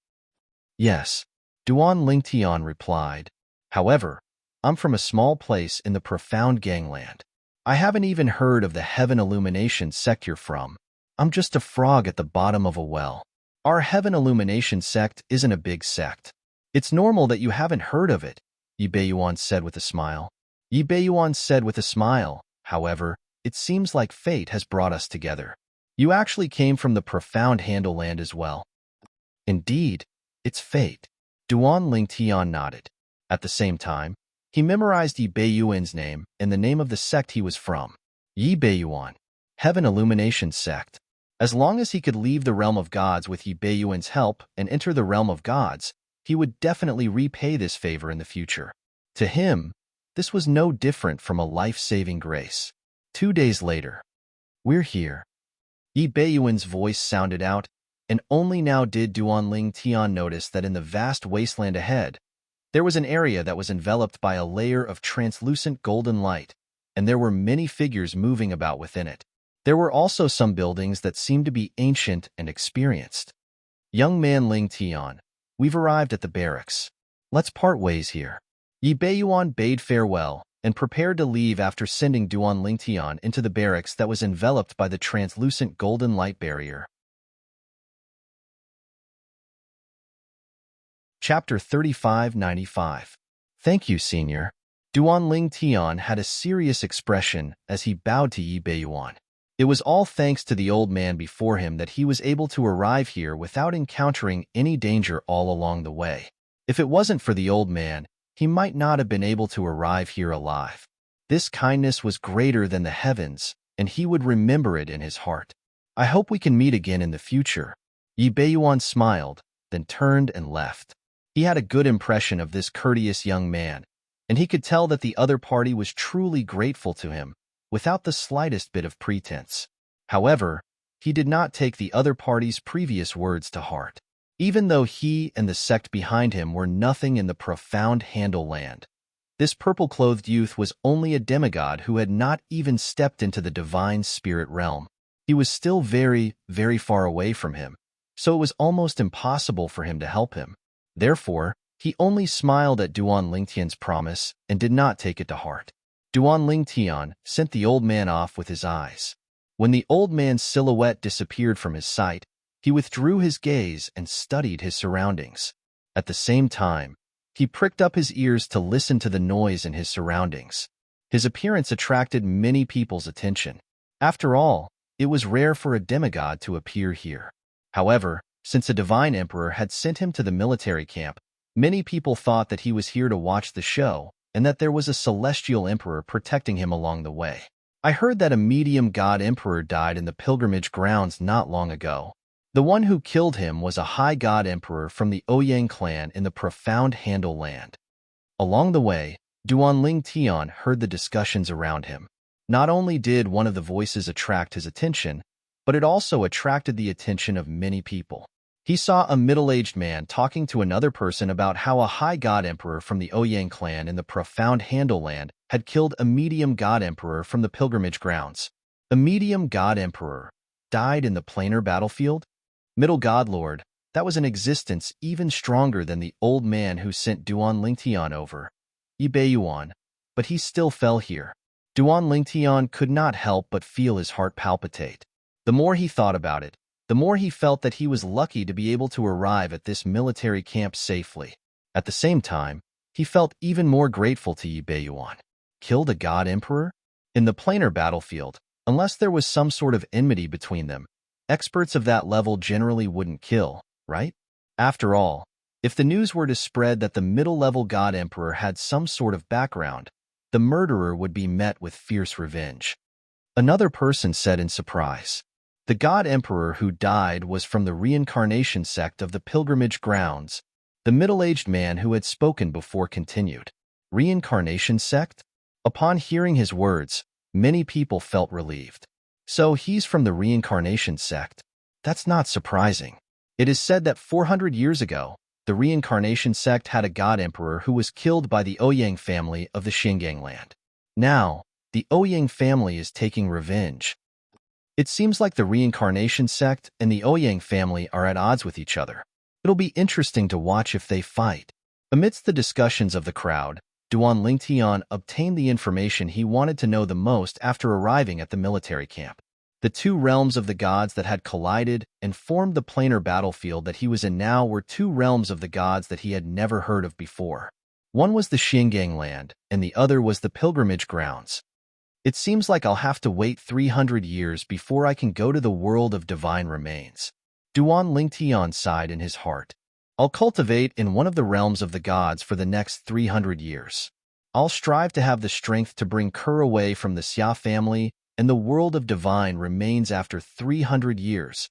"Yes," Duanling Tian replied. "However, I'm from a small place in the profound gangland. I haven't even heard of the Heaven Illumination sect you're from. I'm just a frog at the bottom of a well. Our Heaven Illumination sect isn't a big sect. It's normal that you haven't heard of it," Yi Beiyuan said with a smile. Yi Beiyuan said with a smile, "However, it seems like fate has brought us together. You actually came from the profound Handle land as well." "Indeed, it's fate." Duanling Tian nodded. At the same time, he memorized Yi Beiyuan's name and the name of the sect he was from. Yi Beiyuan, Heaven Illumination sect. As long as he could leave the realm of gods with Yi Beiyuan's help and enter the realm of gods, he would definitely repay this favor in the future. To him, this was no different from a life-saving grace. 2 days later, "We're here." Yi Beiyuan's voice sounded out, and only now did Duanling Tian notice that in the vast wasteland ahead, there was an area that was enveloped by a layer of translucent golden light, and there were many figures moving about within it. There were also some buildings that seemed to be ancient and experienced. "Young man Ling Tian, we've arrived at the barracks. Let's part ways here." Yi Beiyuan bade farewell and prepared to leave after sending Duanling Tian into the barracks that was enveloped by the translucent golden light barrier. Chapter 3595. "Thank you, Senior." Duanling Tian had a serious expression as he bowed to Yi Beiyuan. It was all thanks to the old man before him that he was able to arrive here without encountering any danger all along the way. If it wasn't for the old man, he might not have been able to arrive here alive. This kindness was greater than the heavens, and he would remember it in his heart. "I hope we can meet again in the future." Yi Beiyuan smiled, then turned and left. He had a good impression of this courteous young man, and he could tell that the other party was truly grateful to him, without the slightest bit of pretense. However, he did not take the other party's previous words to heart. Even though he and the sect behind him were nothing in the profound Handle land, this purple-clothed youth was only a demigod who had not even stepped into the divine spirit realm. He was still very, very far away from him, so it was almost impossible for him to help him. Therefore, he only smiled at Duanling Tian's promise and did not take it to heart. Duanling Tian sent the old man off with his eyes. When the old man's silhouette disappeared from his sight, he withdrew his gaze and studied his surroundings. At the same time, He pricked up his ears to listen to the noise in his surroundings. His appearance attracted many people's attention. After all, it was rare for a demigod to appear here. However, since a divine emperor had sent him to the military camp, many people thought that he was here to watch the show and that there was a celestial emperor protecting him along the way. I heard that a medium god emperor died in the pilgrimage grounds not long ago. The one who killed him was a high god emperor from the Ouyang clan in the profound Handle land. Along the way, Duanling Tian heard the discussions around him. Not only did one of the voices attract his attention, but it also attracted the attention of many people. He saw a middle-aged man talking to another person about how a high god emperor from the Ouyang clan in the profound Handle land had killed a medium god emperor from the pilgrimage grounds. A medium god emperor died in the planar battlefield? Middle god lord, that was an existence even stronger than the old man who sent Duan Lingtian over. Yi Beiyuan, but he still fell here. Duan Lingtian could not help but feel his heart palpitate. The more he thought about it, the more he felt that he was lucky to be able to arrive at this military camp safely. At the same time, he felt even more grateful to Yi Beiyuan. Killed a god emperor? In the planar battlefield, unless there was some sort of enmity between them, experts of that level generally wouldn't kill, right? After all, if the news were to spread that the middle-level god emperor had some sort of background, the murderer would be met with fierce revenge. Another person said in surprise. The god emperor who died was from the reincarnation sect of the pilgrimage grounds. The middle-aged man who had spoken before continued. Reincarnation sect? Upon hearing his words, many people felt relieved. So he's from the reincarnation sect. That's not surprising. It is said that 400 years ago, the reincarnation sect had a god emperor who was killed by the Ouyang family of the Xinjiang land. Now, the Ouyang family is taking revenge. It seems like the reincarnation sect and the Ouyang family are at odds with each other. It'll be interesting to watch if they fight. Amidst the discussions of the crowd, Duan Lingtian obtained the information he wanted to know the most after arriving at the military camp. The two realms of the gods that had collided and formed the planar battlefield that he was in now were two realms of the gods that he had never heard of before. One was the Xinjiang land, and the other was the pilgrimage grounds. It seems like I'll have to wait 300 years before I can go to the world of divine remains. Duan Lingtian sighed in his heart. I'll cultivate in one of the realms of the gods for the next 300 years. I'll strive to have the strength to bring Kur away from the Xia family and the world of divine remains after 300 years.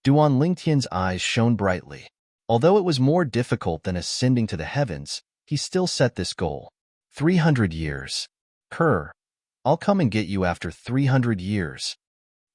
Duan Lingtian's eyes shone brightly. Although it was more difficult than ascending to the heavens, he still set this goal. 300 years. Kur, I'll come and get you after 300 years.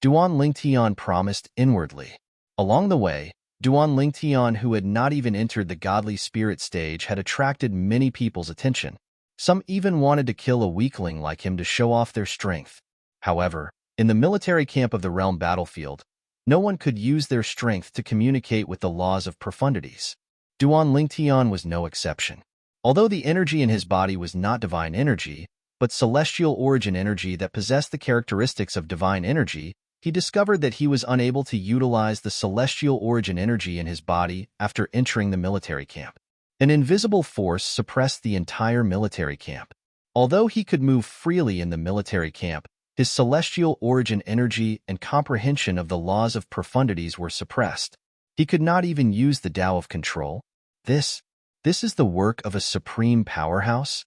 Duan Lingtian promised inwardly. Along the way, Duan Lingtian, who had not even entered the godly spirit stage, had attracted many people's attention. Some even wanted to kill a weakling like him to show off their strength. However, in the military camp of the realm battlefield, no one could use their strength to communicate with the laws of profundities. Duan Lingtian was no exception. Although the energy in his body was not divine energy, but celestial origin energy that possessed the characteristics of divine energy, he discovered that he was unable to utilize the celestial origin energy in his body after entering the military camp. An invisible force suppressed the entire military camp. Although he could move freely in the military camp, his celestial origin energy and comprehension of the laws of profundities were suppressed. He could not even use the Tao of control. This is the work of a supreme powerhouse?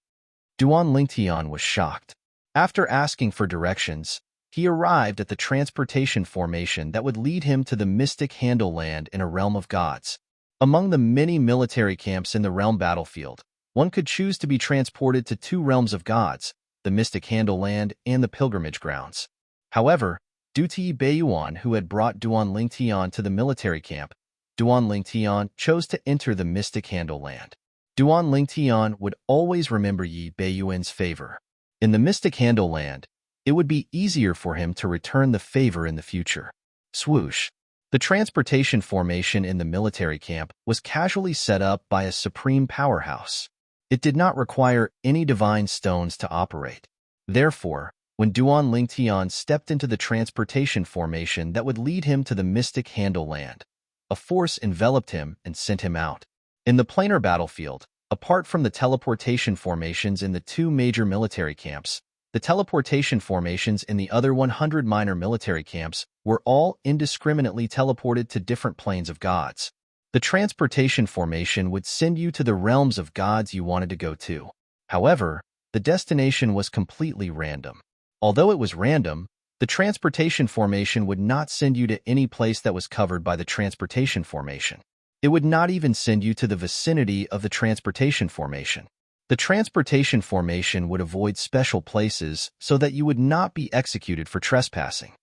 Duan Lingtian was shocked. After asking for directions, he arrived at the transportation formation that would lead him to the mystic Handle land in a realm of gods. Among the many military camps in the realm battlefield, one could choose to be transported to two realms of gods, the mystic Handle land and the pilgrimage grounds. However, due to Yi Beiyuan, who had brought Duan Lingtian to the military camp, Duan Lingtian chose to enter the mystic Handle land. Duan Lingtian would always remember Yi Beiyuan's favor. In the mystic Handle land, it would be easier for him to return the favor in the future. Swoosh. The transportation formation in the military camp was casually set up by a supreme powerhouse. It did not require any divine stones to operate. Therefore, when Duan Lingtian stepped into the transportation formation that would lead him to the mystic Handle land, a force enveloped him and sent him out. In the planar battlefield, Apart from the teleportation formations in the two major military camps, the teleportation formations in the other 100 minor military camps were all indiscriminately teleported to different planes of gods. The transportation formation would send you to the realms of gods you wanted to go to. However, the destination was completely random. Although it was random, the transportation formation would not send you to any place that was covered by the transportation formation. It would not even send you to the vicinity of the transportation formation. The transportation formation would avoid special places so that you would not be executed for trespassing.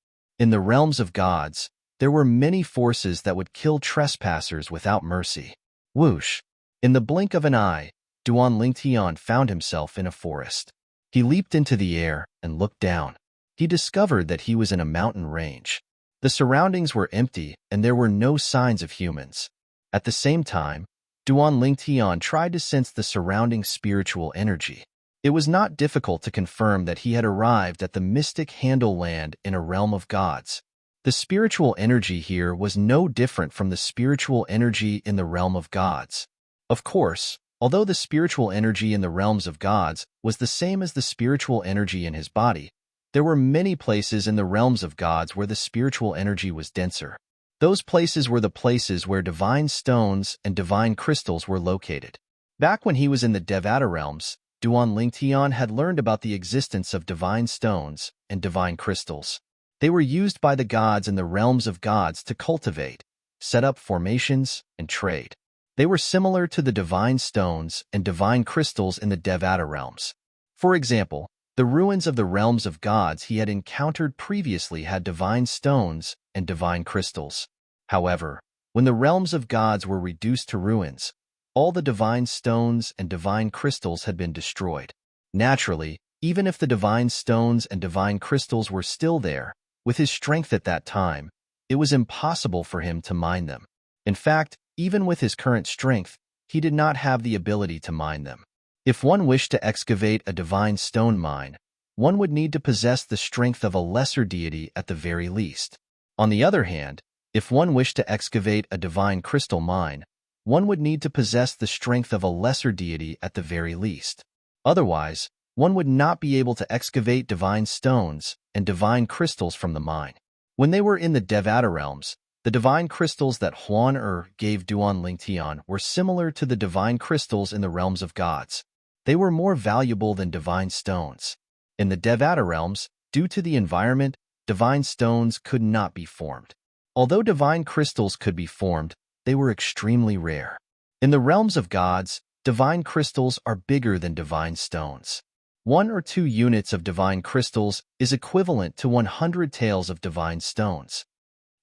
In the realms of gods, there were many forces that would kill trespassers without mercy. Whoosh! In the blink of an eye, Duan Lingtian found himself in a forest. He leaped into the air and looked down. He discovered that he was in a mountain range. The surroundings were empty and there were no signs of humans. At the same time, Duan Lingtian tried to sense the surrounding spiritual energy. It was not difficult to confirm that he had arrived at the mystic handle land in a realm of gods. The spiritual energy here was no different from the spiritual energy in the realm of gods. Of course, although the spiritual energy in the realms of gods was the same as the spiritual energy in his body, there were many places in the realms of gods where the spiritual energy was denser. Those places were the places where divine stones and divine crystals were located. Back when he was in the Devata realms, Duan Lingtian had learned about the existence of divine stones and divine crystals. They were used by the gods in the realms of gods to cultivate, set up formations, and trade. They were similar to the divine stones and divine crystals in the Devata realms. For example, the ruins of the realms of gods he had encountered previously had divine stones and divine crystals. However, when the realms of gods were reduced to ruins, all the divine stones and divine crystals had been destroyed. Naturally, even if the divine stones and divine crystals were still there, with his strength at that time, it was impossible for him to mine them. In fact, even with his current strength, he did not have the ability to mine them. If one wished to excavate a divine stone mine, one would need to possess the strength of a lesser deity at the very least. On the other hand, if one wished to excavate a divine crystal mine, one would need to possess the strength of a lesser deity at the very least. Otherwise, one would not be able to excavate divine stones and divine crystals from the mine. When they were in the Devata realms, the divine crystals that Huan gave Duan Lingtian were similar to the divine crystals in the realms of gods. They were more valuable than divine stones. In the Devata realms, due to the environment, divine stones could not be formed. Although divine crystals could be formed, they were extremely rare. In the realms of gods, divine crystals are bigger than divine stones. 1 or 2 units of divine crystals is equivalent to 100 taels of divine stones.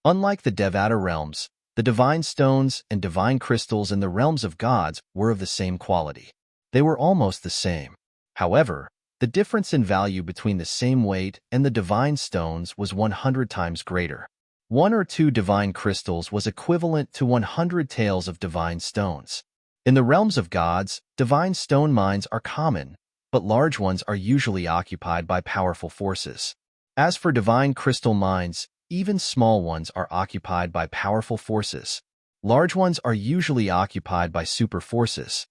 Unlike the Devata realms, the divine stones and divine crystals in the realms of gods were of the same quality. They were almost the same. However, the difference in value between the same weight and the divine stones was 100 times greater. 1 or 2 divine crystals was equivalent to 100 taels of divine stones. In the realms of gods, divine stone mines are common, but large ones are usually occupied by powerful forces. As for divine crystal mines, even small ones are occupied by powerful forces. Large ones are usually occupied by super forces.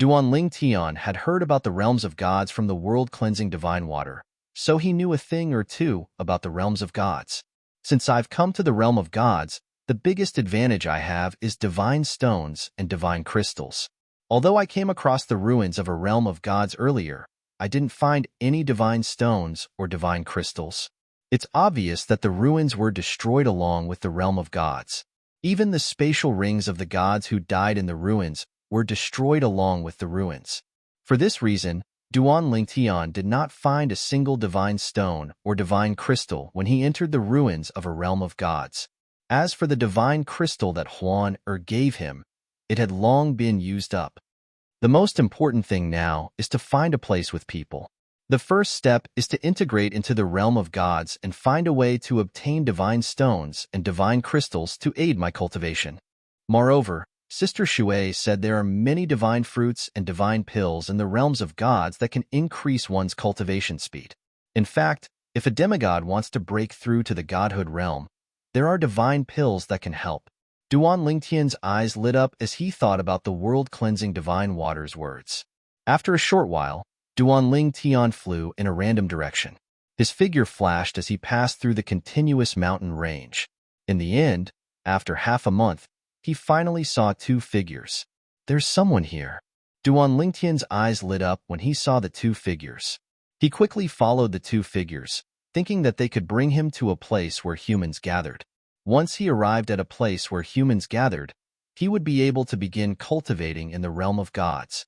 Duan Lingtian had heard about the realms of gods from the world-cleansing divine water, so he knew a thing or two about the realms of gods. Since I've come to the realm of gods, the biggest advantage I have is divine stones and divine crystals. Although I came across the ruins of a realm of gods earlier, I didn't find any divine stones or divine crystals. It's obvious that the ruins were destroyed along with the realm of gods. Even the spatial rings of the gods who died in the ruins were destroyed along with the ruins. For this reason, Duan Lingtian did not find a single divine stone or divine crystal when he entered the ruins of a realm of gods. As for the divine crystal that Huan gave him, it had long been used up. The most important thing now is to find a place with people. The first step is to integrate into the realm of gods and find a way to obtain divine stones and divine crystals to aid my cultivation. Moreover, Sister Shui said there are many divine fruits and divine pills in the realms of gods that can increase one's cultivation speed. In fact, if a demigod wants to break through to the godhood realm, there are divine pills that can help. Duan Lingtian's eyes lit up as he thought about the world-cleansing divine water's words. After a short while, Duan Lingtian flew in a random direction. His figure flashed as he passed through the continuous mountain range. In the end, after half a month, he finally saw two figures. There's someone here. Duan Lingtian's eyes lit up when he saw the two figures. He quickly followed the two figures, thinking that they could bring him to a place where humans gathered. Once he arrived at a place where humans gathered, he would be able to begin cultivating in the realm of gods.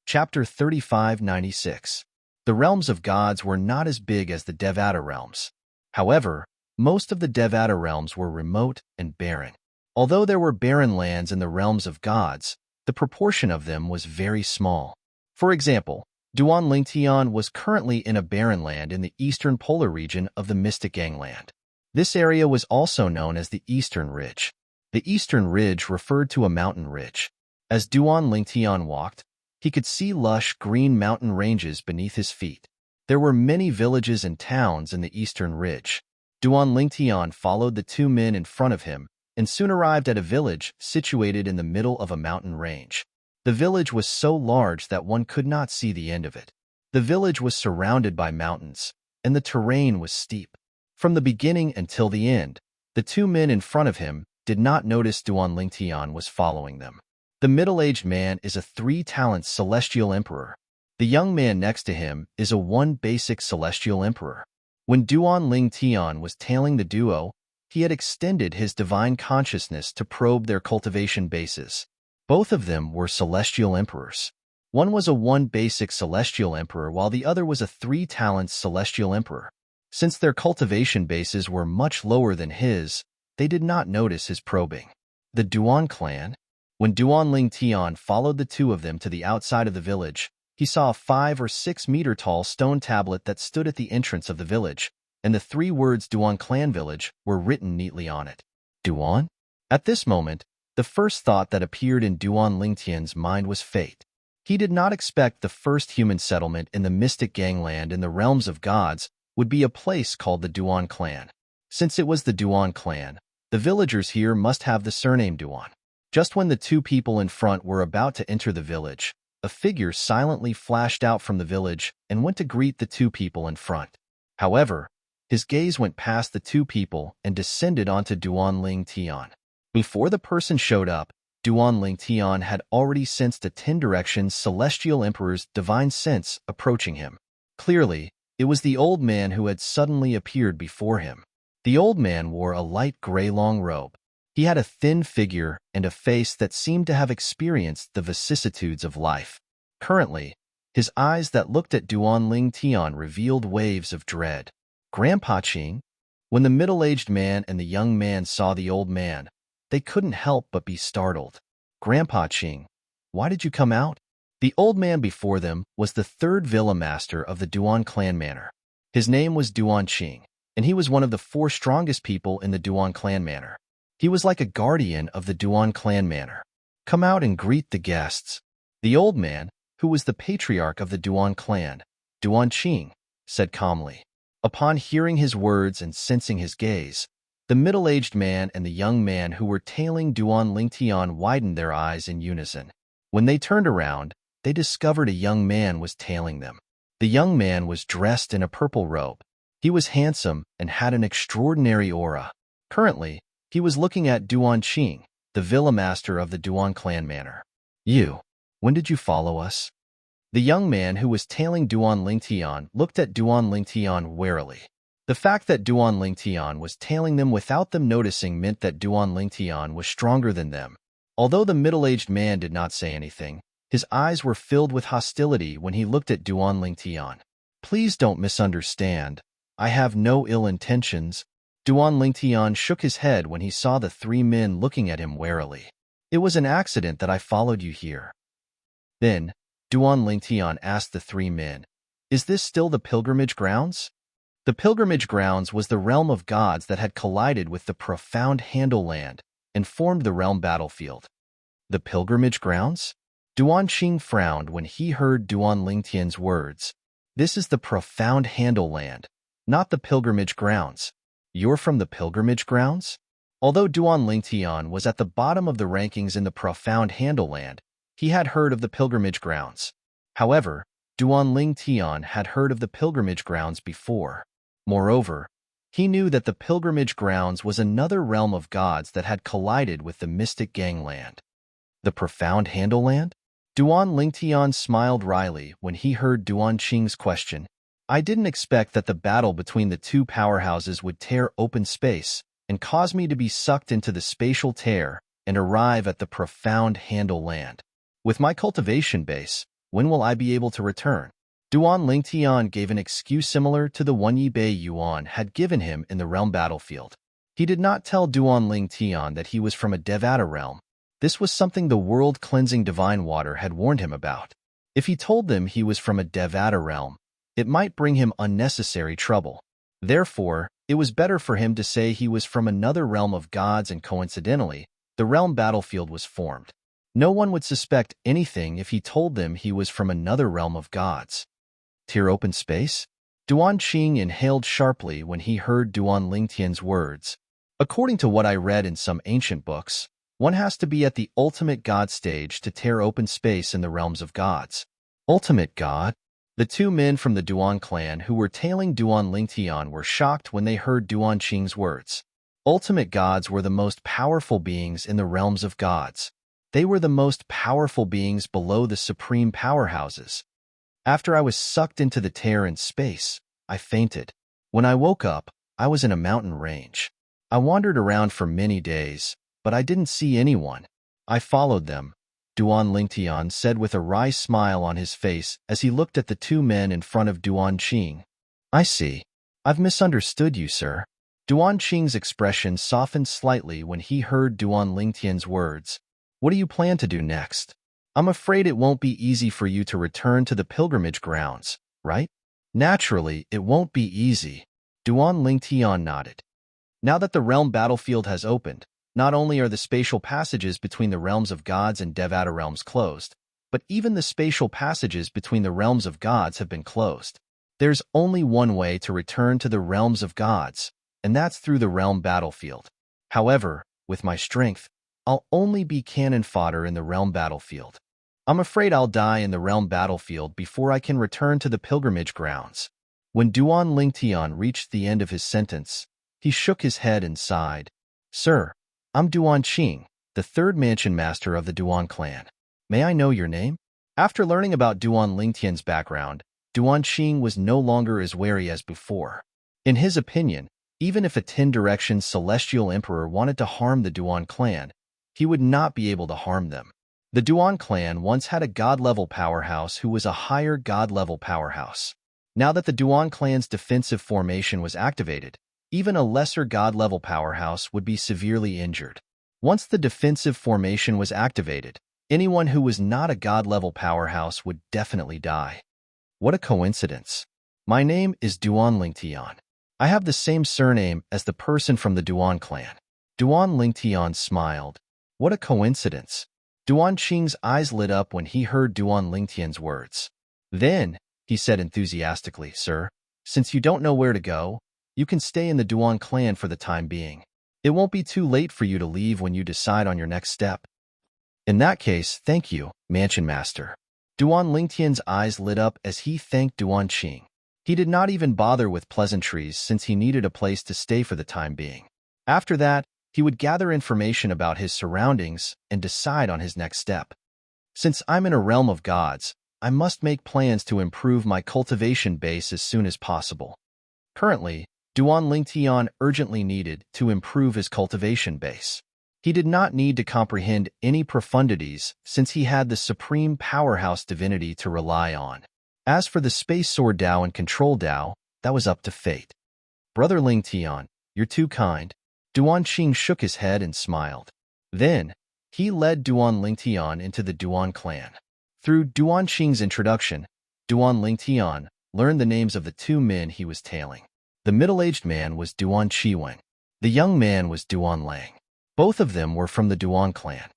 Chapter 3596. The realms of gods were not as big as the Devata realms. However, most of the Devata realms were remote and barren. Although there were barren lands in the realms of gods, the proportion of them was very small. For example, Duan Lingtian was currently in a barren land in the eastern polar region of the mystic gangland. This area was also known as the Eastern Ridge. The Eastern Ridge referred to a mountain ridge. As Duan Lingtian walked, he could see lush green mountain ranges beneath his feet. There were many villages and towns in the Eastern Ridge. Duan Lingtian followed the two men in front of him and soon arrived at a village situated in the middle of a mountain range. The village was so large that one could not see the end of it. The village was surrounded by mountains, and the terrain was steep. From the beginning until the end, the two men in front of him did not notice Duan Lingtian was following them. The middle-aged man is a 3-talent celestial emperor. The young man next to him is a 1-basic celestial emperor. When Duan Lingtian was tailing the duo, he had extended his divine consciousness to probe their cultivation bases. Both of them were celestial emperors. One was a 1-basic celestial emperor while the other was a 3-talent celestial emperor. Since their cultivation bases were much lower than his, they did not notice his probing. The Duan clan? When Duan Lingtian followed the two of them to the outside of the village, he saw a 5 or 6 meter tall stone tablet that stood at the entrance of the village, and the 3 words Duan Clan Village were written neatly on it. Duan? At this moment, the first thought that appeared in Duan Lingtian's mind was fate. He did not expect the first human settlement in the mystic gangland in the realms of gods would be a place called the Duan clan. Since it was the Duan clan, the villagers here must have the surname Duan. Just when the two people in front were about to enter the village, a figure silently flashed out from the village and went to greet the two people in front. However, his gaze went past the two people and descended onto Duan Lingtian. Before the person showed up, Duan Lingtian had already sensed a 10-direction celestial emperor's divine sense approaching him. Clearly, it was the old man who had suddenly appeared before him. The old man wore a light gray long robe. He had a thin figure and a face that seemed to have experienced the vicissitudes of life. Currently, his eyes that looked at Duan Lingtian revealed waves of dread. Grandpa Qing? When the middle-aged man and the young man saw the old man, they couldn't help but be startled. Grandpa Qing, why did you come out? The old man before them was the 3rd villa master of the Duan clan manor. His name was Duan Qing, and he was one of the 4 strongest people in the Duan clan manor. He was like a guardian of the Duan clan manor. Come out and greet the guests. The old man, who was the patriarch of the Duan clan, Duan Qing, said calmly. Upon hearing his words and sensing his gaze, the middle-aged man and the young man who were tailing Duan Lingtian widened their eyes in unison. When they turned around, they discovered a young man was tailing them. The young man was dressed in a purple robe. He was handsome and had an extraordinary aura. Currently, he was looking at Duan Qing, the villa master of the Duan clan manor. You, when did you follow us? The young man who was tailing Duan Lingtian looked at Duan Lingtian warily. The fact that Duan Lingtian was tailing them without them noticing meant that Duan Lingtian was stronger than them. Although the middle-aged man did not say anything, his eyes were filled with hostility when he looked at Duan Lingtian. Please don't misunderstand. I have no ill intentions. Duan Lingtian shook his head when he saw the 3 men looking at him warily. It was an accident that I followed you here. Then, Duan Lingtian asked the 3 men, is this still the pilgrimage grounds? The pilgrimage grounds was the realm of gods that had collided with the profound Handle land and formed the realm battlefield. The pilgrimage grounds? Duan Qing frowned when he heard Duan Lingtian's words. This is the profound Handle land, not the pilgrimage grounds. You're from the pilgrimage grounds? Although Duan Lingtian was at the bottom of the rankings in the profound Handle Land, he had heard of the pilgrimage grounds. However, Duan Lingtian had heard of the pilgrimage grounds before. Moreover, he knew that the pilgrimage grounds was another realm of gods that had collided with the mystic gangland. The profound Handle Land? Duan Lingtian smiled wryly when he heard Duan Qing's question. I didn't expect that the battle between the two powerhouses would tear open space and cause me to be sucked into the spatial tear and arrive at the profound Handle Land. With my cultivation base, when will I be able to return? Duan Lingtian gave an excuse similar to the one Yi Bei Yuan had given him in the realm battlefield. He did not tell Duan Lingtian that he was from a Devata realm. This was something the world-cleansing divine water had warned him about. If he told them he was from a Devata realm, it might bring him unnecessary trouble. Therefore, it was better for him to say he was from another realm of gods, and coincidentally, the realm battlefield was formed. No one would suspect anything if he told them he was from another realm of gods. Tear open space? Duan Qing inhaled sharply when he heard Duan Lingtian's words. According to what I read in some ancient books, one has to be at the ultimate god stage to tear open space in the realms of gods. Ultimate god? The two men from the Duan clan who were tailing Duan Lingtian were shocked when they heard Duan Qing's words. Ultimate gods were the most powerful beings in the realms of gods. They were the most powerful beings below the supreme powerhouses. After I was sucked into the tear in space, I fainted. When I woke up, I was in a mountain range. I wandered around for many days, but I didn't see anyone. I followed them, Duan Lingtian said with a wry smile on his face as he looked at the two men in front of Duan Qing. I see. I've misunderstood you, sir. Duan Qing's expression softened slightly when he heard Duan Lingtian's words. What do you plan to do next? I'm afraid it won't be easy for you to return to the pilgrimage grounds, right? Naturally, it won't be easy. Duan Lingtian nodded. Now that the realm battlefield has opened, not only are the spatial passages between the realms of gods and Devata realms closed, but even the spatial passages between the realms of gods have been closed. There's only one way to return to the realms of gods, and that's through the realm battlefield. However, with my strength, I'll only be cannon fodder in the realm battlefield. I'm afraid I'll die in the realm battlefield before I can return to the pilgrimage grounds. When Duan Lingtian reached the end of his sentence, he shook his head and sighed. Sir, I'm Duan Qing, the third mansion master of the Duan clan. May I know your name? After learning about Duan Lingtian's background, Duan Qing was no longer as wary as before. In his opinion, even if a 10-direction celestial emperor wanted to harm the Duan clan, he would not be able to harm them. The Duan clan once had a god-level powerhouse who was a higher god-level powerhouse. Now that the Duan clan's defensive formation was activated, even a lesser god-level powerhouse would be severely injured. Once the defensive formation was activated, anyone who was not a god-level powerhouse would definitely die. What a coincidence. My name is Duan Lingtian. I have the same surname as the person from the Duan clan. Duan Lingtian smiled. What a coincidence. Duan Qing's eyes lit up when he heard Duan Lingtian's words. Then, he said enthusiastically, Sir, since you don't know where to go, you can stay in the Duan clan for the time being. It won't be too late for you to leave when you decide on your next step. In that case, thank you, Mansion Master. Duan Lingtian's eyes lit up as he thanked Duan Qing. He did not even bother with pleasantries since he needed a place to stay for the time being. After that, he would gather information about his surroundings and decide on his next step. Since I'm in a realm of gods, I must make plans to improve my cultivation base as soon as possible. Currently, Duan Lingtian urgently needed to improve his cultivation base. He did not need to comprehend any profundities since he had the supreme powerhouse divinity to rely on. As for the Space Sword Dao and Control Dao, that was up to fate. Brother Lingtian, you're too kind. Duan Qing shook his head and smiled. Then, he led Duan Lingtian into the Duan clan. Through Duan Qing's introduction, Duan Lingtian learned the names of the two men he was tailing. The middle-aged man was Duan Qiwen. The young man was Duan Lang. Both of them were from the Duan clan.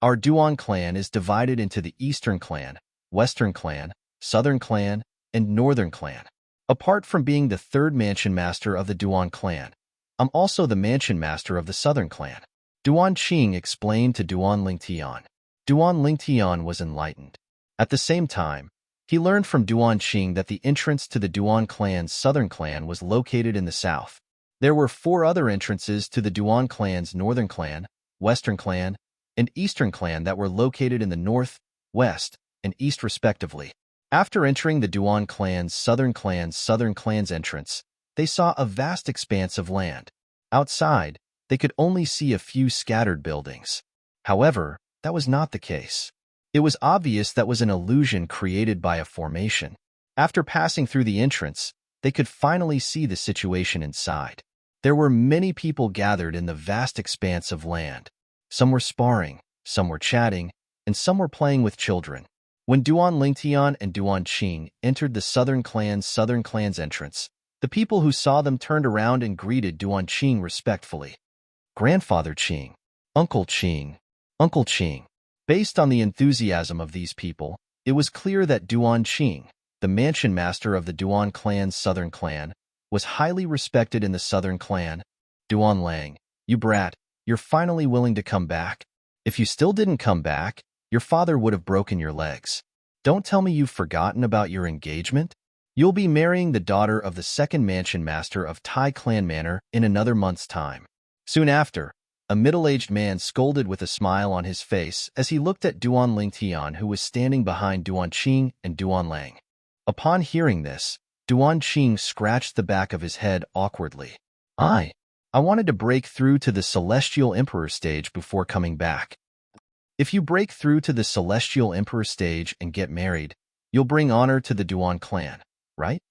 Our Duan clan is divided into the Eastern clan, Western clan, Southern clan, and Northern clan. Apart from being the third mansion master of the Duan clan, I'm also the mansion master of the southern clan. Duan Qing explained to Duan Lingtian. Duan Lingtian was enlightened. At the same time, he learned from Duan Qing that the entrance to the Duan clan's southern clan was located in the south. There were 4 other entrances to the Duan clan's northern clan, western clan, and eastern clan that were located in the north, west, and east respectively. After entering the Duan clan's southern clan's entrance, they saw a vast expanse of land. Outside, they could only see a few scattered buildings. However, that was not the case. It was obvious that was an illusion created by a formation. After passing through the entrance, they could finally see the situation inside. There were many people gathered in the vast expanse of land. Some were sparring, some were chatting, and some were playing with children. When Duan Lingtian and Duan Qing entered the southern clan's entrance, the people who saw them turned around and greeted Duan Qing respectfully. Grandfather Qing, Uncle Qing, Uncle Qing. Based on the enthusiasm of these people, it was clear that Duan Qing, the mansion master of the Duan clan's southern clan, was highly respected in the southern clan. Duan Lang, you brat, you're finally willing to come back? If you still didn't come back, your father would have broken your legs. Don't tell me you've forgotten about your engagement? You'll be marrying the daughter of the second mansion master of Tai Clan Manor in another month's time. Soon after, a middle-aged man scolded with a smile on his face as he looked at Duan Lingtian, who was standing behind Duan Qing and Duan Lang. Upon hearing this, Duan Qing scratched the back of his head awkwardly. I wanted to break through to the Celestial Emperor stage before coming back. If you break through to the Celestial Emperor stage and get married, you'll bring honor to the Duan clan, right?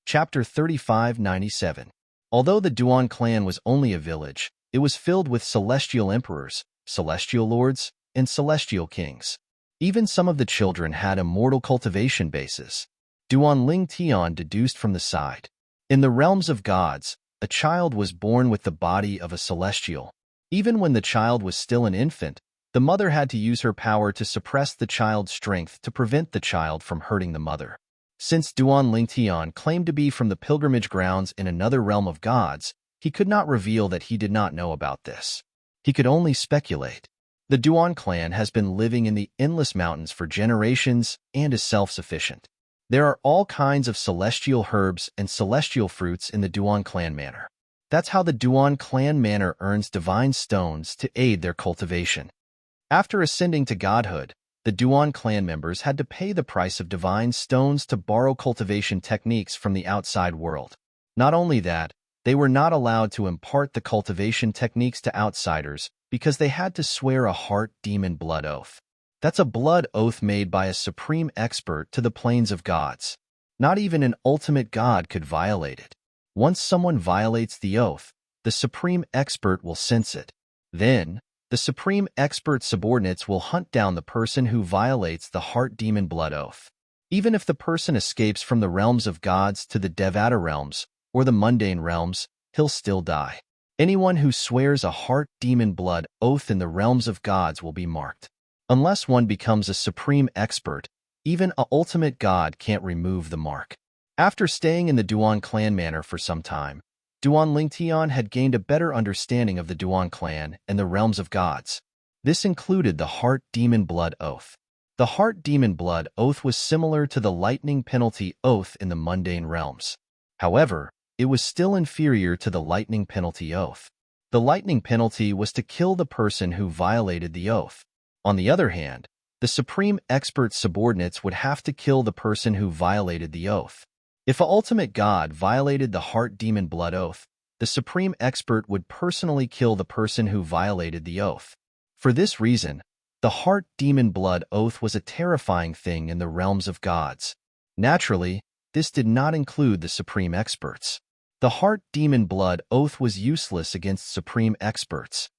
Chapter 3597. Although the Duan clan was only a village, it was filled with celestial emperors, celestial lords, and celestial kings. Even some of the children had immortal cultivation bases. Duan Lingtian deduced from the side. In the realms of gods, a child was born with the body of a celestial. Even when the child was still an infant, the mother had to use her power to suppress the child's strength to prevent the child from hurting the mother. Since Duan Lingtian claimed to be from the pilgrimage grounds in another realm of gods, he could not reveal that he did not know about this. He could only speculate. The Duan clan has been living in the endless mountains for generations and is self-sufficient. There are all kinds of celestial herbs and celestial fruits in the Duan clan manor. That's how the Duan clan manor earns divine stones to aid their cultivation. After ascending to godhood, the Duan clan members had to pay the price of divine stones to borrow cultivation techniques from the outside world. Not only that, they were not allowed to impart the cultivation techniques to outsiders because they had to swear a heart demon blood oath. That's a blood oath made by a supreme expert to the planes of gods. Not even an ultimate god could violate it. Once someone violates the oath, the supreme expert will sense it. Then, the supreme expert subordinates will hunt down the person who violates the heart demon blood oath. Even if the person escapes from the realms of gods to the Devata realms or the mundane realms, he'll still die. Anyone who swears a heart demon blood oath in the realms of gods will be marked. Unless one becomes a supreme expert, even an ultimate god can't remove the mark. After staying in the Duan clan manor for some time, Duan Lingtian had gained a better understanding of the Duan clan and the realms of gods. This included the heart demon blood oath. The heart demon blood oath was similar to the lightning penalty oath in the mundane realms. However, it was still inferior to the lightning penalty oath. The lightning penalty was to kill the person who violated the oath. On the other hand, the supreme expert subordinates would have to kill the person who violated the oath. If an ultimate god violated the heart demon blood oath, the supreme expert would personally kill the person who violated the oath. For this reason, the heart demon blood oath was a terrifying thing in the realms of gods. Naturally, this did not include the supreme experts. The heart demon blood oath was useless against supreme experts.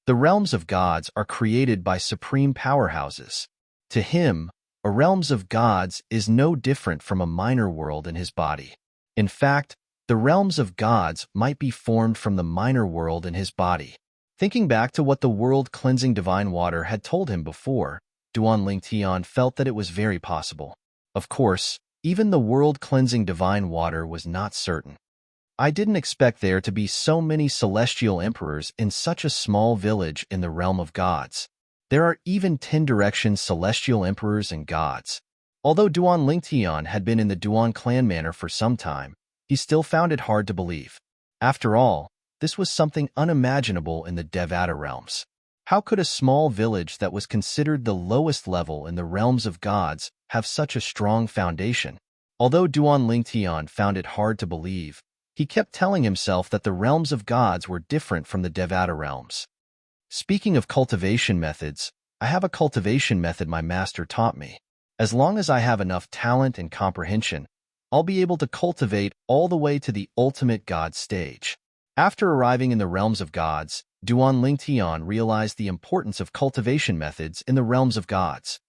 The realms of gods are created by supreme powerhouses. To him, a realms of gods is no different from a minor world in his body. In fact, the realms of gods might be formed from the minor world in his body. Thinking back to what the world-cleansing divine water had told him before, Duan Lingtian felt that it was very possible. Of course, Even the world-cleansing divine water was not certain. I didn't expect there to be so many celestial emperors in such a small village in the realm of gods. There are even 10 directions celestial emperors and gods. Although Duan Lingtian had been in the Duan clan manor for some time, he still found it hard to believe. After all, this was something unimaginable in the Devata realms. How could a small village that was considered the lowest level in the realms of gods have such a strong foundation? Although Duan Lingtian found it hard to believe, he kept telling himself that the realms of gods were different from the Devata realms. Speaking of cultivation methods, I have a cultivation method my master taught me. As long as I have enough talent and comprehension, I'll be able to cultivate all the way to the ultimate god stage. After arriving in the realms of gods, Duan Lingtian realized the importance of cultivation methods in the realms of gods.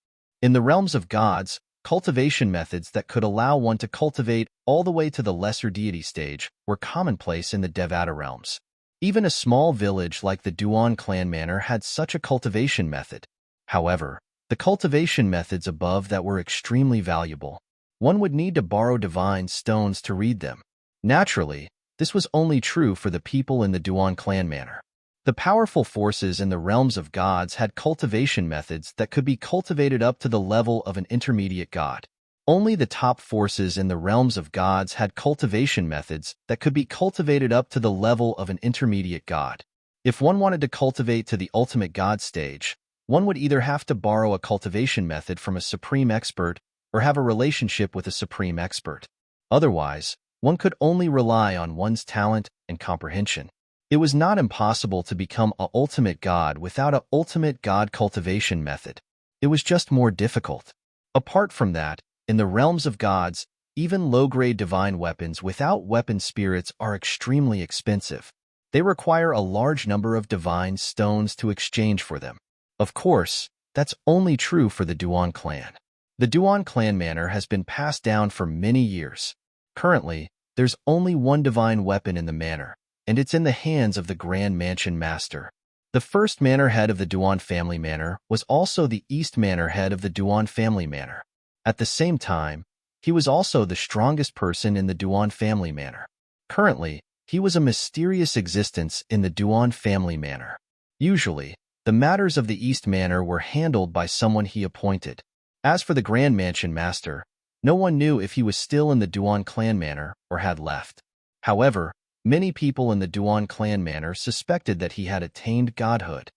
In the realms of gods, cultivation methods that could allow one to cultivate all the way to the lesser deity stage were commonplace in the Devata realms. Even a small village like the Duan clan manor had such a cultivation method. However, the cultivation methods above that were extremely valuable. One would need to borrow divine stones to read them. Naturally, this was only true for the people in the Duan clan manor. The powerful forces in the realms of gods had cultivation methods that could be cultivated up to the level of an intermediate god. Only the top forces in the realms of gods had cultivation methods that could be cultivated up to the level of an intermediate god. If one wanted to cultivate to the ultimate god stage, one would either have to borrow a cultivation method from a supreme expert or have a relationship with a supreme expert. Otherwise, one could only rely on one's talent and comprehension. It was not impossible to become an ultimate god without an ultimate god cultivation method. It was just more difficult. Apart from that, in the realms of gods, even low-grade divine weapons without weapon spirits are extremely expensive. They require a large number of divine stones to exchange for them. Of course, that's only true for the Duan clan. The Duan clan manor has been passed down for many years. Currently, there's only one divine weapon in the manor, and it's in the hands of the Grand Mansion Master. The first manor head of the Duan family manor was also the East manor head of the Duan family manor. At the same time, he was also the strongest person in the Duan family manor. Currently, he was a mysterious existence in the Duan family manor. Usually, the matters of the East manor were handled by someone he appointed. As for the Grand Mansion Master, no one knew if he was still in the Duan clan manor or had left. However, many people in the Duan clan manor suspected that he had attained godhood.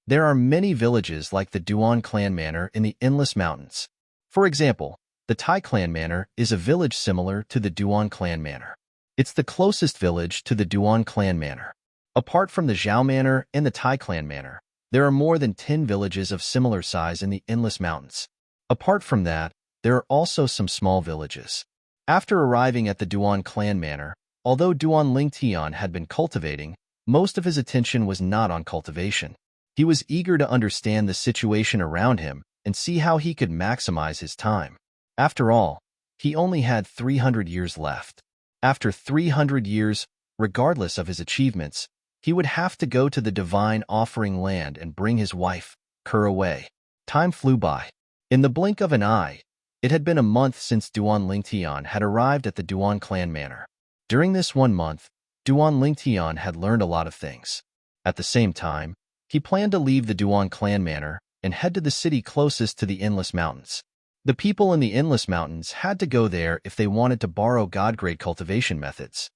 There are many villages like the Duan clan manor in the Endless Mountains. For example, the Tai clan manor is a village similar to the Duan clan manor. It's the closest village to the Duan clan manor. Apart from the Zhao manor and the Tai clan manor, there are more than 10 villages of similar size in the Endless Mountains. Apart from that, there are also some small villages. After arriving at the Duan clan manor, although Duan Lingtian had been cultivating, most of his attention was not on cultivation. He was eager to understand the situation around him and see how he could maximize his time. After all, he only had 300 years left. After 300 years, regardless of his achievements, he would have to go to the divine offering land and bring his wife, Kerr, away. Time flew by. In the blink of an eye, it had been a month since Duan Lingtian had arrived at the Duan clan manor. During this 1 month, Duan Lingtian had learned a lot of things. At the same time, he planned to leave the Duan clan manor and head to the city closest to the Endless Mountains. The people in the Endless Mountains had to go there if they wanted to borrow god-grade cultivation methods.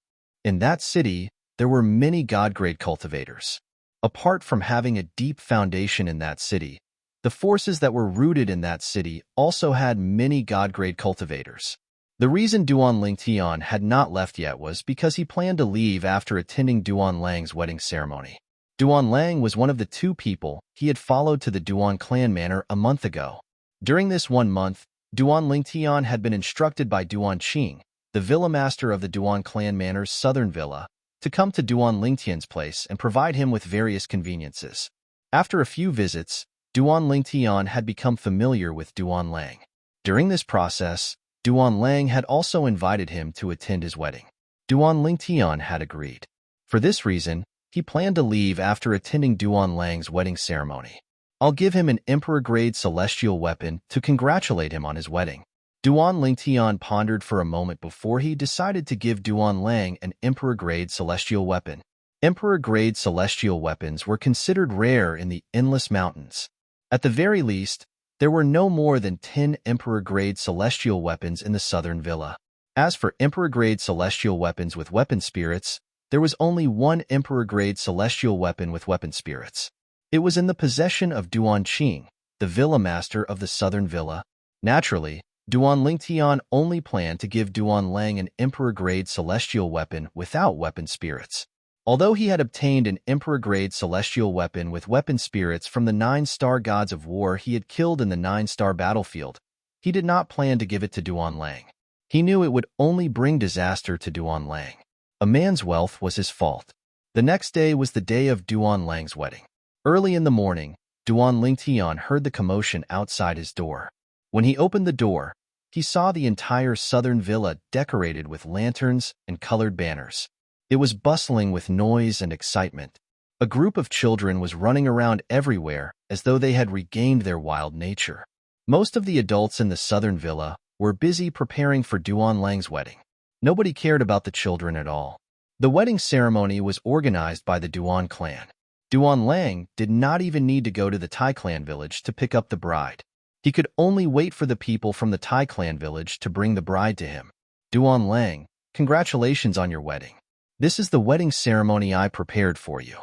In that city, there were many god-grade cultivators. Apart from having a deep foundation in that city, the forces that were rooted in that city also had many god-grade cultivators. The reason Duan Lingtian had not left yet was because he planned to leave after attending Duan Lang's wedding ceremony. Duan Lang was one of the 2 people he had followed to the Duan clan manor a month ago. During this 1 month, Duan Lingtian had been instructed by Duan Qing, the villa master of the Duan clan manor's southern villa, to come to Duan Lingtian's place and provide him with various conveniences. After a few visits, Duan Lingtian had become familiar with Duan Lang. During this process, Duan Lang had also invited him to attend his wedding. Duan Lingtian had agreed. For this reason, he planned to leave after attending Duan Lang's wedding ceremony. I'll give him an emperor-grade celestial weapon to congratulate him on his wedding. Duan Lingtian pondered for a moment before he decided to give Duan Lang an Emperor-grade celestial weapon. Emperor-grade celestial weapons were considered rare in the Endless Mountains. At the very least, there were no more than 10 Emperor-grade celestial weapons in the Southern Villa. As for Emperor-grade celestial weapons with weapon spirits, there was only one Emperor-grade celestial weapon with weapon spirits. It was in the possession of Duan Qing, the Villa Master of the Southern Villa. Naturally, Duan Lingtian only planned to give Duan Lang an Emperor-grade celestial weapon without weapon spirits. Although he had obtained an Emperor-grade celestial weapon with weapon spirits from the 9-star gods of war he had killed in the 9-star battlefield, he did not plan to give it to Duan Lang. He knew it would only bring disaster to Duan Lang. A man's wealth was his fault. The next day was the day of Duan Lang's wedding. Early in the morning, Duan Lingtian heard the commotion outside his door. When he opened the door, he saw the entire southern villa decorated with lanterns and colored banners. It was bustling with noise and excitement. A group of children was running around everywhere as though they had regained their wild nature. Most of the adults in the southern villa were busy preparing for Duan Lang's wedding. Nobody cared about the children at all. The wedding ceremony was organized by the Duan clan. Duan Lang did not even need to go to the Tai clan village to pick up the bride. He could only wait for the people from the Tai clan village to bring the bride to him. Duan Lang, congratulations on your wedding. This is the wedding ceremony I prepared for you.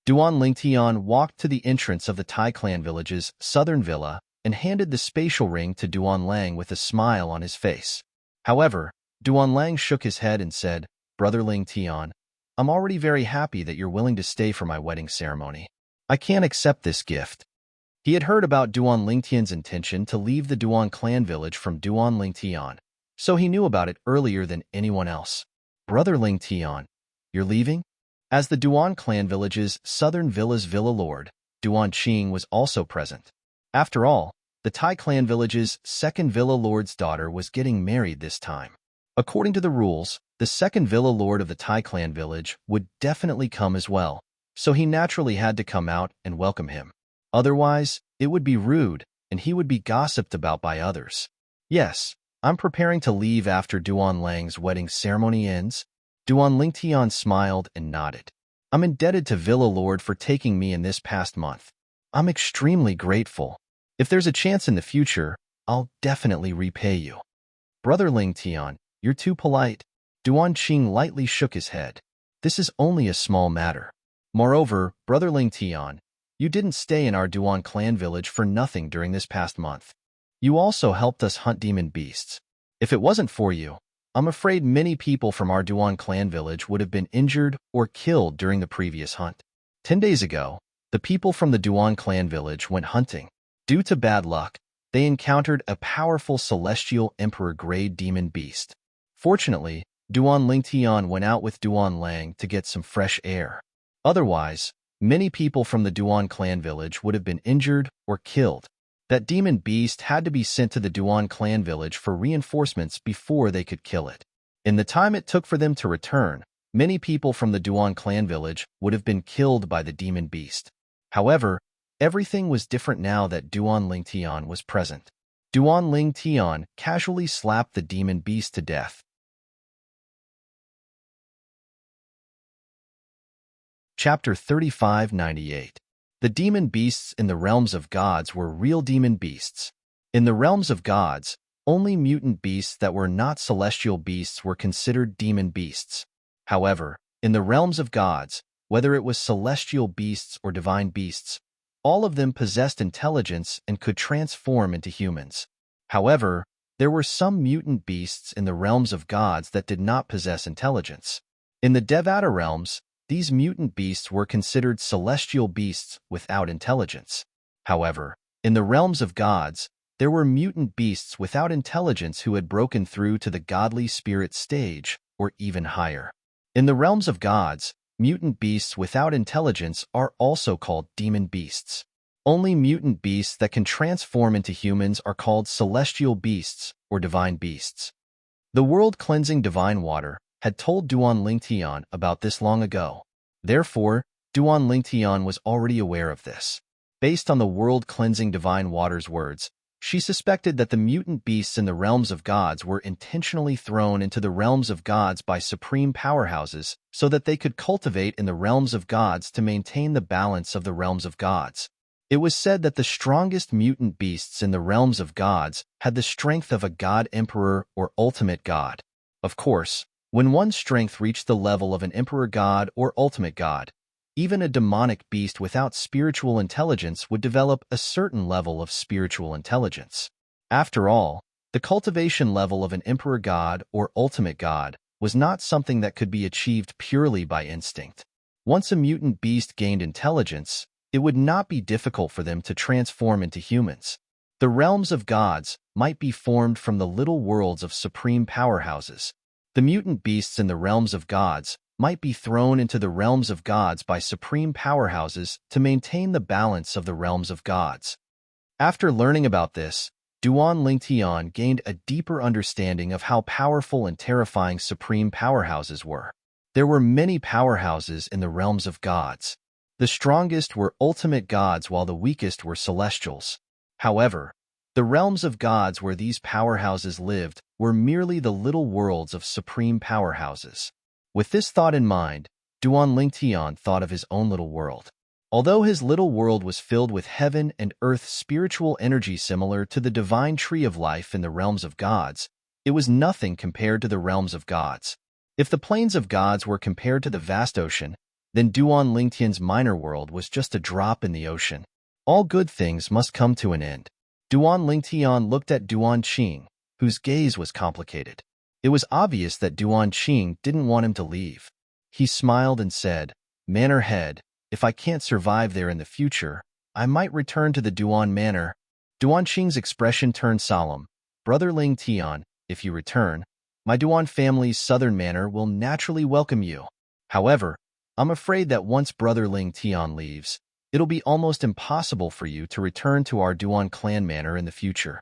Duan Lingtian walked to the entrance of the Tai clan village's southern villa and handed the spatial ring to Duan Lang with a smile on his face. However, Duan Lang shook his head and said, "Brother Lingtian, I'm already very happy that you're willing to stay for my wedding ceremony. I can't accept this gift." He had heard about Duan Lingtian's intention to leave the Duan clan village from Duan Lingtian, so he knew about it earlier than anyone else. "Brother Lingtian, you're leaving?" As the Duan clan village's southern villa's villa lord, Duan Qing was also present. After all, the Tai clan village's second villa lord's daughter was getting married this time. According to the rules, the second villa lord of the Tai clan village would definitely come as well, so he naturally had to come out and welcome him. Otherwise, it would be rude, and he would be gossiped about by others. "Yes, I'm preparing to leave after Duan Lang's wedding ceremony ends." Duan Lingtian smiled and nodded. "I'm indebted to Villa Lord for taking me in this past month. I'm extremely grateful. If there's a chance in the future, I'll definitely repay you." "Brother Lingtian, you're too polite." Duan Qing lightly shook his head. "This is only a small matter. Moreover, Brother Lingtian, you didn't stay in our Duan clan village for nothing during this past month. You also helped us hunt demon beasts. If it wasn't for you, I'm afraid many people from our Duan clan village would have been injured or killed during the previous hunt. 10 days ago, the people from the Duan clan village went hunting. Due to bad luck, they encountered a powerful celestial emperor-grade demon beast. Fortunately, Duan Lingtian went out with Duan Lang to get some fresh air. Otherwise, many people from the Duan clan village would have been injured or killed. That demon beast had to be sent to the Duan clan village for reinforcements before they could kill it. In the time it took for them to return, many people from the Duan clan village would have been killed by the demon beast. However, everything was different now that Duan Lingtian was present. Duan Lingtian casually slapped the demon beast to death. Chapter 3598. The demon beasts in the realms of gods were real demon beasts. In the realms of gods, only mutant beasts that were not celestial beasts were considered demon beasts. However, in the realms of gods, whether it was celestial beasts or divine beasts, all of them possessed intelligence and could transform into humans. However, there were some mutant beasts in the realms of gods that did not possess intelligence. In the Devata realms, these mutant beasts were considered celestial beasts without intelligence. However, in the realms of gods, there were mutant beasts without intelligence who had broken through to the godly spirit stage, or even higher. In the realms of gods, mutant beasts without intelligence are also called demon beasts. Only mutant beasts that can transform into humans are called celestial beasts or divine beasts. The world-cleansing divine water had told Duan Lingtian about this long ago. Therefore, Duan Lingtian was already aware of this. Based on the world-cleansing divine water's words, She suspected that the mutant beasts in the realms of gods were intentionally thrown into the realms of gods by supreme powerhouses so that they could cultivate in the realms of gods to maintain the balance of the realms of gods. It was said that the strongest mutant beasts in the realms of gods had the strength of a god emperor or ultimate god. Of course, when one's strength reached the level of an emperor god or ultimate god, even a demonic beast without spiritual intelligence would develop a certain level of spiritual intelligence. After all, the cultivation level of an emperor god or ultimate god was not something that could be achieved purely by instinct. Once a mutant beast gained intelligence, it would not be difficult for them to transform into humans. The realms of gods might be formed from the little worlds of supreme powerhouses. The mutant beasts in the realms of gods might be thrown into the realms of gods by supreme powerhouses to maintain the balance of the realms of gods. After learning about this, Duan Lingtian gained a deeper understanding of how powerful and terrifying supreme powerhouses were. There were many powerhouses in the realms of gods. The strongest were ultimate gods while the weakest were celestials. However, the realms of gods where these powerhouses lived were merely the little worlds of supreme powerhouses. With this thought in mind, Duan Lingtian thought of his own little world. Although his little world was filled with heaven and earth spiritual energy similar to the divine tree of life in the realms of gods, it was nothing compared to the realms of gods. If the plains of gods were compared to the vast ocean, then Duan Lingtian's minor world was just a drop in the ocean. All good things must come to an end. Duan Lingtian looked at Duan Qing, whose gaze was complicated. It was obvious that Duan Qing didn't want him to leave. He smiled and said, "Manor Head, if I can't survive there in the future, I might return to the Duan Manor." Duan Qing's expression turned solemn. "Brother Ling Tian, if you return, my Duan family's southern manor will naturally welcome you. However, I'm afraid that once Brother Ling Tian leaves, it'll be almost impossible for you to return to our Duan clan manor in the future."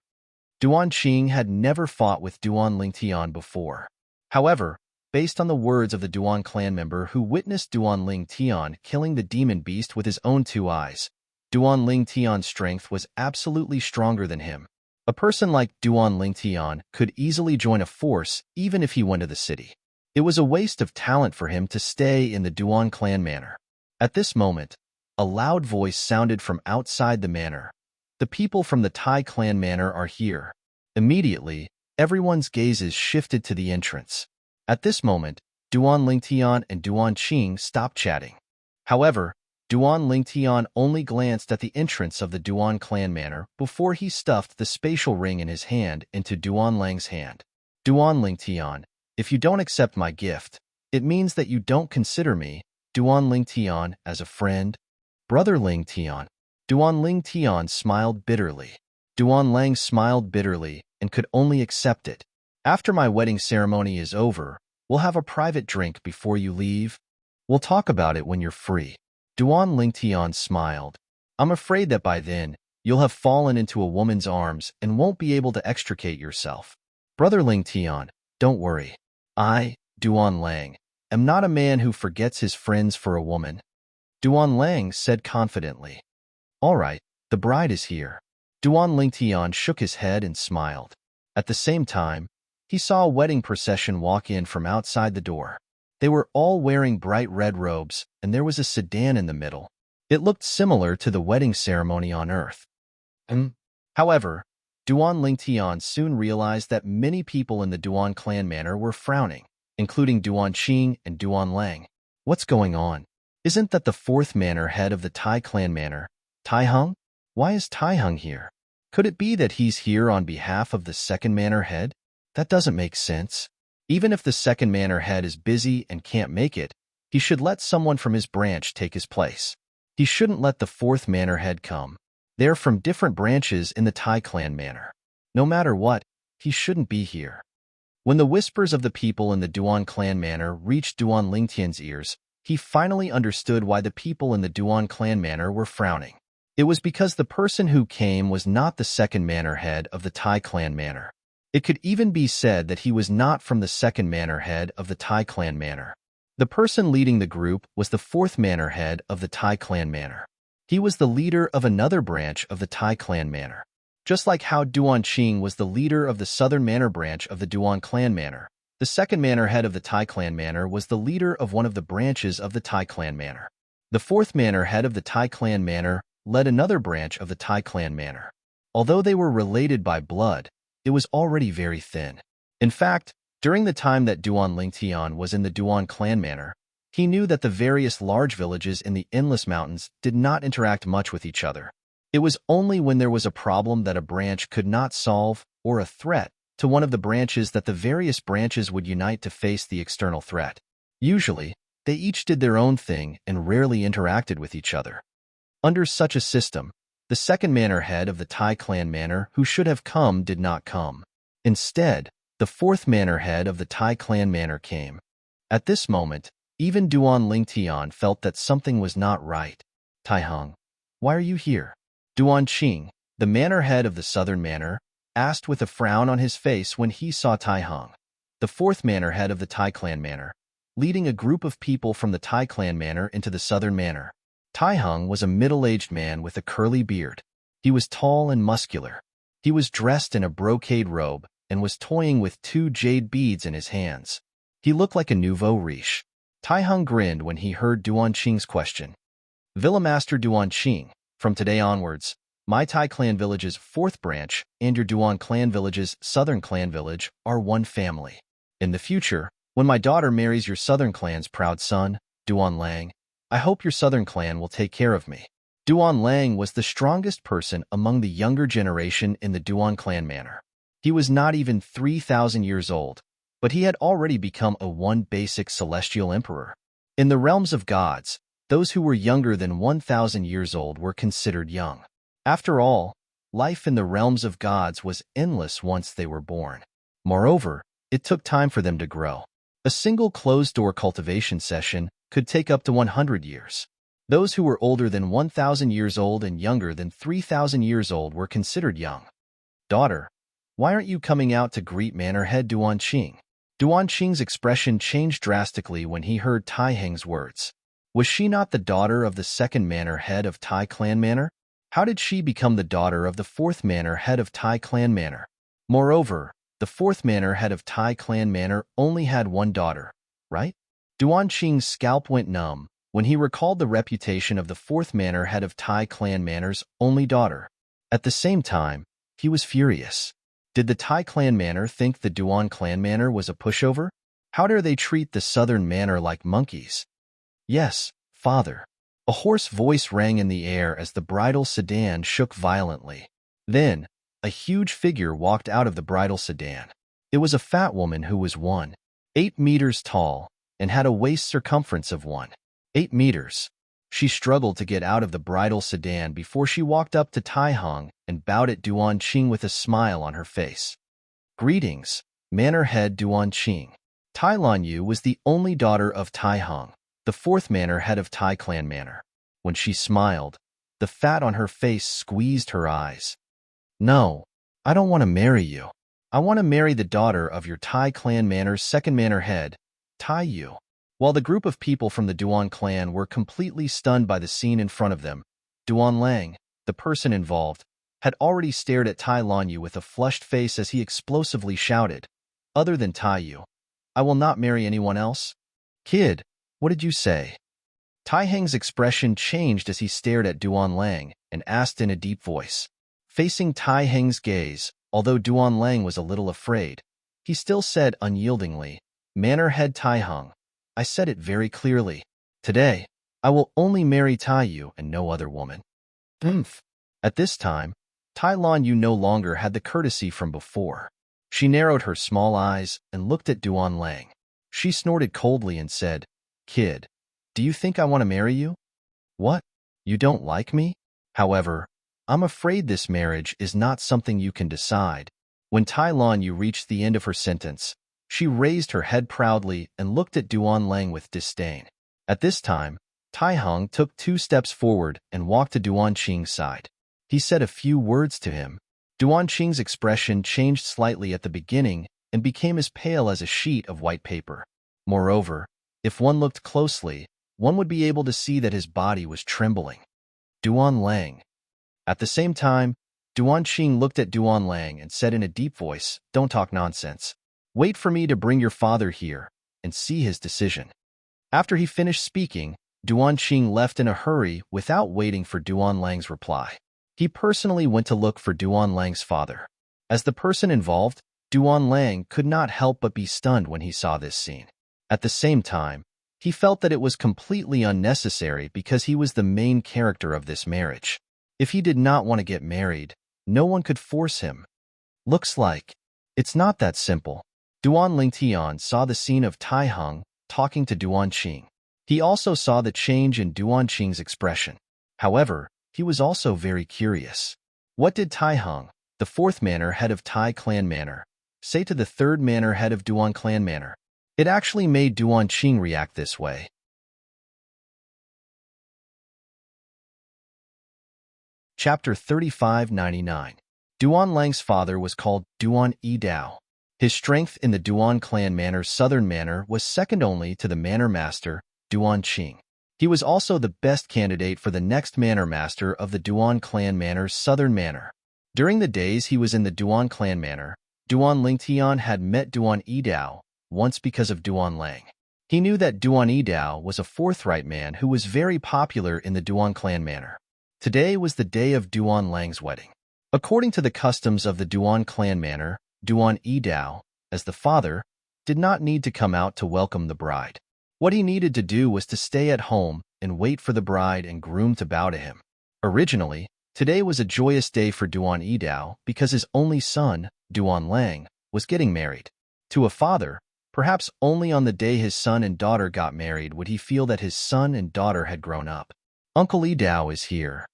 Duan Qing had never fought with Duan Lingtian before. However, based on the words of the Duan clan member who witnessed Duan Lingtian killing the demon beast with his own two eyes, Duan Lingtian's strength was absolutely stronger than him. A person like Duan Lingtian could easily join a force even if he went to the city. It was a waste of talent for him to stay in the Duan clan manor. At this moment, a loud voice sounded from outside the manor. "The people from the Tai clan manor are here." Immediately, everyone's gazes shifted to the entrance. At this moment, Duan Lingtian and Duan Qing stopped chatting. However, Duan Lingtian only glanced at the entrance of the Duan clan manor before he stuffed the spatial ring in his hand into Duan Lang's hand. "Duan Lingtian, if you don't accept my gift, it means that you don't consider me, Duan Lingtian, as a friend." "Brother Lingtian." Duan Lingtian smiled bitterly. Duan Lang smiled bitterly and could only accept it. "After my wedding ceremony is over, we'll have a private drink before you leave. We'll talk about it when you're free." Duan Lingtian smiled. "I'm afraid that by then, you'll have fallen into a woman's arms and won't be able to extricate yourself." "Brother Lingtian, don't worry. I, Duan Lang, am not a man who forgets his friends for a woman," Duan Lang said confidently. "All right, the bride is here." Duan Lingtian shook his head and smiled. At the same time, he saw a wedding procession walk in from outside the door. They were all wearing bright red robes, and there was a sedan in the middle. It looked similar to the wedding ceremony on Earth. However, Duan Lingtian soon realized that many people in the Duan clan manor were frowning, including Duan Qing and Duan Lang. "What's going on? Isn't that the fourth manor head of the Tai clan manor, Tai Hung? Why is Tai Hung here? Could it be that he's here on behalf of the second manor head? That doesn't make sense. Even if the second manor head is busy and can't make it, he should let someone from his branch take his place. He shouldn't let the fourth manor head come. They're from different branches in the Tai clan manor. No matter what, he shouldn't be here." When the whispers of the people in the Duan clan manor reached Duan Lingtian's ears, he finally understood why the people in the Duan clan manor were frowning. It was because the person who came was not the second manor head of the Tai clan manor. It could even be said that he was not from the second manor head of the Tai clan manor. The person leading the group was the fourth manor head of the Tai clan manor. He was the leader of another branch of the Tai clan manor. Just like how Duan Qing was the leader of the Southern Manor branch of the Duan clan manor, the second manor head of the Tai clan manor was the leader of one of the branches of the Tai clan manor. The fourth manor head of the Tai clan manor led another branch of the Tai clan manor. Although they were related by blood, it was already very thin. In fact, during the time that Duan Lingtian was in the Duan clan manor, he knew that the various large villages in the Endless Mountains did not interact much with each other. It was only when there was a problem that a branch could not solve or a threat to one of the branches that the various branches would unite to face the external threat. Usually, they each did their own thing and rarely interacted with each other. Under such a system, the second manor head of the Tai clan manor who should have come did not come. Instead, the fourth manor head of the Tai clan manor came. At this moment, even Duan Lingtian felt that something was not right. Tai Heng, why are you here? Duan Qing, the manor head of the southern manor, asked with a frown on his face when he saw Tai Heng, the fourth manor head of the Tai clan manor, leading a group of people from the Tai clan manor into the southern manor. Tai Heng was a middle-aged man with a curly beard. He was tall and muscular. He was dressed in a brocade robe and was toying with 2 jade beads in his hands. He looked like a nouveau riche. Tai Heng grinned when he heard Duan Qing's question. Villa Master Duan Qing, from today onwards, my Tai clan village's 4th branch and your Duan clan village's southern clan village are one family. In the future, when my daughter marries your southern clan's proud son, Duan Lang, I hope your southern clan will take care of me. Duan Lang was the strongest person among the younger generation in the Duan clan manor. He was not even 3,000 years old, but he had already become a basic celestial emperor. In the realms of gods, those who were younger than 1,000 years old were considered young. After all, life in the realms of gods was endless once they were born. Moreover, it took time for them to grow. A single closed-door cultivation session could take up to 100 years. Those who were older than 1,000 years old and younger than 3,000 years old were considered young. Daughter, why aren't you coming out to greet manor head Duan Qing? Duan Qing's expression changed drastically when he heard Tai Heng's words. Was she not the daughter of the second manor head of Tai clan manor? How did she become the daughter of the 4th manor head of Tai clan manor? Moreover, the 4th manor head of Tai clan manor only had one daughter, right? Duan Qing's scalp went numb when he recalled the reputation of the 4th manor head of Tai clan manor's only daughter. At the same time, he was furious. Did the Tai clan manor think the Duan clan manor was a pushover? How dare they treat the southern manor like monkeys? Yes, father. A hoarse voice rang in the air as the bridal sedan shook violently. Then, a huge figure walked out of the bridal sedan. It was a fat woman who was 1.8 meters tall and had a waist circumference of 1.8 meters. She struggled to get out of the bridal sedan before she walked up to Tai Heng and bowed at Duan Qing with a smile on her face. Greetings, manor head Duan Qing. Tai Lan Yu was the only daughter of Tai Heng, the 4th manor head of Tai clan manor. When she smiled, the fat on her face squeezed her eyes. No, I don't want to marry you. I want to marry the daughter of your Tai clan manor's second manor head, Tai Yu. While the group of people from the Duan clan were completely stunned by the scene in front of them, Duan Lang, the person involved, had already stared at Tai Lan Yu with a flushed face as he explosively shouted, "Other than Tai Yu, I will not marry anyone else." Kid, what did you say? Tai Heng's expression changed as he stared at Duan Lang and asked in a deep voice. Facing Tai Heng's gaze, although Duan Lang was a little afraid, he still said unyieldingly, "Manor head Tai Heng, I said it very clearly. Today, I will only marry Tai Yu and no other woman." At this time, Tai Lan Yu no longer had the courtesy from before. She narrowed her small eyes and looked at Duan Lang. She snorted coldly and said, "Kid, do you think I want to marry you? What? You don't like me? However, I'm afraid this marriage is not something you can decide." When Tai Lan Yu reached the end of her sentence, she raised her head proudly and looked at Duan Lang with disdain. At this time, Tai Heng took 2 steps forward and walked to Duan Qing's side. He said a few words to him. Duan Qing's expression changed slightly at the beginning and became as pale as a sheet of white paper. Moreover, if one looked closely, one would be able to see that his body was trembling. Duan Lang. At the same time, Duan Qing looked at Duan Lang and said in a deep voice, "Don't talk nonsense. Wait for me to bring your father here and see his decision." After he finished speaking, Duan Qing left in a hurry without waiting for Duan Lang's reply. He personally went to look for Duan Lang's father. As the person involved, Duan Lang could not help but be stunned when he saw this scene. At the same time, he felt that it was completely unnecessary because he was the main character of this marriage. If he did not want to get married, no one could force him. Looks like it's not that simple. Duan Lingtian saw the scene of Tai Hung talking to Duan Qing. He also saw the change in Duan Qing's expression. However, he was also very curious. What did Tai Hung, the fourth manor head of Tai clan manor, say to the third manor head of Duan clan manor? It actually made Duan Qing react this way. Chapter 3599. Duan Lang's father was called Duan Yi Dao. His strength in the Duan clan manor's southern manor was second only to the manor master, Duan Qing. He was also the best candidate for the next manor master of the Duan clan manor's southern manor. During the days he was in the Duan clan manor, Duan Lingtian had met Duan Yi Dao once because of Duan Lang. He knew that Duan Yi Dao was a forthright man who was very popular in the Duan clan manor. Today was the day of Duan Lang's wedding. According to the customs of the Duan clan manor, Duan Yi Dao, as the father, did not need to come out to welcome the bride. What he needed to do was to stay at home and wait for the bride and groom to bow to him. Originally, today was a joyous day for Duan Yi Dao because his only son, Duan Lang, was getting married. To a father, perhaps only on the day his son and daughter got married would he feel that his son and daughter had grown up. Uncle Yi Dao is here.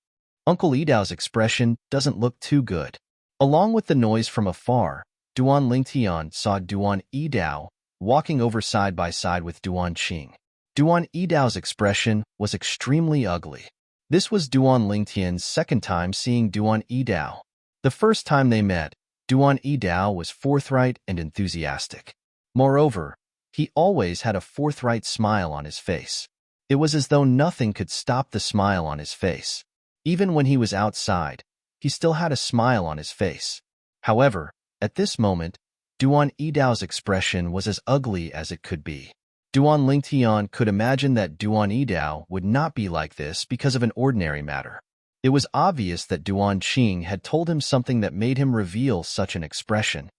Uncle Yi Dao's expression doesn't look too good. Along with the noise from afar, Duan Lingtian saw Duan Yi Dao walking over side by side with Duan Qing. Duan Yi Dao's expression was extremely ugly. This was Duan Lingtian's second time seeing Duan Yi Dao. The first time they met, Duan Yi Dao was forthright and enthusiastic. Moreover, he always had a forthright smile on his face. It was as though nothing could stop the smile on his face. Even when he was outside, he still had a smile on his face. However, at this moment, Duan Yi Dao's expression was as ugly as it could be. Duan Lingtian could imagine that Duan Yi Dao would not be like this because of an ordinary matter. It was obvious that Duan Qing had told him something that made him reveal such an expression.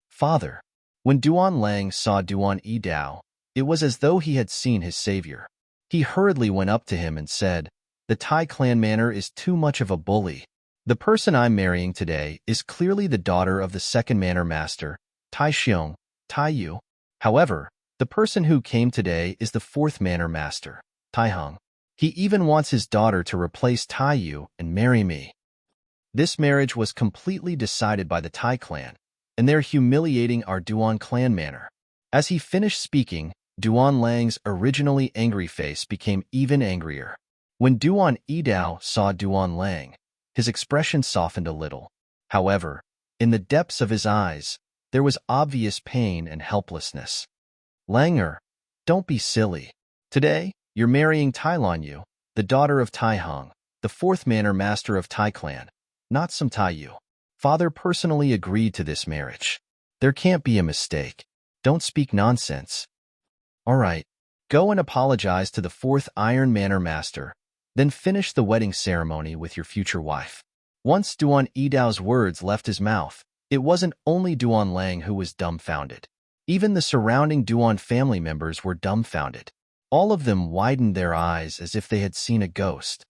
Father. When Duan Lang saw Duan Yi Dao, it was as though he had seen his savior. He hurriedly went up to him and said, "The Tai clan manor is too much of a bully. The person I'm marrying today is clearly the daughter of the second manor master, Tai Xiong, Tai Yu. However, the person who came today is the fourth manor master, Tai Hung. He even wants his daughter to replace Tai Yu and marry me." This marriage was completely decided by the Tai clan, and they're humiliating our Duan clan manor. As he finished speaking, Duan Lang's originally angry face became even angrier. When Duan Yi Dao saw Duan Lang, his expression softened a little. However, in the depths of his eyes, there was obvious pain and helplessness. "Langer, don't be silly. Today, you're marrying Tai Lan Yu, the daughter of Tai Hung, the fourth manor master of Tai clan, not some Tai Yu. Father personally agreed to this marriage. There can't be a mistake. Don't speak nonsense. All right, go and apologize to the fourth Iron Manor master, then finish the wedding ceremony with your future wife." Once Duan Yi Dao's words left his mouth, it wasn't only Duan Lang who was dumbfounded. Even the surrounding Duan family members were dumbfounded. All of them widened their eyes as if they had seen a ghost.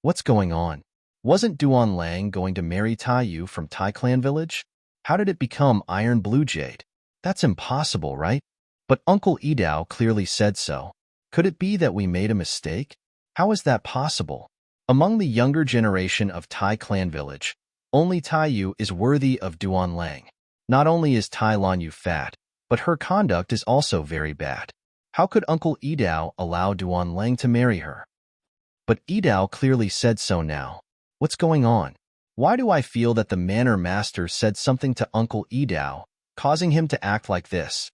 What's going on? Wasn't Duan Lang going to marry Tai Yu from Tai Clan Village? How did it become Iron Blue Jade? That's impossible, right? But Uncle Yi Dao clearly said so. Could it be that we made a mistake? How is that possible? Among the younger generation of Tai Clan Village, only Tai Yu is worthy of Duan Lang. Not only is Tai Lan Yu fat, but her conduct is also very bad. How could Uncle Yi Dao allow Duan Lang to marry her? But Yi Dao clearly said so now. What's going on? Why do I feel that the manor master said something to Uncle Yi Dao, causing him to act like this?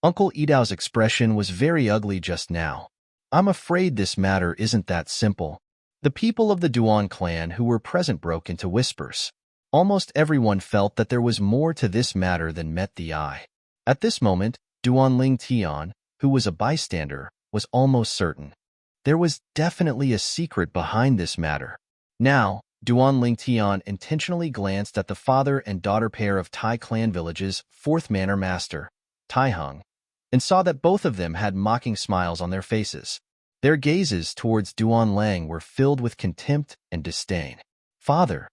Uncle Yi Dao's expression was very ugly just now. I'm afraid this matter isn't that simple. The people of the Duan clan who were present broke into whispers. Almost everyone felt that there was more to this matter than met the eye. At this moment, Duan Tian, who was a bystander, was almost certain. There was definitely a secret behind this matter. Now, Duan Tian intentionally glanced at the father and daughter pair of Tai clan village's fourth manor master, Tai Hung, and saw that both of them had mocking smiles on their faces. Their gazes towards Duan Lang were filled with contempt and disdain. Father,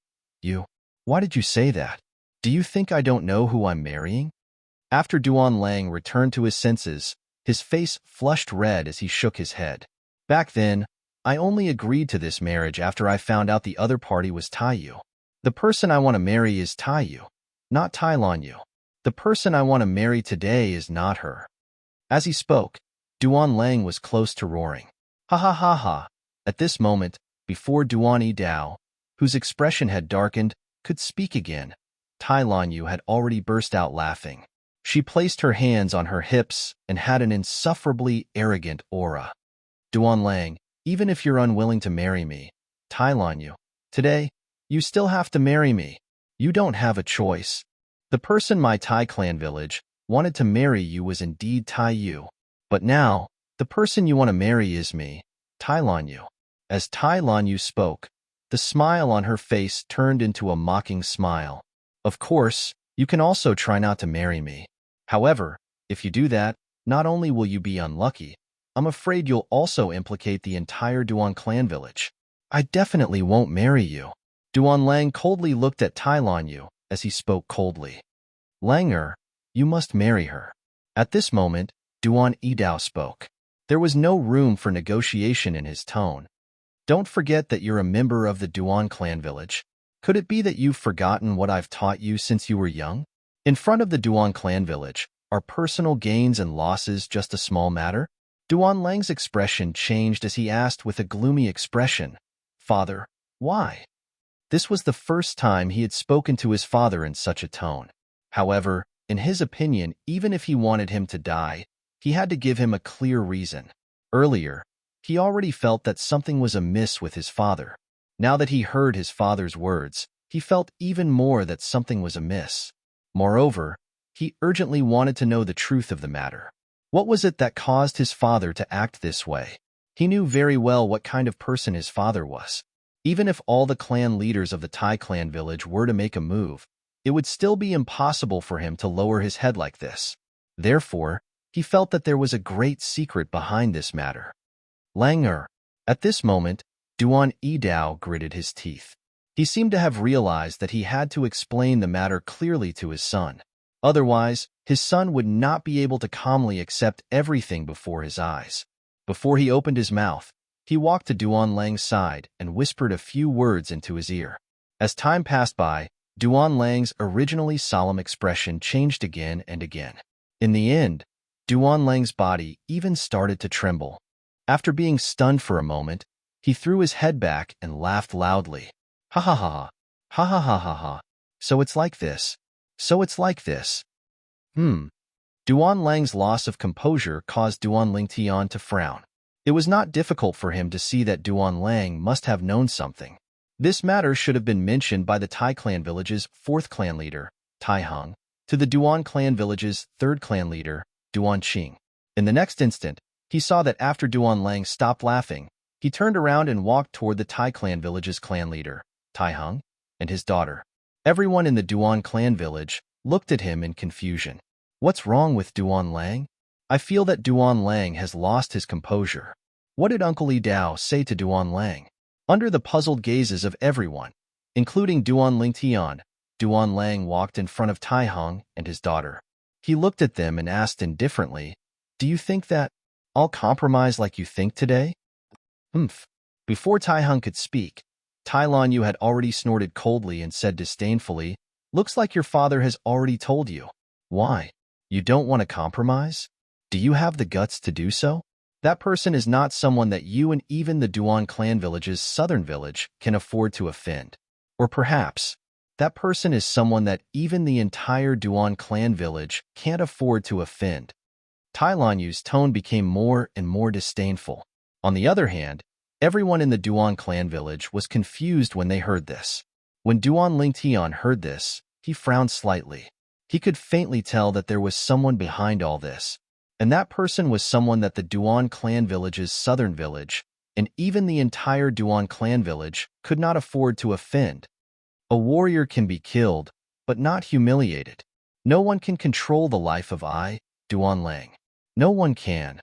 why did you say that? Do you think I don't know who I'm marrying? After Duan Lang returned to his senses, his face flushed red as he shook his head. Back then, I only agreed to this marriage after I found out the other party was Taiyu. The person I want to marry is Taiyu, not Tai Lanyu. The person I want to marry today is not her. As he spoke, Duan Lang was close to roaring. Ha ha ha ha. At this moment, before Duan Dao, whose expression had darkened, could speak again, Tai Lanyu had already burst out laughing. She placed her hands on her hips and had an insufferably arrogant aura. Duan Lang, even if you're unwilling to marry me, Tai Lanyu, today, you still have to marry me. You don't have a choice. The person my Tai clan village wanted to marry you was indeed Taiyu. But now, the person you want to marry is me, Tai Lanyu. As Tai Lanyu spoke, the smile on her face turned into a mocking smile. Of course, you can also try not to marry me. However, if you do that, not only will you be unlucky, I'm afraid you'll also implicate the entire Duan clan village. I definitely won't marry you. Duan Lang coldly looked at Tai Lanyu as he spoke coldly. Langer, you must marry her. At this moment, Duan Dao spoke. There was no room for negotiation in his tone. Don't forget that you're a member of the Duan clan village. Could it be that you've forgotten what I've taught you since you were young? In front of the Duan clan village, are personal gains and losses just a small matter? Duan Lang's expression changed as he asked with a gloomy expression, Father, why? This was the first time he had spoken to his father in such a tone. However, in his opinion, even if he wanted him to die, he had to give him a clear reason. Earlier, he already felt that something was amiss with his father. Now that he heard his father's words, he felt even more that something was amiss. Moreover, he urgently wanted to know the truth of the matter. What was it that caused his father to act this way? He knew very well what kind of person his father was. Even if all the clan leaders of the Tai clan village were to make a move, it would still be impossible for him to lower his head like this. Therefore, he felt that there was a great secret behind this matter. Langer. At this moment, Duan Dao gritted his teeth. He seemed to have realized that he had to explain the matter clearly to his son. Otherwise, his son would not be able to calmly accept everything before his eyes. Before he opened his mouth, he walked to Duan Lang's side and whispered a few words into his ear. As time passed by, Duan Lang's originally solemn expression changed again and again. In the end, Duan Lang's body even started to tremble. After being stunned for a moment, he threw his head back and laughed loudly. Ha ha ha ha. Ha ha ha ha ha. So it's like this. So it's like this. Duan Lang's loss of composure caused Duan Tian to frown. It was not difficult for him to see that Duan Lang must have known something. This matter should have been mentioned by the Tai clan village's fourth clan leader, Tai Hung, to the Duan clan village's third clan leader, Duan Qing. In the next instant, he saw that after Duan Lang stopped laughing, he turned around and walked toward the Tai clan village's clan leader, Tai Hung, and his daughter. Everyone in the Duan clan village looked at him in confusion. What's wrong with Duan Lang? I feel that Duan Lang has lost his composure. What did Uncle Dao say to Duan Lang? Under the puzzled gazes of everyone, including Duan Tian, Duan Lang walked in front of Tai Hung and his daughter. He looked at them and asked indifferently, Do you think that I'll compromise like you think today? Before Tai Hung could speak, Tai Lanyu had already snorted coldly and said disdainfully, Looks like your father has already told you. Why? You don't want to compromise? Do you have the guts to do so? That person is not someone that you and even the Duan clan village's southern village can afford to offend. Or perhaps, that person is someone that even the entire Duan clan village can't afford to offend. Tai Lanyu's tone became more and more disdainful. On the other hand, everyone in the Duan clan village was confused when they heard this. When Duan Lingtian heard this, he frowned slightly. He could faintly tell that there was someone behind all this, and that person was someone that the Duan clan village's southern village, and even the entire Duan clan village, could not afford to offend. A warrior can be killed, but not humiliated. No one can control the life of Duan Lang. No one can.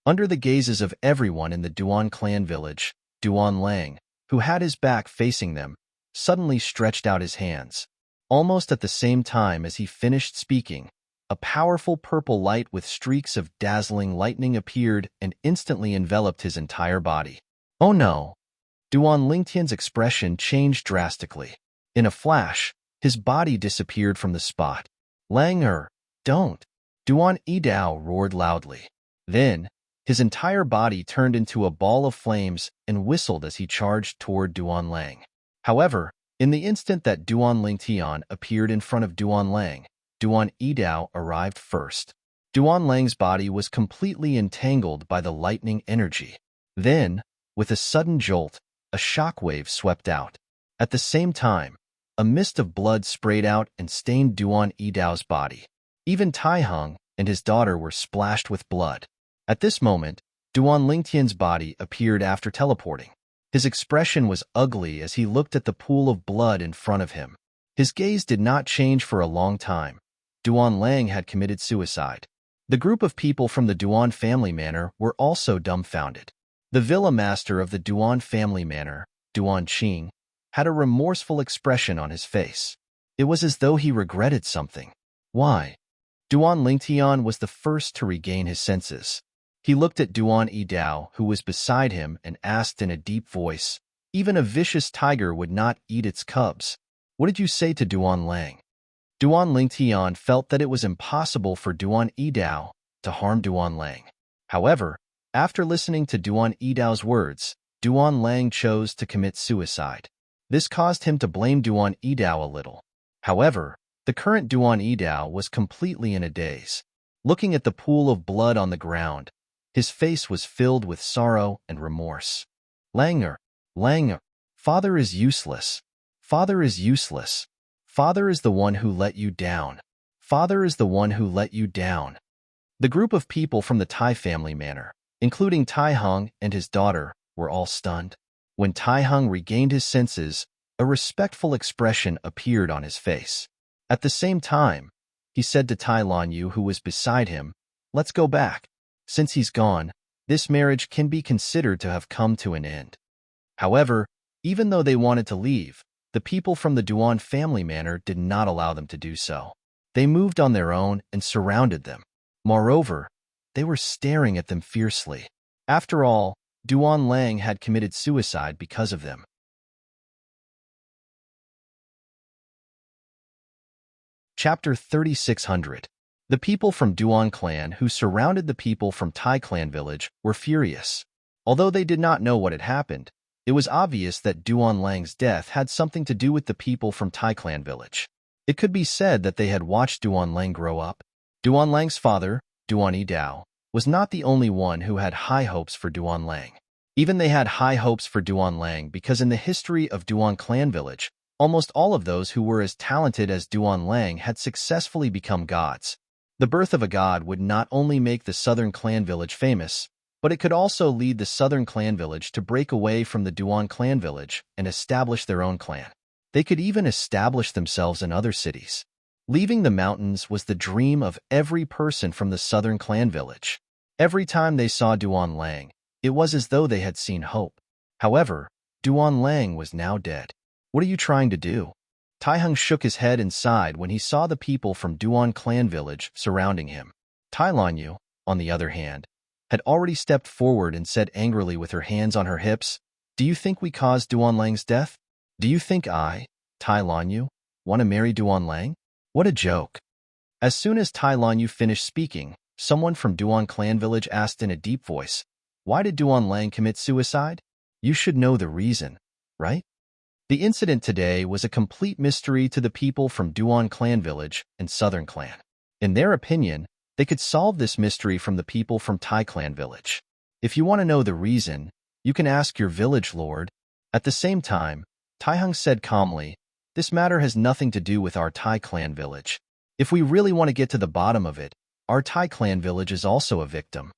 Under the gazes of everyone in the Duan clan village, Duan Lang, who had his back facing them, suddenly stretched out his hands. Almost at the same time as he finished speaking, a powerful purple light with streaks of dazzling lightning appeared and instantly enveloped his entire body. Oh no! Duan Lingtian's expression changed drastically. In a flash, his body disappeared from the spot. Lang don't! Duan Yidao roared loudly. Then, his entire body turned into a ball of flames and whistled as he charged toward Duan Lang. However, in the instant that Duan Lingtian appeared in front of Duan Lang, Duan Yidao arrived first. Duan Lang's body was completely entangled by the lightning energy. Then, with a sudden jolt, a shockwave swept out. At the same time, a mist of blood sprayed out and stained Duan Yidao's body. Even Taihang and his daughter were splashed with blood. At this moment, Duan Lingtian's body appeared after teleporting. His expression was ugly as he looked at the pool of blood in front of him. His gaze did not change for a long time. Duan Lang had committed suicide. The group of people from the Duan family manor were also dumbfounded. The villa master of the Duan family manor, Duan Qing, had a remorseful expression on his face. It was as though he regretted something. Why? Duan Lingtian was the first to regain his senses. He looked at Duan Yidao, who was beside him, and asked in a deep voice, "Even a vicious tiger would not eat its cubs. What did you say to Duan Lang?" Duan Lingtian felt that it was impossible for Duan Yidao to harm Duan Lang. However, after listening to Duan Yidao's words, Duan Lang chose to commit suicide. This caused him to blame Duan Yidao a little. However, the current Duan Yidao was completely in a daze. Looking at the pool of blood on the ground, his face was filled with sorrow and remorse. Langer, father is useless. Father is useless. Father is the one who let you down. Father is the one who let you down. The group of people from the Tai family manor, including Taihang and his daughter, were all stunned. When Taihang regained his senses, a respectful expression appeared on his face. At the same time, he said to Tai Lanyu, who was beside him, "Let's go back. Since he's gone, this marriage can be considered to have come to an end." However, even though they wanted to leave, the people from the Duan family manor did not allow them to do so. They moved on their own and surrounded them. Moreover, they were staring at them fiercely. After all, Duan Lang had committed suicide because of them. Chapter 3600. The people from Duan clan who surrounded the people from Tai clan village were furious. Although they did not know what had happened, it was obvious that Duan Lang's death had something to do with the people from Tai clan village. It could be said that they had watched Duan Lang grow up. Duan Lang's father, Duan Yidao, was not the only one who had high hopes for Duan Lang. Even they had high hopes for Duan Lang because in the history of Duan clan village, almost all of those who were as talented as Duan Lang had successfully become gods. The birth of a god would not only make the southern clan village famous, but it could also lead the southern clan village to break away from the Duan clan village and establish their own clan. They could even establish themselves in other cities. Leaving the mountains was the dream of every person from the southern clan village. Every time they saw Duan Lang, it was as though they had seen hope. However, Duan Lang was now dead. What are you trying to do? Taihang shook his head and sighed when he saw the people from Duan clan village surrounding him. Tai Lanyu, on the other hand, had already stepped forward and said angrily with her hands on her hips, "Do you think we caused Duan Lang's death? Do you think I, Tai Lanyu, want to marry Duan Lang? What a joke." As soon as Tai Lanyu finished speaking, someone from Duan clan village asked in a deep voice, "Why did Duan Lang commit suicide? You should know the reason, right?" The incident today was a complete mystery to the people from Duan clan village and Southern clan. In their opinion, they could solve this mystery from the people from Tai clan village. If you want to know the reason, you can ask your village lord. At the same time, Taihang said calmly, This matter has nothing to do with our Thai clan village. If we really want to get to the bottom of it, our Thai clan village is also a victim."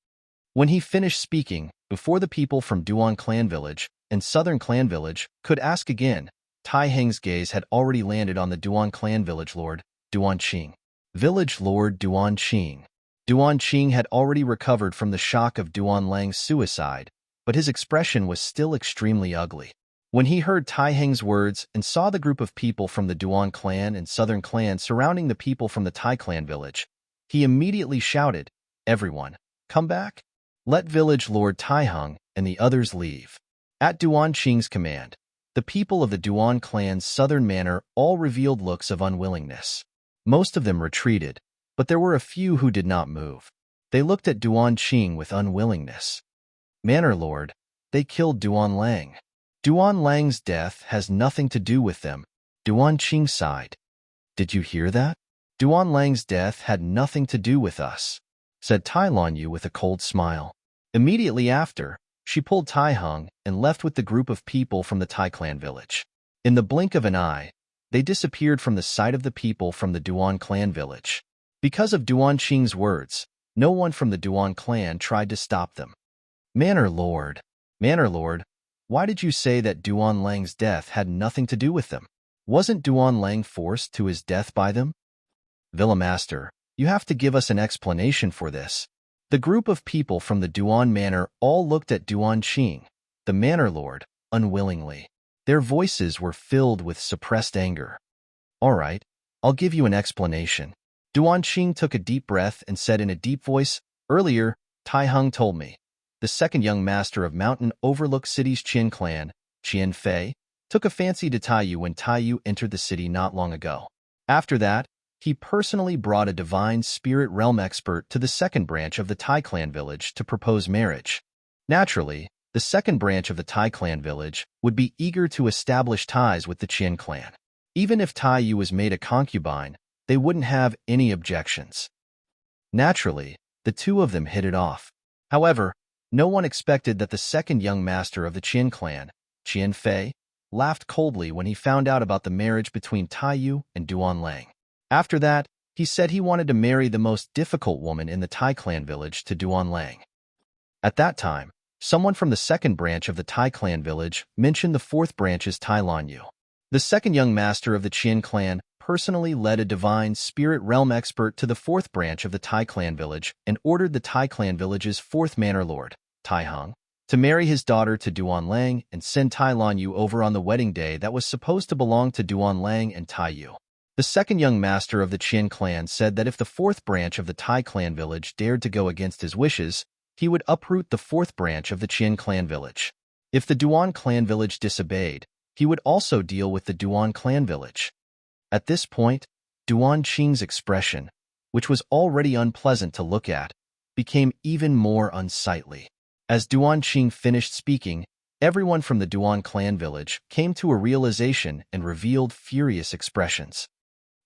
When he finished speaking, before the people from Duan clan village and Southern clan village could ask again, Tai Heng's gaze had already landed on the Duan clan village lord, Duan Qing. Village lord Duan Qing. Duan Qing had already recovered from the shock of Duan Lang's suicide, but his expression was still extremely ugly. When he heard Tai Heng's words and saw the group of people from the Duan clan and Southern clan surrounding the people from the Tai clan village, he immediately shouted, "Everyone, come back! Let village lord Tai Heng and the others leave." At Duan Qing's command, the people of the Duan clan's southern manor all revealed looks of unwillingness. Most of them retreated, but there were a few who did not move. They looked at Duan Qing with unwillingness. "Manor lord, they killed Duan Lang. Duan Lang's death has nothing to do with them," Duan Qing sighed. "Did you hear that? Duan Lang's death had nothing to do with us," said Tai Lan Yu with a cold smile. Immediately after, she pulled Tai Heng and left with the group of people from the Tai clan village. In the blink of an eye, they disappeared from the sight of the people from the Duan clan village. Because of Duan Qing's words, no one from the Duan clan tried to stop them. Manor Lord, why did you say that Duan Lang's death had nothing to do with them? Wasn't Duan Lang forced to his death by them?" "Villa Master, you have to give us an explanation for this." The group of people from the Duan Manor all looked at Duan Qing, the Manor Lord, unwillingly. Their voices were filled with suppressed anger. "All right, I'll give you an explanation." Duan Qing took a deep breath and said in a deep voice, "Earlier, Tai Heng told me. The second young master of Mountain Overlook City's Qin clan, Qian Fei, took a fancy to Tai Yu when Tai Yu entered the city not long ago. After that, he personally brought a divine spirit realm expert to the second branch of the Tai clan village to propose marriage. Naturally, the second branch of the Tai clan village would be eager to establish ties with the Qian clan. Even if Tai Yu was made a concubine, they wouldn't have any objections. Naturally, the two of them hit it off. However, no one expected that the second young master of the Qian clan, Qian Fei, laughed coldly when he found out about the marriage between Tai Yu and Duan Lang. After that, he said he wanted to marry the most difficult woman in the Tai clan village to Duan Lang. At that time, someone from the second branch of the Tai clan village mentioned the fourth branch's Tai Lan Yu. The second young master of the Qian clan personally led a divine spirit realm expert to the fourth branch of the Tai clan village and ordered the Tai clan village's fourth manor lord, Tai Heng, to marry his daughter to Duan Lang and send Tai Lan Yu over on the wedding day that was supposed to belong to Duan Lang and Tai Yu. The second young master of the Qian clan said that if the fourth branch of the Tai clan village dared to go against his wishes, he would uproot the fourth branch of the Qian clan village. If the Duan clan village disobeyed, he would also deal with the Duan clan village. At this point, Duan Qing's expression, which was already unpleasant to look at, became even more unsightly. As Duan Qing finished speaking, everyone from the Duan clan village came to a realization and revealed furious expressions.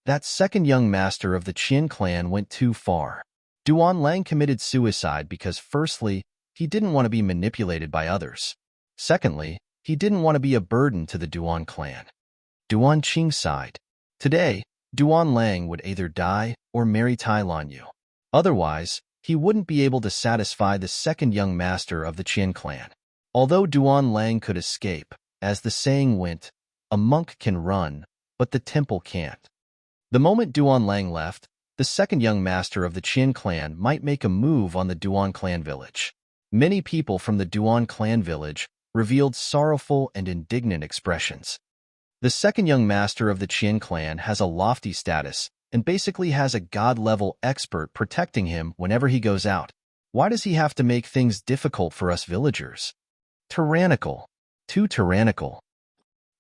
That second young master of the Qian clan went too far. Duan Lang committed suicide because firstly, he didn't want to be manipulated by others. Secondly, he didn't want to be a burden to the Duan clan. Duan Qing sighed. Today, Duan Lang would either die or marry Tai Lan Yu. Otherwise, he wouldn't be able to satisfy the second young master of the Qian clan. Although Duan Lang could escape, as the saying went, a monk can run, but the temple can't. The moment Duan Lang left, the second young master of the Qian clan might make a move on the Duan clan village. Many people from the Duan clan village revealed sorrowful and indignant expressions. The second young master of the Qian clan has a lofty status and basically has a god-level expert protecting him whenever he goes out. Why does he have to make things difficult for us villagers? Tyrannical. Too tyrannical.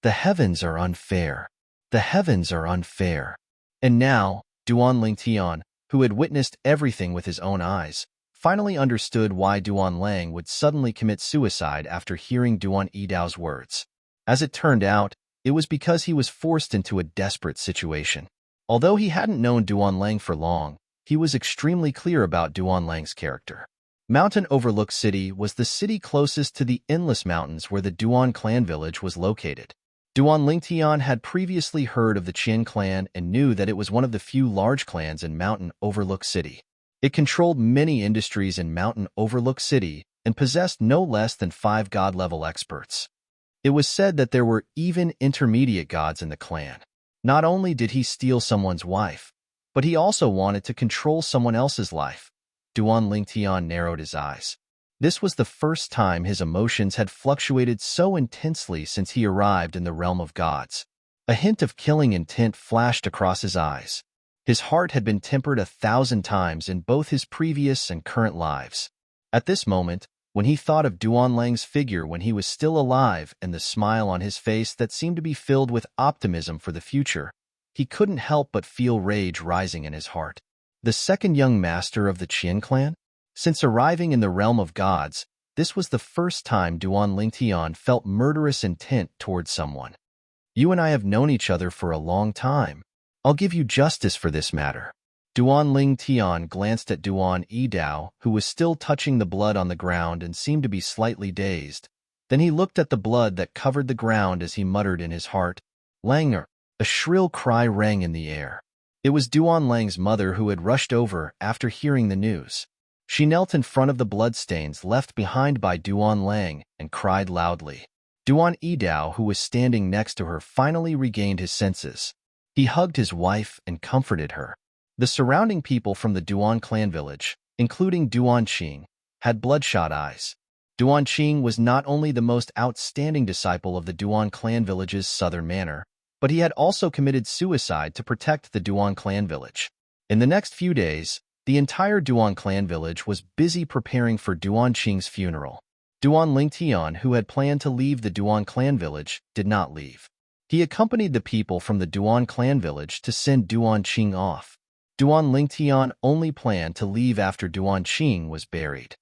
The heavens are unfair. The heavens are unfair. And now, Duan Lingtian, who had witnessed everything with his own eyes, finally understood why Duan Lang would suddenly commit suicide after hearing Duan Yidao's words. As it turned out, it was because he was forced into a desperate situation. Although he hadn't known Duan Lang for long, he was extremely clear about Duan Lang's character. Mountain Overlook City was the city closest to the endless mountains where the Duan clan village was located. Duan Lingtian had previously heard of the Qian clan and knew that it was one of the few large clans in Mountain Overlook City. It controlled many industries in Mountain Overlook City and possessed no less than 5 god-level experts. It was said that there were even intermediate gods in the clan. Not only did he steal someone's wife, but he also wanted to control someone else's life. Duan Lingtian narrowed his eyes. This was the first time his emotions had fluctuated so intensely since he arrived in the realm of gods. A hint of killing intent flashed across his eyes. His heart had been tempered 1,000 times in both his previous and current lives. At this moment, when he thought of Duan Lang's figure when he was still alive and the smile on his face that seemed to be filled with optimism for the future, he couldn't help but feel rage rising in his heart. The second young master of the Qian clan? Since arriving in the realm of gods, this was the first time Duan Lingtian felt murderous intent towards someone. You and I have known each other for a long time. I'll give you justice for this matter. Duan Lingtian glanced at Duan Yidao, who was still touching the blood on the ground and seemed to be slightly dazed. Then he looked at the blood that covered the ground as he muttered in his heart, "Langer!" A shrill cry rang in the air. It was Duan Lang's mother who had rushed over after hearing the news. She knelt in front of the bloodstains left behind by Duan Lang and cried loudly. Duan Yidao, who was standing next to her, finally regained his senses. He hugged his wife and comforted her. The surrounding people from the Duan clan village, including Duan Qing, had bloodshot eyes. Duan Qing was not only the most outstanding disciple of the Duan clan village's southern manor, but he had also committed suicide to protect the Duan clan village. In the next few days, the entire Duan clan village was busy preparing for Duan Qing's funeral. Duan Lingtian, who had planned to leave the Duan clan village, did not leave. He accompanied the people from the Duan clan village to send Duan Qing off. Duan Lingtian only planned to leave after Duan Qing was buried.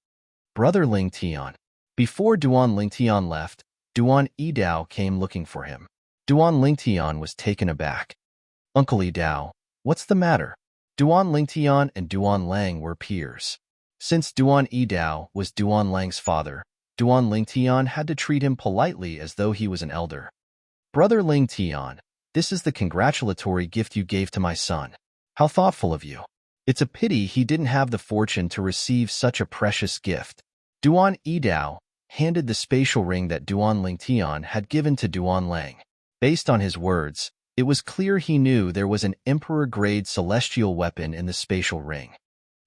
Brother Lingtian. Before Duan Lingtian left, Duan Yidao came looking for him. Duan Lingtian was taken aback. Uncle Yidao, what's the matter? Duan Lingtian and Duan Lang were peers. Since Duan Yidao was Duan Lang's father, Duan Lingtian had to treat him politely as though he was an elder. Brother Lingtian, this is the congratulatory gift you gave to my son. How thoughtful of you. It's a pity he didn't have the fortune to receive such a precious gift. Duan Yidao handed the spatial ring that Duan Lingtian had given to Duan Lang. Based on his words, it was clear he knew there was an emperor-grade celestial weapon in the spatial ring.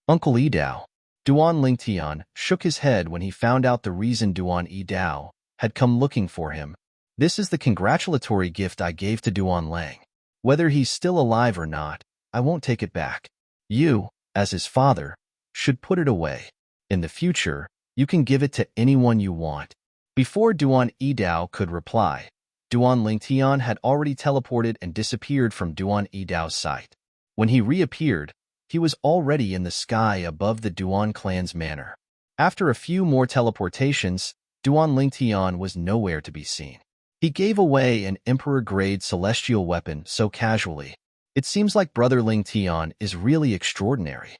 Uncle Yidao. Duan Lingtian shook his head when he found out the reason Duan Yidao had come looking for him. This is the congratulatory gift I gave to Duan Lang. Whether he's still alive or not, I won't take it back. You, as his father, should put it away. In the future, you can give it to anyone you want. Before Duan Yidao could reply, Duan Lingtian had already teleported and disappeared from Duan Yidao's sight. When he reappeared, he was already in the sky above the Duan clan's manor. After a few more teleportations, Duan Lingtian was nowhere to be seen. He gave away an emperor-grade celestial weapon so casually. It seems like Brother Lingtian is really extraordinary.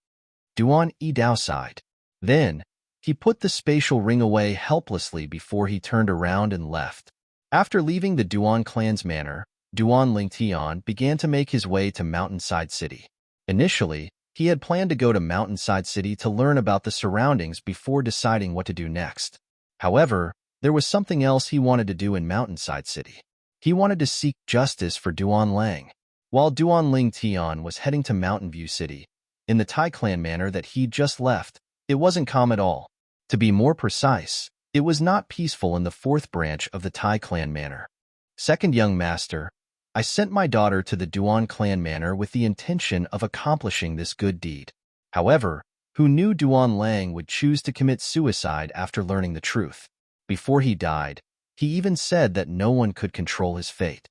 Duan Yidao sighed. Then, he put the spatial ring away helplessly before he turned around and left. After leaving the Duan clan's manor, Duan Lingtian began to make his way to Mountainside City. Initially, he had planned to go to Mountainside City to learn about the surroundings before deciding what to do next. However, there was something else he wanted to do in Mountainside City. He wanted to seek justice for Duan Lang. While Duan Lingtian was heading to Mountain View City, in the Tai clan manor that he'd just left, it wasn't calm at all. To be more precise, it was not peaceful in the 4th branch of the Tai clan manor. Second young master, I sent my daughter to the Duan clan manor with the intention of accomplishing this good deed. However, who knew Duan Lang would choose to commit suicide after learning the truth? Before he died, he even said that no one could control his fate.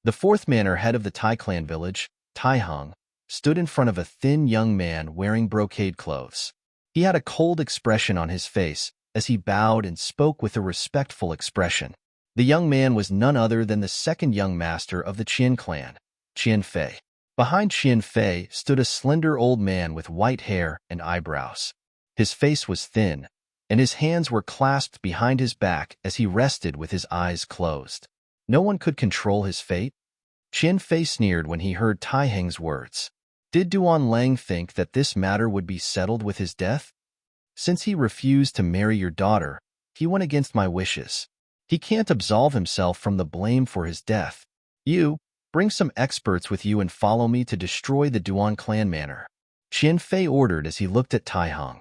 The 4th manor head of the Tai clan village, Tai Hung, stood in front of a thin young man wearing brocade clothes. He had a cold expression on his face as he bowed and spoke with a respectful expression. The young man was none other than the second young master of the Qian clan, Qian Fei. Behind Qian Fei stood a slender old man with white hair and eyebrows. His face was thin, and his hands were clasped behind his back as he rested with his eyes closed. No one could control his fate? Qian Fei sneered when he heard Tai Heng's words. Did Duan Lang think that this matter would be settled with his death? Since he refused to marry your daughter, he went against my wishes. He can't absolve himself from the blame for his death. You, bring some experts with you and follow me to destroy the Duan clan manor, Qian Fei ordered as he looked at Tai Heng.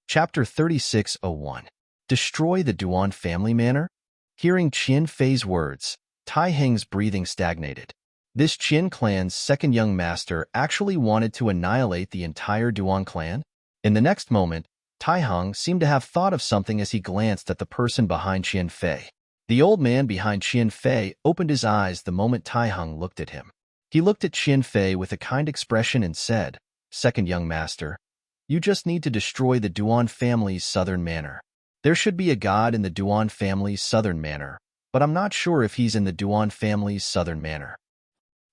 Chapter 3601. Destroy the Duan family manor? Hearing Qian Fei's words, Tai Heng's breathing stagnated. This Qin clan's second young master actually wanted to annihilate the entire Duan clan? In the next moment, Tai Heng seemed to have thought of something as he glanced at the person behind Qian Fei. The old man behind Qian Fei opened his eyes the moment Tai Heng looked at him. He looked at Qian Fei with a kind expression and said, "Second young master, you just need to destroy the Duan family's southern manor. There should be a god in the Duan family's southern manor, but I'm not sure if he's in the Duan family's southern manor.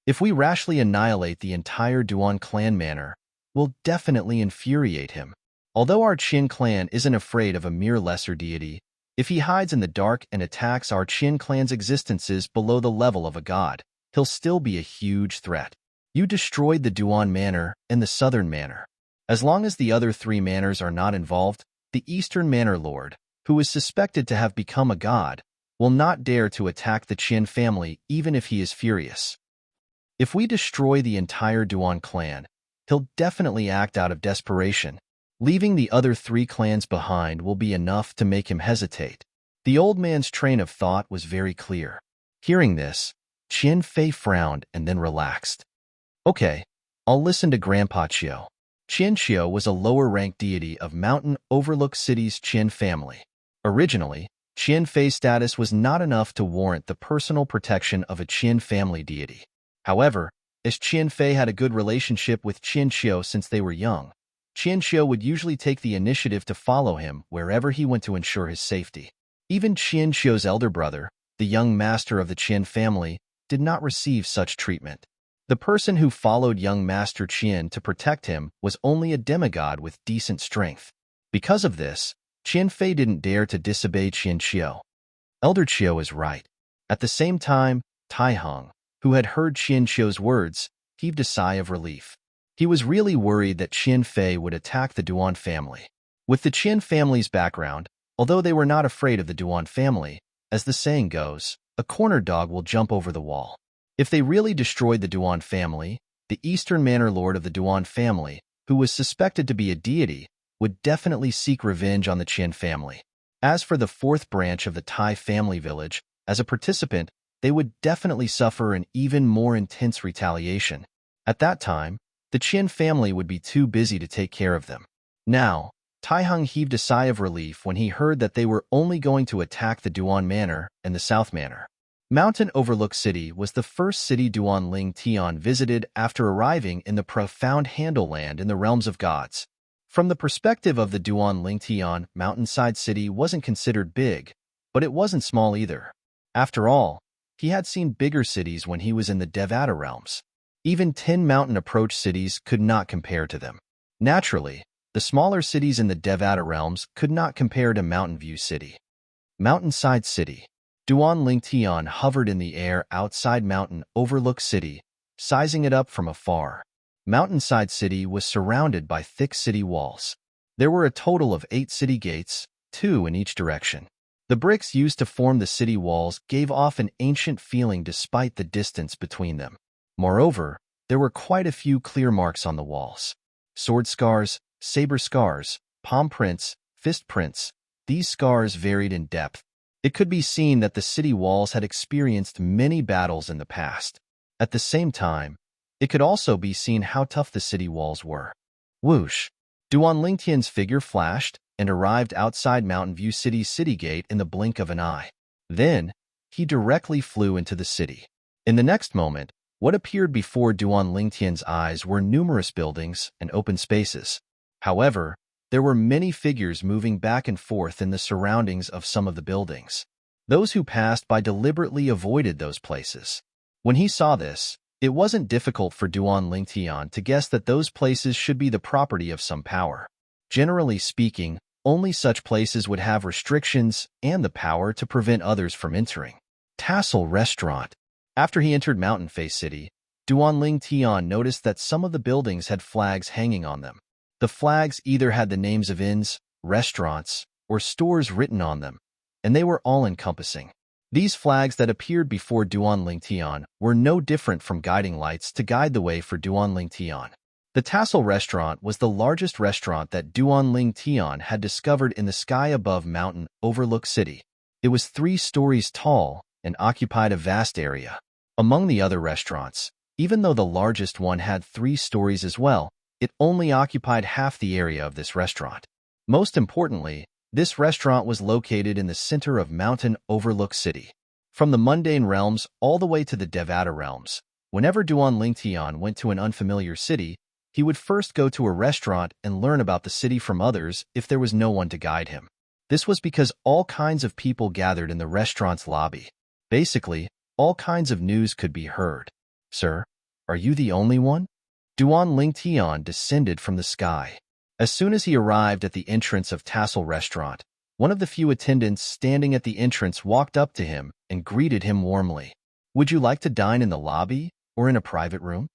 If we rashly annihilate the entire Duan clan manor, we'll definitely infuriate him. Although our Qin clan isn't afraid of a mere lesser deity, if he hides in the dark and attacks our Qin clan's existences below the level of a god, he'll still be a huge threat. You destroyed the Duan manor and the southern manor. As long as the other three manors are not involved, the Eastern Manor Lord, who is suspected to have become a god, will not dare to attack the Qin family even if he is furious. If we destroy the entire Duan clan, he'll definitely act out of desperation. Leaving the other three clans behind will be enough to make him hesitate." The old man's train of thought was very clear. Hearing this, Qian Fei frowned and then relaxed. "Okay, I'll listen to Grandpa Qiu." Qian Qiu was a lower-ranked deity of Mountain Overlook City's Qin family. Originally, Qian Fei's status was not enough to warrant the personal protection of a Qin family deity. However, as Qian Fei had a good relationship with Qian Qiu since they were young, Qian Qiu would usually take the initiative to follow him wherever he went to ensure his safety. Even Qian Qiu's elder brother, the young master of the Qin family, did not receive such treatment. The person who followed young Master Qian to protect him was only a demigod with decent strength. Because of this, Qian Fei didn't dare to disobey Qian Qiu. Elder Qiu is right. At the same time, Tai Heng, who had heard Qian Qiu's words, heaved a sigh of relief. He was really worried that Qian Fei would attack the Duan family. With the Qin family's background, although they were not afraid of the Duan family, as the saying goes, a corner dog will jump over the wall. If they really destroyed the Duan family, the Eastern Manor Lord of the Duan family, who was suspected to be a deity, would definitely seek revenge on the Qin family. As for the fourth branch of the Tai family village, as a participant, they would definitely suffer an even more intense retaliation. At that time, the Qin family would be too busy to take care of them. Now, Tai Heng heaved a sigh of relief when he heard that they were only going to attack the Duan Manor and the South Manor. Mountain Overlook City was the first city Duan Ling Tian visited after arriving in the profound Handle Land in the realms of gods. From the perspective of the Duan Ling Tian, Mountainside City wasn't considered big, but it wasn't small either. After all, he had seen bigger cities when he was in the Devata realms. Even 10 mountain approach cities could not compare to them. Naturally, the smaller cities in the Devata realms could not compare to Mountain View City. Mountainside City. Duan Ling Tian hovered in the air outside Mountain Overlook City, sizing it up from afar. Mountainside City was surrounded by thick city walls. There were a total of 8 city gates, 2 in each direction. The bricks used to form the city walls gave off an ancient feeling despite the distance between them. Moreover, there were quite a few clear marks on the walls. Sword scars, saber scars, palm prints, fist prints. These scars varied in depth. It could be seen that the city walls had experienced many battles in the past. At the same time, it could also be seen how tough the city walls were. Whoosh! Duan Lingtian's figure flashed and arrived outside Mountain View City's city gate in the blink of an eye. Then, he directly flew into the city. In the next moment, what appeared before Duan Lingtian's eyes were numerous buildings and open spaces. However, there were many figures moving back and forth in the surroundings of some of the buildings. Those who passed by deliberately avoided those places. When he saw this, it wasn't difficult for Duan Lingtian to guess that those places should be the property of some power. Generally speaking, only such places would have restrictions and the power to prevent others from entering. Tassel Restaurant. After he entered Mountain Face City, Duanling Tian noticed that some of the buildings had flags hanging on them. The flags either had the names of inns, restaurants, or stores written on them, and they were all-encompassing. These flags that appeared before Duanling Tian were no different from guiding lights to guide the way for Duanling Tian. The Tassel Restaurant was the largest restaurant that Duanling Tian had discovered in the sky above Mountain Overlook City. It was 3 stories tall and occupied a vast area. Among the other restaurants, even though the largest one had 3 stories as well, it only occupied half the area of this restaurant. Most importantly, this restaurant was located in the center of Mountain Overlook City. From the mundane realms all the way to the Devata realms, whenever Duanling Tian went to an unfamiliar city, he would first go to a restaurant and learn about the city from others if there was no one to guide him. This was because all kinds of people gathered in the restaurant's lobby. Basically, all kinds of news could be heard. "Sir, are you the only one?" Duanling Tian descended from the sky. As soon as he arrived at the entrance of Tassel Restaurant, one of the few attendants standing at the entrance walked up to him and greeted him warmly. "Would you like to dine in the lobby or in a private room?"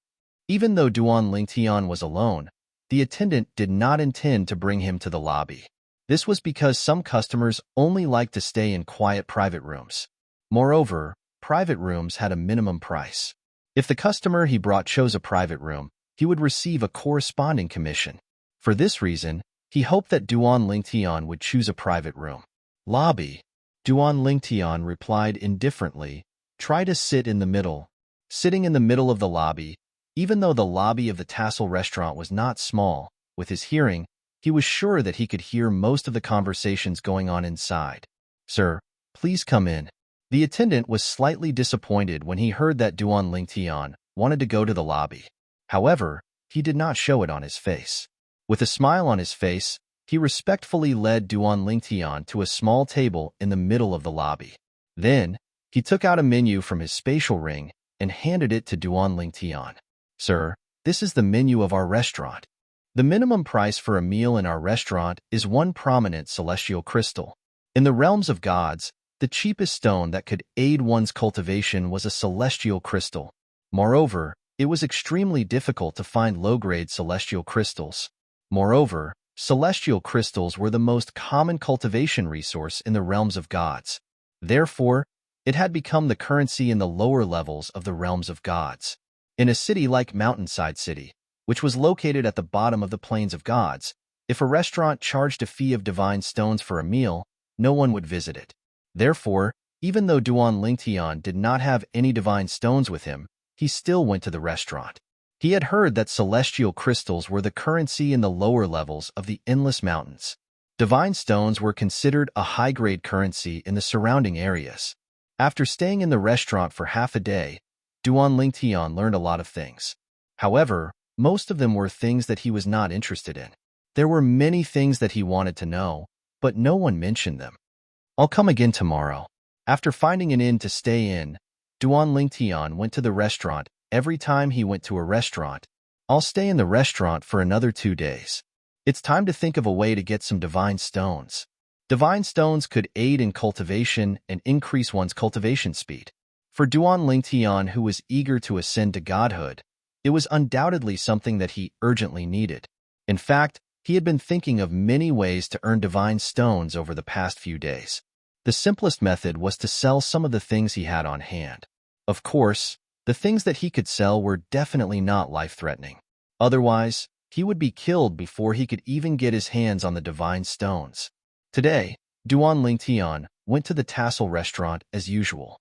Even though Duanling Tian was alone, the attendant did not intend to bring him to the lobby. This was because some customers only liked to stay in quiet private rooms. Moreover, private rooms had a minimum price. If the customer he brought chose a private room, he would receive a corresponding commission. For this reason, he hoped that Duanling Tian would choose a private room. "Lobby." Duanling Tian replied indifferently, "Try to sit in the middle." Sitting in the middle of the lobby, even though the lobby of the Tassel Restaurant was not small, with his hearing, he was sure that he could hear most of the conversations going on inside. "Sir, please come in." The attendant was slightly disappointed when he heard that Duanling Tian wanted to go to the lobby. However, he did not show it on his face. With a smile on his face, he respectfully led Duanling Tian to a small table in the middle of the lobby. Then, he took out a menu from his spatial ring and handed it to Duanling Tian. "Sir, this is the menu of our restaurant. The minimum price for a meal in our restaurant is 1 prominent celestial crystal. In the realms of gods, the cheapest stone that could aid one's cultivation was a celestial crystal. Moreover, it was extremely difficult to find low-grade celestial crystals. Moreover, celestial crystals were the most common cultivation resource in the realms of gods. Therefore, it had become the currency in the lower levels of the realms of gods. In a city like Mountainside City, which was located at the bottom of the plains of gods, if a restaurant charged a fee of divine stones for a meal, no one would visit it. Therefore, even though Duanling Tian did not have any divine stones with him, he still went to the restaurant. He had heard that celestial crystals were the currency in the lower levels of the endless mountains. Divine stones were considered a high-grade currency in the surrounding areas. After staying in the restaurant for half a day, Duanling Tian learned a lot of things. However, most of them were things that he was not interested in. There were many things that he wanted to know, but no one mentioned them. "I'll come again tomorrow." After finding an inn to stay in, Duanling Tian went to the restaurant. Every time he went to a restaurant, "I'll stay in the restaurant for another 2 days. It's time to think of a way to get some divine stones." Divine stones could aid in cultivation and increase one's cultivation speed. For Duanling Tian, who was eager to ascend to godhood, it was undoubtedly something that he urgently needed. In fact, he had been thinking of many ways to earn divine stones over the past few days. The simplest method was to sell some of the things he had on hand. Of course, the things that he could sell were definitely not life-threatening. Otherwise, he would be killed before he could even get his hands on the divine stones. Today, Duanling Tian went to the Tassel Restaurant as usual.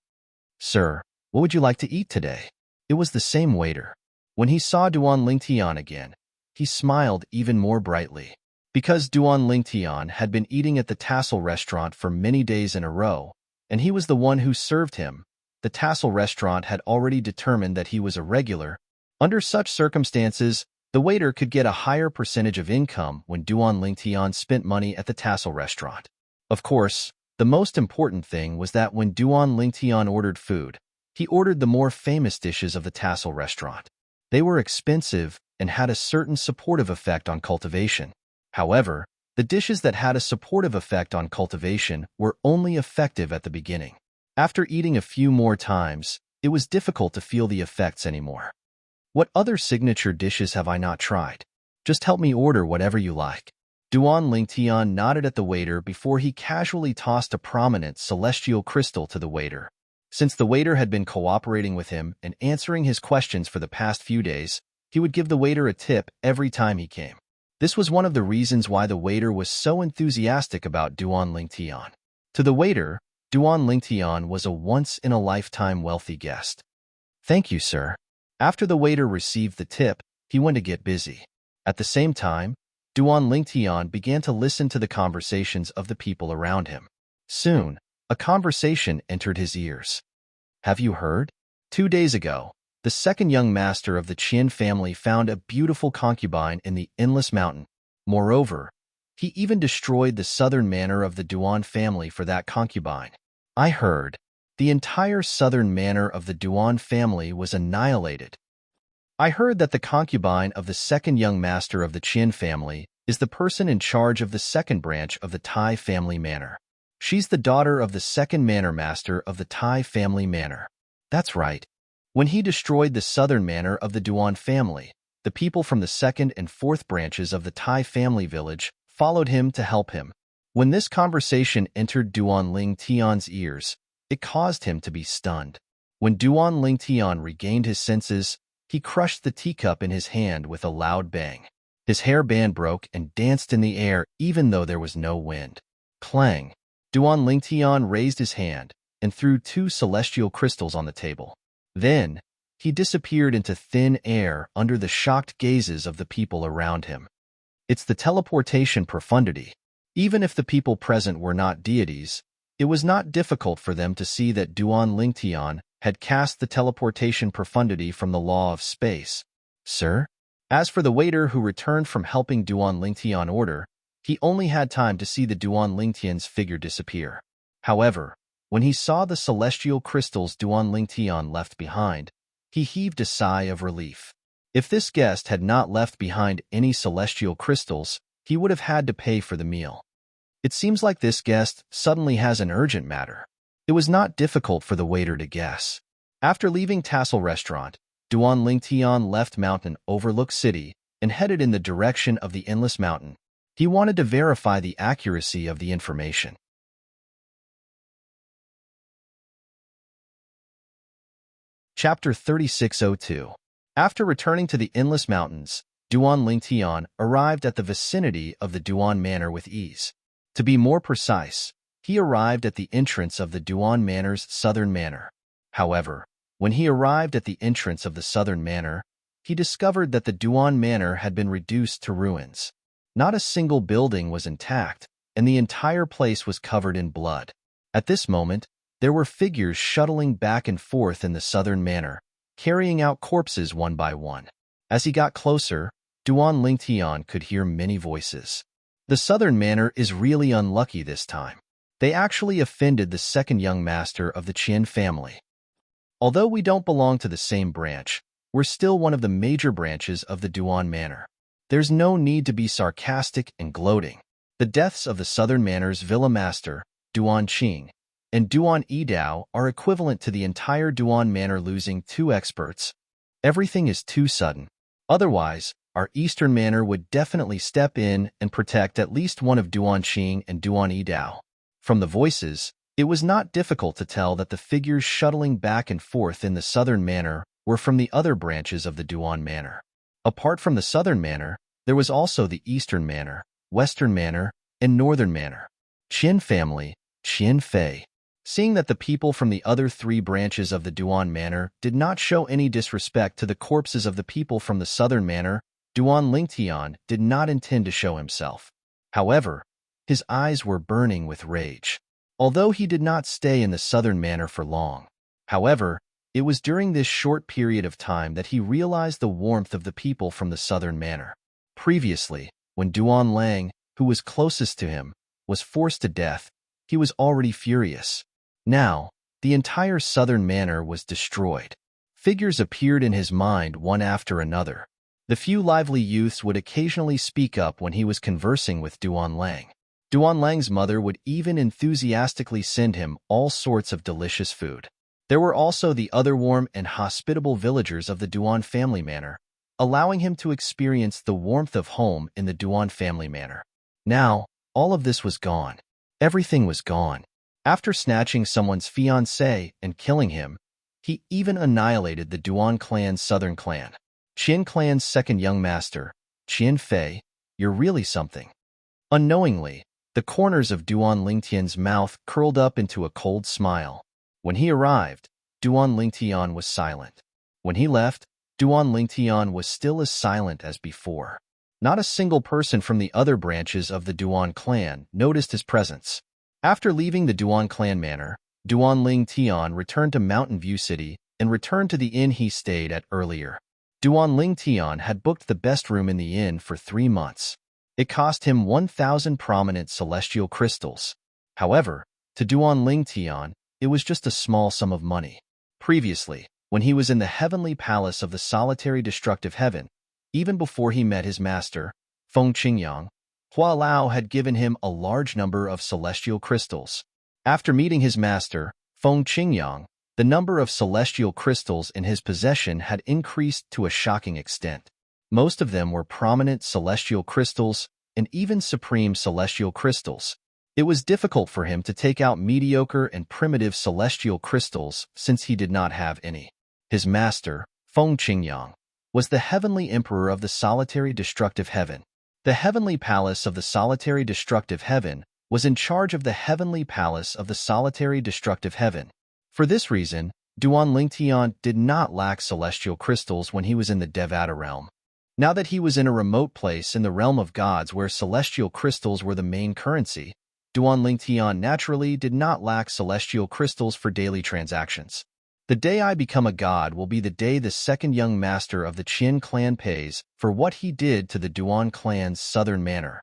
"Sir, what would you like to eat today?" It was the same waiter. When he saw Duanling Tian again, he smiled even more brightly. Because Duanling Tian had been eating at the Tassel Restaurant for many days in a row, and he was the one who served him, the Tassel Restaurant had already determined that he was a regular. Under such circumstances, the waiter could get a higher percentage of income when Duanling Tian spent money at the Tassel Restaurant. Of course, the most important thing was that when Duanling Tian ordered food, he ordered the more famous dishes of the Tassel Restaurant. They were expensive and had a certain supportive effect on cultivation. However, The dishes that had a supportive effect on cultivation were only effective at the beginning. After eating a few more times, it was difficult to feel the effects anymore. What other signature dishes have I not tried? Just help me order whatever you like. Duan Lingtian nodded at the waiter before he casually tossed a prominent celestial crystal to the waiter. Since the waiter had been cooperating with him and answering his questions for the past few days, he would give the waiter a tip every time he came. This was one of the reasons why the waiter was so enthusiastic about Duan Lingtian. To the waiter, Duan Lingtian was a once-in-a-lifetime wealthy guest. Thank you, sir. After the waiter received the tip, he went to get busy. At the same time, Duan Lingtian began to listen to the conversations of the people around him. Soon, a conversation entered his ears. Have you heard? 2 days ago, the second young master of the Qian family found a beautiful concubine in the Endless Mountain. Moreover, he even destroyed the southern manor of the Duan family for that concubine. I heard. The entire southern manor of the Duan family was annihilated. I heard that the concubine of the second young master of the Qian family is the person in charge of the second branch of the Tai family manor. She's the daughter of the second manor master of the Tai family manor. That's right. When he destroyed the southern manor of the Duan family, the people from the second and fourth branches of the Tai family village followed him to help him. When this conversation entered Duan Lingtian's ears, it caused him to be stunned. When Duan Lingtian regained his senses, he crushed the teacup in his hand with a loud bang. His hairband broke and danced in the air even though there was no wind. Clang! Duan Lingtian raised his hand and threw 2 celestial crystals on the table. Then, he disappeared into thin air under the shocked gazes of the people around him. It's the teleportation profundity. Even if the people present were not deities, it was not difficult for them to see that Duan Lingtian had cast the teleportation profundity from the law of space. Sir? As for the waiter who returned from helping Duan Lingtian order, he only had time to see the Duan Lingtian's figure disappear. However, when he saw the celestial crystals Duan Lingtian left behind, he heaved a sigh of relief. If this guest had not left behind any celestial crystals, he would have had to pay for the meal. It seems like this guest suddenly has an urgent matter. It was not difficult for the waiter to guess. After leaving Tassel Restaurant, Duan Lingtian left Mountain Overlook City and headed in the direction of the Endless Mountain. He wanted to verify the accuracy of the information. Chapter 3602. After returning to the Endless Mountains, Duan Lingtian arrived at the vicinity of the Duan Manor with ease. To be more precise, he arrived at the entrance of the Duan Manor's southern manor. However, when he arrived at the entrance of the southern manor, he discovered that the Duan Manor had been reduced to ruins. Not a single building was intact, and the entire place was covered in blood. At this moment, there were figures shuttling back and forth in the southern manor, carrying out corpses one by one. As he got closer, Duan Lingtian could hear many voices. The southern manor is really unlucky this time. They actually offended the second young master of the Qian family. Although we don't belong to the same branch, we're still one of the major branches of the Duan Manor. There's no need to be sarcastic and gloating. The deaths of the southern manor's villa master, Duan Qing, and Duan Yidao are equivalent to the entire Duan Manor losing 2 experts. Everything is too sudden. Otherwise, our eastern manor would definitely step in and protect at least one of Duan Qing and Duan Yidao. From the voices, it was not difficult to tell that the figures shuttling back and forth in the southern manor were from the other branches of the Duan Manor. Apart from the southern manor, there was also the eastern manor, western manor, and northern manor. Qian family, Qian Fei. Seeing that the people from the other 3 branches of the Duan Manor did not show any disrespect to the corpses of the people from the southern manor, Duan Lingtian did not intend to show himself. However, his eyes were burning with rage. Although he did not stay in the southern manor for long. However, it was during this short period of time that he realized the warmth of the people from the southern manor. Previously, when Duan Lang, who was closest to him, was forced to death, he was already furious. Now, the entire southern manor was destroyed. Figures appeared in his mind one after another. The few lively youths would occasionally speak up when he was conversing with Duan Lang. Duan Lang's mother would even enthusiastically send him all sorts of delicious food. There were also the other warm and hospitable villagers of the Duan family manor, allowing him to experience the warmth of home in the Duan family manor. Now, all of this was gone. Everything was gone. After snatching someone's fiancé and killing him, he even annihilated the Duan clan's southern clan. Qian clan's second young master, Qian Fei, you're really something. Unknowingly, the corners of Duan Lingtian's mouth curled up into a cold smile. When he arrived, Duan Lingtian was silent. When he left, Duan Lingtian was still as silent as before. Not a single person from the other branches of the Duan clan noticed his presence. After leaving the Duan clan manor, Duan Lingtian returned to Mountain View City and returned to the inn he stayed at earlier. Duan Lingtian had booked the best room in the inn for 3 months. It cost him 1,000 prominent celestial crystals. However, to Duan Lingtian, it was just a small sum of money. Previously, when he was in the heavenly palace of the solitary destructive heaven, even before he met his master, Feng Qingyang, Hua Lao had given him a large number of celestial crystals. After meeting his master, Feng Qingyang, the number of celestial crystals in his possession had increased to a shocking extent. Most of them were prominent celestial crystals and even supreme celestial crystals. It was difficult for him to take out mediocre and primitive celestial crystals since he did not have any. His master, Feng Qingyang, was the heavenly emperor of the solitary destructive heaven. The heavenly palace of the solitary destructive heaven was in charge of the heavenly palace of the solitary destructive heaven. For this reason, Duan Lingtian did not lack celestial crystals when he was in the Devata realm. Now that he was in a remote place in the realm of gods where celestial crystals were the main currency, Duan Lingtian naturally did not lack celestial crystals for daily transactions. The day I become a god will be the day the second young master of the Qian clan pays for what he did to the Duan clan's southern manor.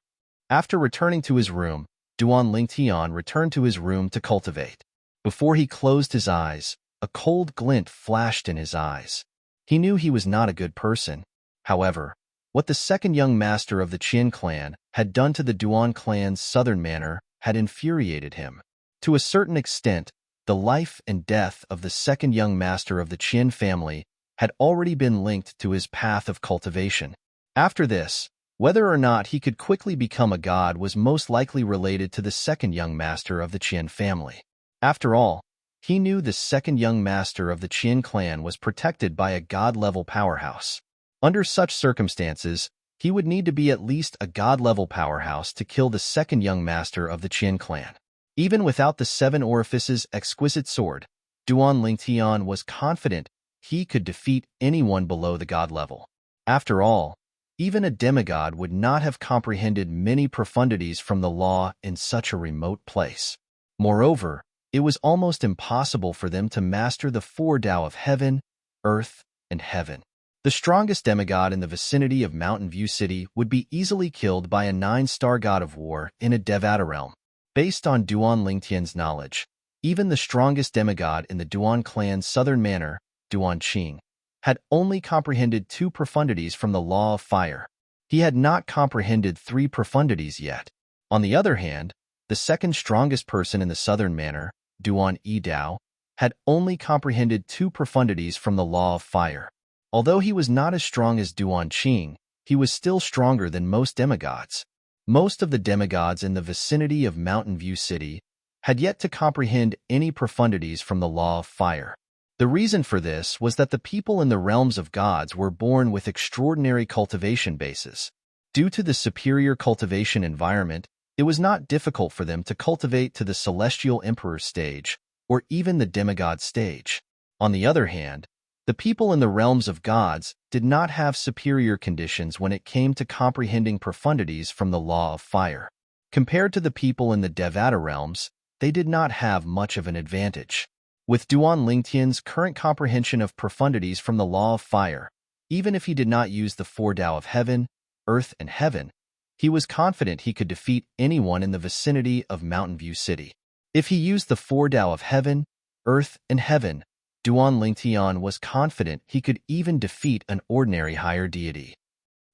After returning to his room, Duan Lingtian returned to his room to cultivate. Before he closed his eyes, a cold glint flashed in his eyes. He knew he was not a good person. However, what the second young master of the Qian clan had done to the Duan clan's southern manor had infuriated him. To a certain extent, the life and death of the second young master of the Qian family had already been linked to his path of cultivation. After this, whether or not he could quickly become a god was most likely related to the second young master of the Qian family. After all, he knew the second young master of the Qian clan was protected by a god-level powerhouse. Under such circumstances, he would need to be at least a god-level powerhouse to kill the second young master of the Qian clan. Even without the 7 orifices exquisite sword, Duan Lingtian was confident he could defeat anyone below the god level. After all, even a demigod would not have comprehended many profundities from the law in such a remote place. Moreover, it was almost impossible for them to master the 4 Tao of heaven, earth, and heaven. The strongest demigod in the vicinity of Mountain View City would be easily killed by a 9-star god of war in a Devata realm. Based on Duan Lingtian's knowledge, even the strongest demigod in the Duan clan's southern manor, Duan Qing, had only comprehended 2 profundities from the law of fire. He had not comprehended 3 profundities yet. On the other hand, the second strongest person in the southern manor, Duan Yidao, had only comprehended 2 profundities from the law of fire. Although he was not as strong as Duan Qing, he was still stronger than most demigods. Most of the demigods in the vicinity of Mountain View City had yet to comprehend any profundities from the law of fire. The reason for this was that the people in the realms of gods were born with extraordinary cultivation bases. Due to the superior cultivation environment, it was not difficult for them to cultivate to the celestial emperor stage or even the demigod stage. On the other hand, the people in the realms of gods did not have superior conditions when it came to comprehending profundities from the law of fire. Compared to the people in the Devata realms, they did not have much of an advantage. With Duan Lingtian's current comprehension of profundities from the law of fire, even if he did not use the 4 Tao of heaven, earth, and heaven, he was confident he could defeat anyone in the vicinity of Mountain View City. If he used the 4 Tao of heaven, earth, and heaven, Duan Lingtian was confident he could even defeat an ordinary higher deity.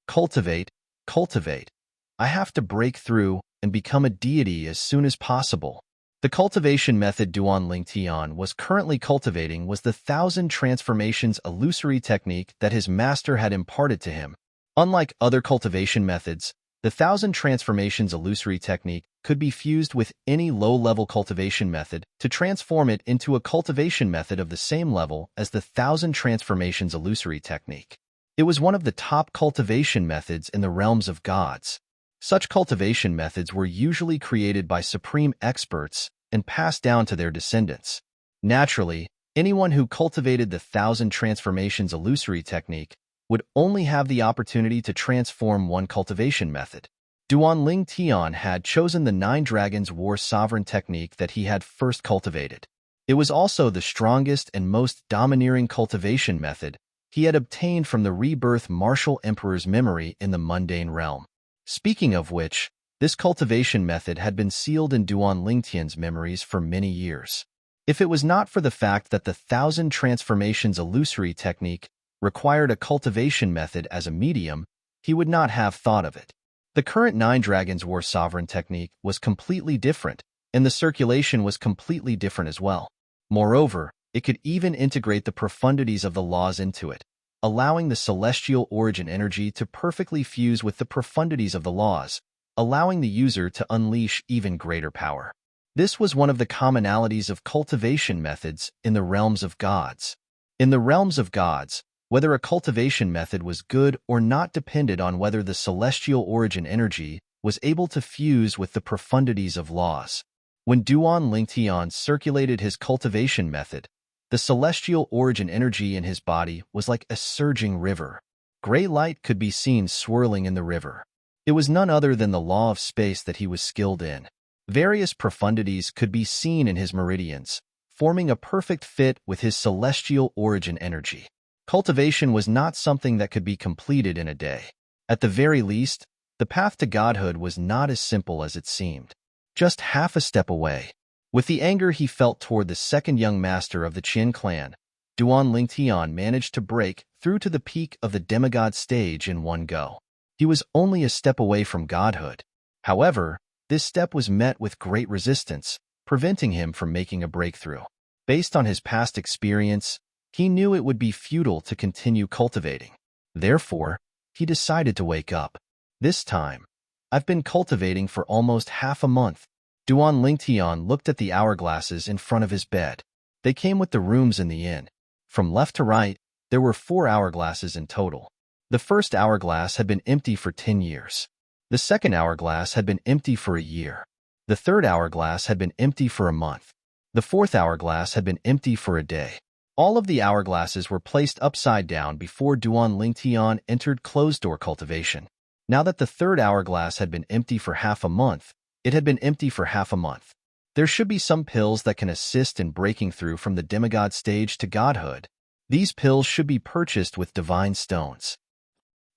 Cultivate, cultivate. I have to break through and become a deity as soon as possible. The cultivation method Duan Lingtian was currently cultivating was the 1,000 transformations illusory technique that his master had imparted to him. Unlike other cultivation methods, the 1,000 transformations illusory technique could be fused with any low-level cultivation method to transform it into a cultivation method of the same level as the 1,000 transformations illusory technique. It was one of the top cultivation methods in the realms of gods. Such cultivation methods were usually created by supreme experts and passed down to their descendants. Naturally, anyone who cultivated the 1,000 transformations illusory technique would only have the opportunity to transform one cultivation method. Duan Lingtian had chosen the 9 Dragons War Sovereign technique that he had first cultivated. It was also the strongest and most domineering cultivation method he had obtained from the rebirth Martial Emperor's memory in the mundane realm. Speaking of which, this cultivation method had been sealed in Duan Lingtian's memories for many years. If it was not for the fact that the 1,000 transformations illusory technique required a cultivation method as a medium, he would not have thought of it. The current 9 Dragons War Sovereign technique was completely different, and the circulation was completely different as well. Moreover, it could even integrate the profundities of the laws into it, allowing the celestial origin energy to perfectly fuse with the profundities of the laws, allowing the user to unleash even greater power. This was one of the commonalities of cultivation methods in the realms of gods. In the realms of gods, whether a cultivation method was good or not depended on whether the celestial origin energy was able to fuse with the profundities of laws. When Duan Lingtian circulated his cultivation method, the celestial origin energy in his body was like a surging river. Gray light could be seen swirling in the river. It was none other than the law of space that he was skilled in. Various profundities could be seen in his meridians, forming a perfect fit with his celestial origin energy. Cultivation was not something that could be completed in a day. At the very least, the path to godhood was not as simple as it seemed. Just half a step away. With the anger he felt toward the second young master of the Qian clan, Duan Lingtian managed to break through to the peak of the demigod stage in one go. He was only a step away from godhood. However, this step was met with great resistance, preventing him from making a breakthrough. Based on his past experience, he knew it would be futile to continue cultivating. Therefore, he decided to wake up. This time, I've been cultivating for almost half a month. Duan Lingtian looked at the hourglasses in front of his bed. They came with the rooms in the inn. From left to right, there were 4 hourglasses in total. The first hourglass had been empty for 10 years. The second hourglass had been empty for a year. The third hourglass had been empty for a month. The fourth hourglass had been empty for a day. All of the hourglasses were placed upside down before Duan Lingtian entered closed-door cultivation. Now that the third hourglass had been empty for half a month, it had been empty for half a month. There should be some pills that can assist in breaking through from the demigod stage to godhood. These pills should be purchased with divine stones.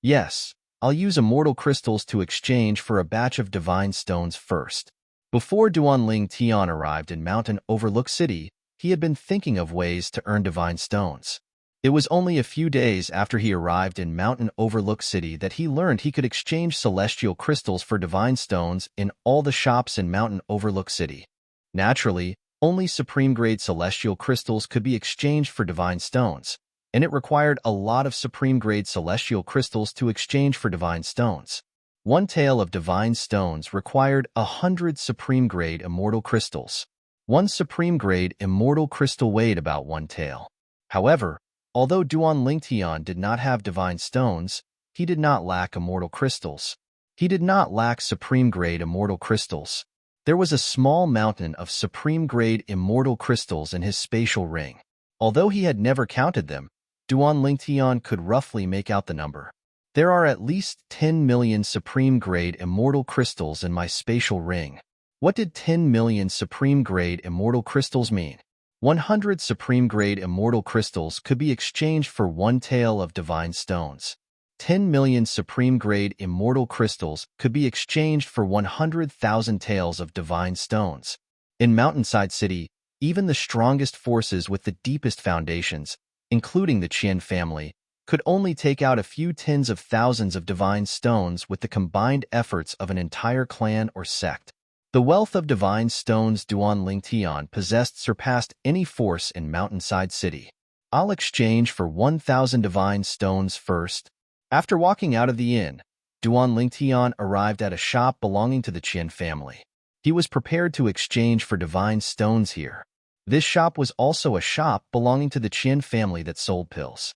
Yes, I'll use immortal crystals to exchange for a batch of divine stones first. Before Duan Lingtian arrived in Mountain Overlook City, he had been thinking of ways to earn divine stones. It was only a few days after he arrived in Mountain Overlook City that he learned he could exchange celestial crystals for divine stones in all the shops in Mountain Overlook City. Naturally, only supreme-grade celestial crystals could be exchanged for divine stones, and it required a lot of supreme-grade celestial crystals to exchange for divine stones. One tael of divine stones required 100 supreme-grade immortal crystals. One supreme-grade immortal crystal weighed about 1 tael. However, although Duan Lingtian did not have divine stones, he did not lack immortal crystals. He did not lack supreme-grade immortal crystals. There was a small mountain of supreme-grade immortal crystals in his spatial ring. Although he had never counted them, Duan Lingtian could roughly make out the number. There are at least 10 million supreme-grade immortal crystals in my spatial ring. What did 10 million supreme-grade immortal crystals mean? 100 supreme-grade immortal crystals could be exchanged for 1 tael of divine stones. 10 million supreme-grade immortal crystals could be exchanged for 100,000 taels of divine stones. In Mountainside City, even the strongest forces with the deepest foundations, including the Qian family, could only take out a few tens of thousands of divine stones with the combined efforts of an entire clan or sect. The wealth of divine stones Duan Lingtian possessed surpassed any force in Mountainside City. I'll exchange for 1,000 divine stones first. After walking out of the inn, Duan Lingtian arrived at a shop belonging to the Qin family. He was prepared to exchange for divine stones here. This shop was also a shop belonging to the Qin family that sold pills.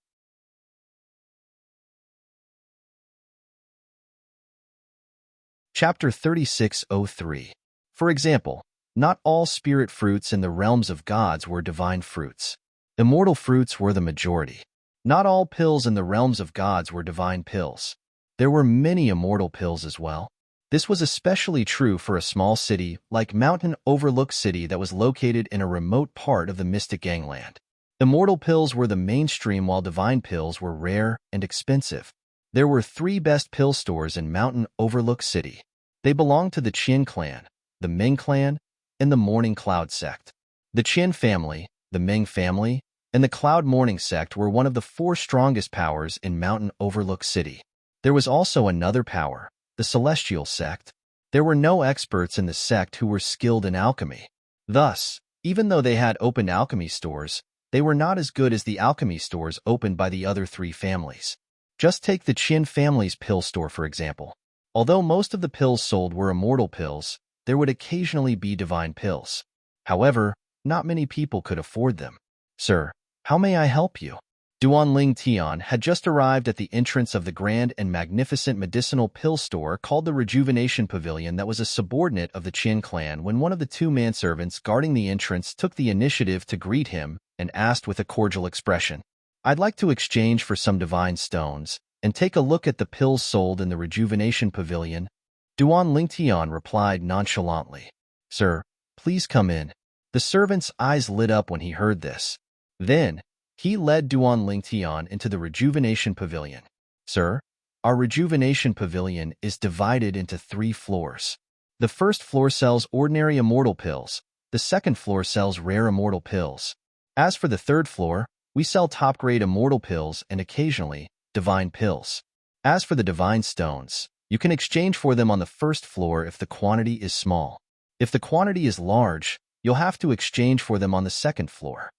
Chapter 3603. For example, not all spirit fruits in the realms of gods were divine fruits. Immortal fruits were the majority. Not all pills in the realms of gods were divine pills. There were many immortal pills as well. This was especially true for a small city like Mountain Overlook City that was located in a remote part of the mystic gangland. Immortal pills were the mainstream while divine pills were rare and expensive. There were 3 best pill stores in Mountain Overlook City. They belonged to the Qin clan, the Ming clan, and the Morning Cloud sect. The Qin family, the Ming family, and the Cloud Morning sect were one of the 4 strongest powers in Mountain Overlook City. There was also another power, the Celestial sect. There were no experts in the sect who were skilled in alchemy. Thus, even though they had opened alchemy stores, they were not as good as the alchemy stores opened by the other 3 families. Just take the Qin family's pill store for example. Although most of the pills sold were immortal pills, there would occasionally be divine pills. However, not many people could afford them. Sir, how may I help you? Duan Ling Tian had just arrived at the entrance of the grand and magnificent medicinal pill store called the Rejuvenation Pavilion that was a subordinate of the Qin clan when one of the 2 manservants guarding the entrance took the initiative to greet him and asked with a cordial expression, "I'd like to exchange for some divine stones and take a look at the pills sold in the Rejuvenation Pavilion." Duan Lingtian replied nonchalantly, "Sir, please come in." The servant's eyes lit up when he heard this. Then, he led Duan Lingtian into the Rejuvenation Pavilion. "Sir, our Rejuvenation Pavilion is divided into 3 floors. The first floor sells ordinary immortal pills. The second floor sells rare immortal pills. As for the third floor, we sell top-grade immortal pills and occasionally, divine pills. As for the divine stones, you can exchange for them on the first floor if the quantity is small. If the quantity is large, you'll have to exchange for them on the second floor."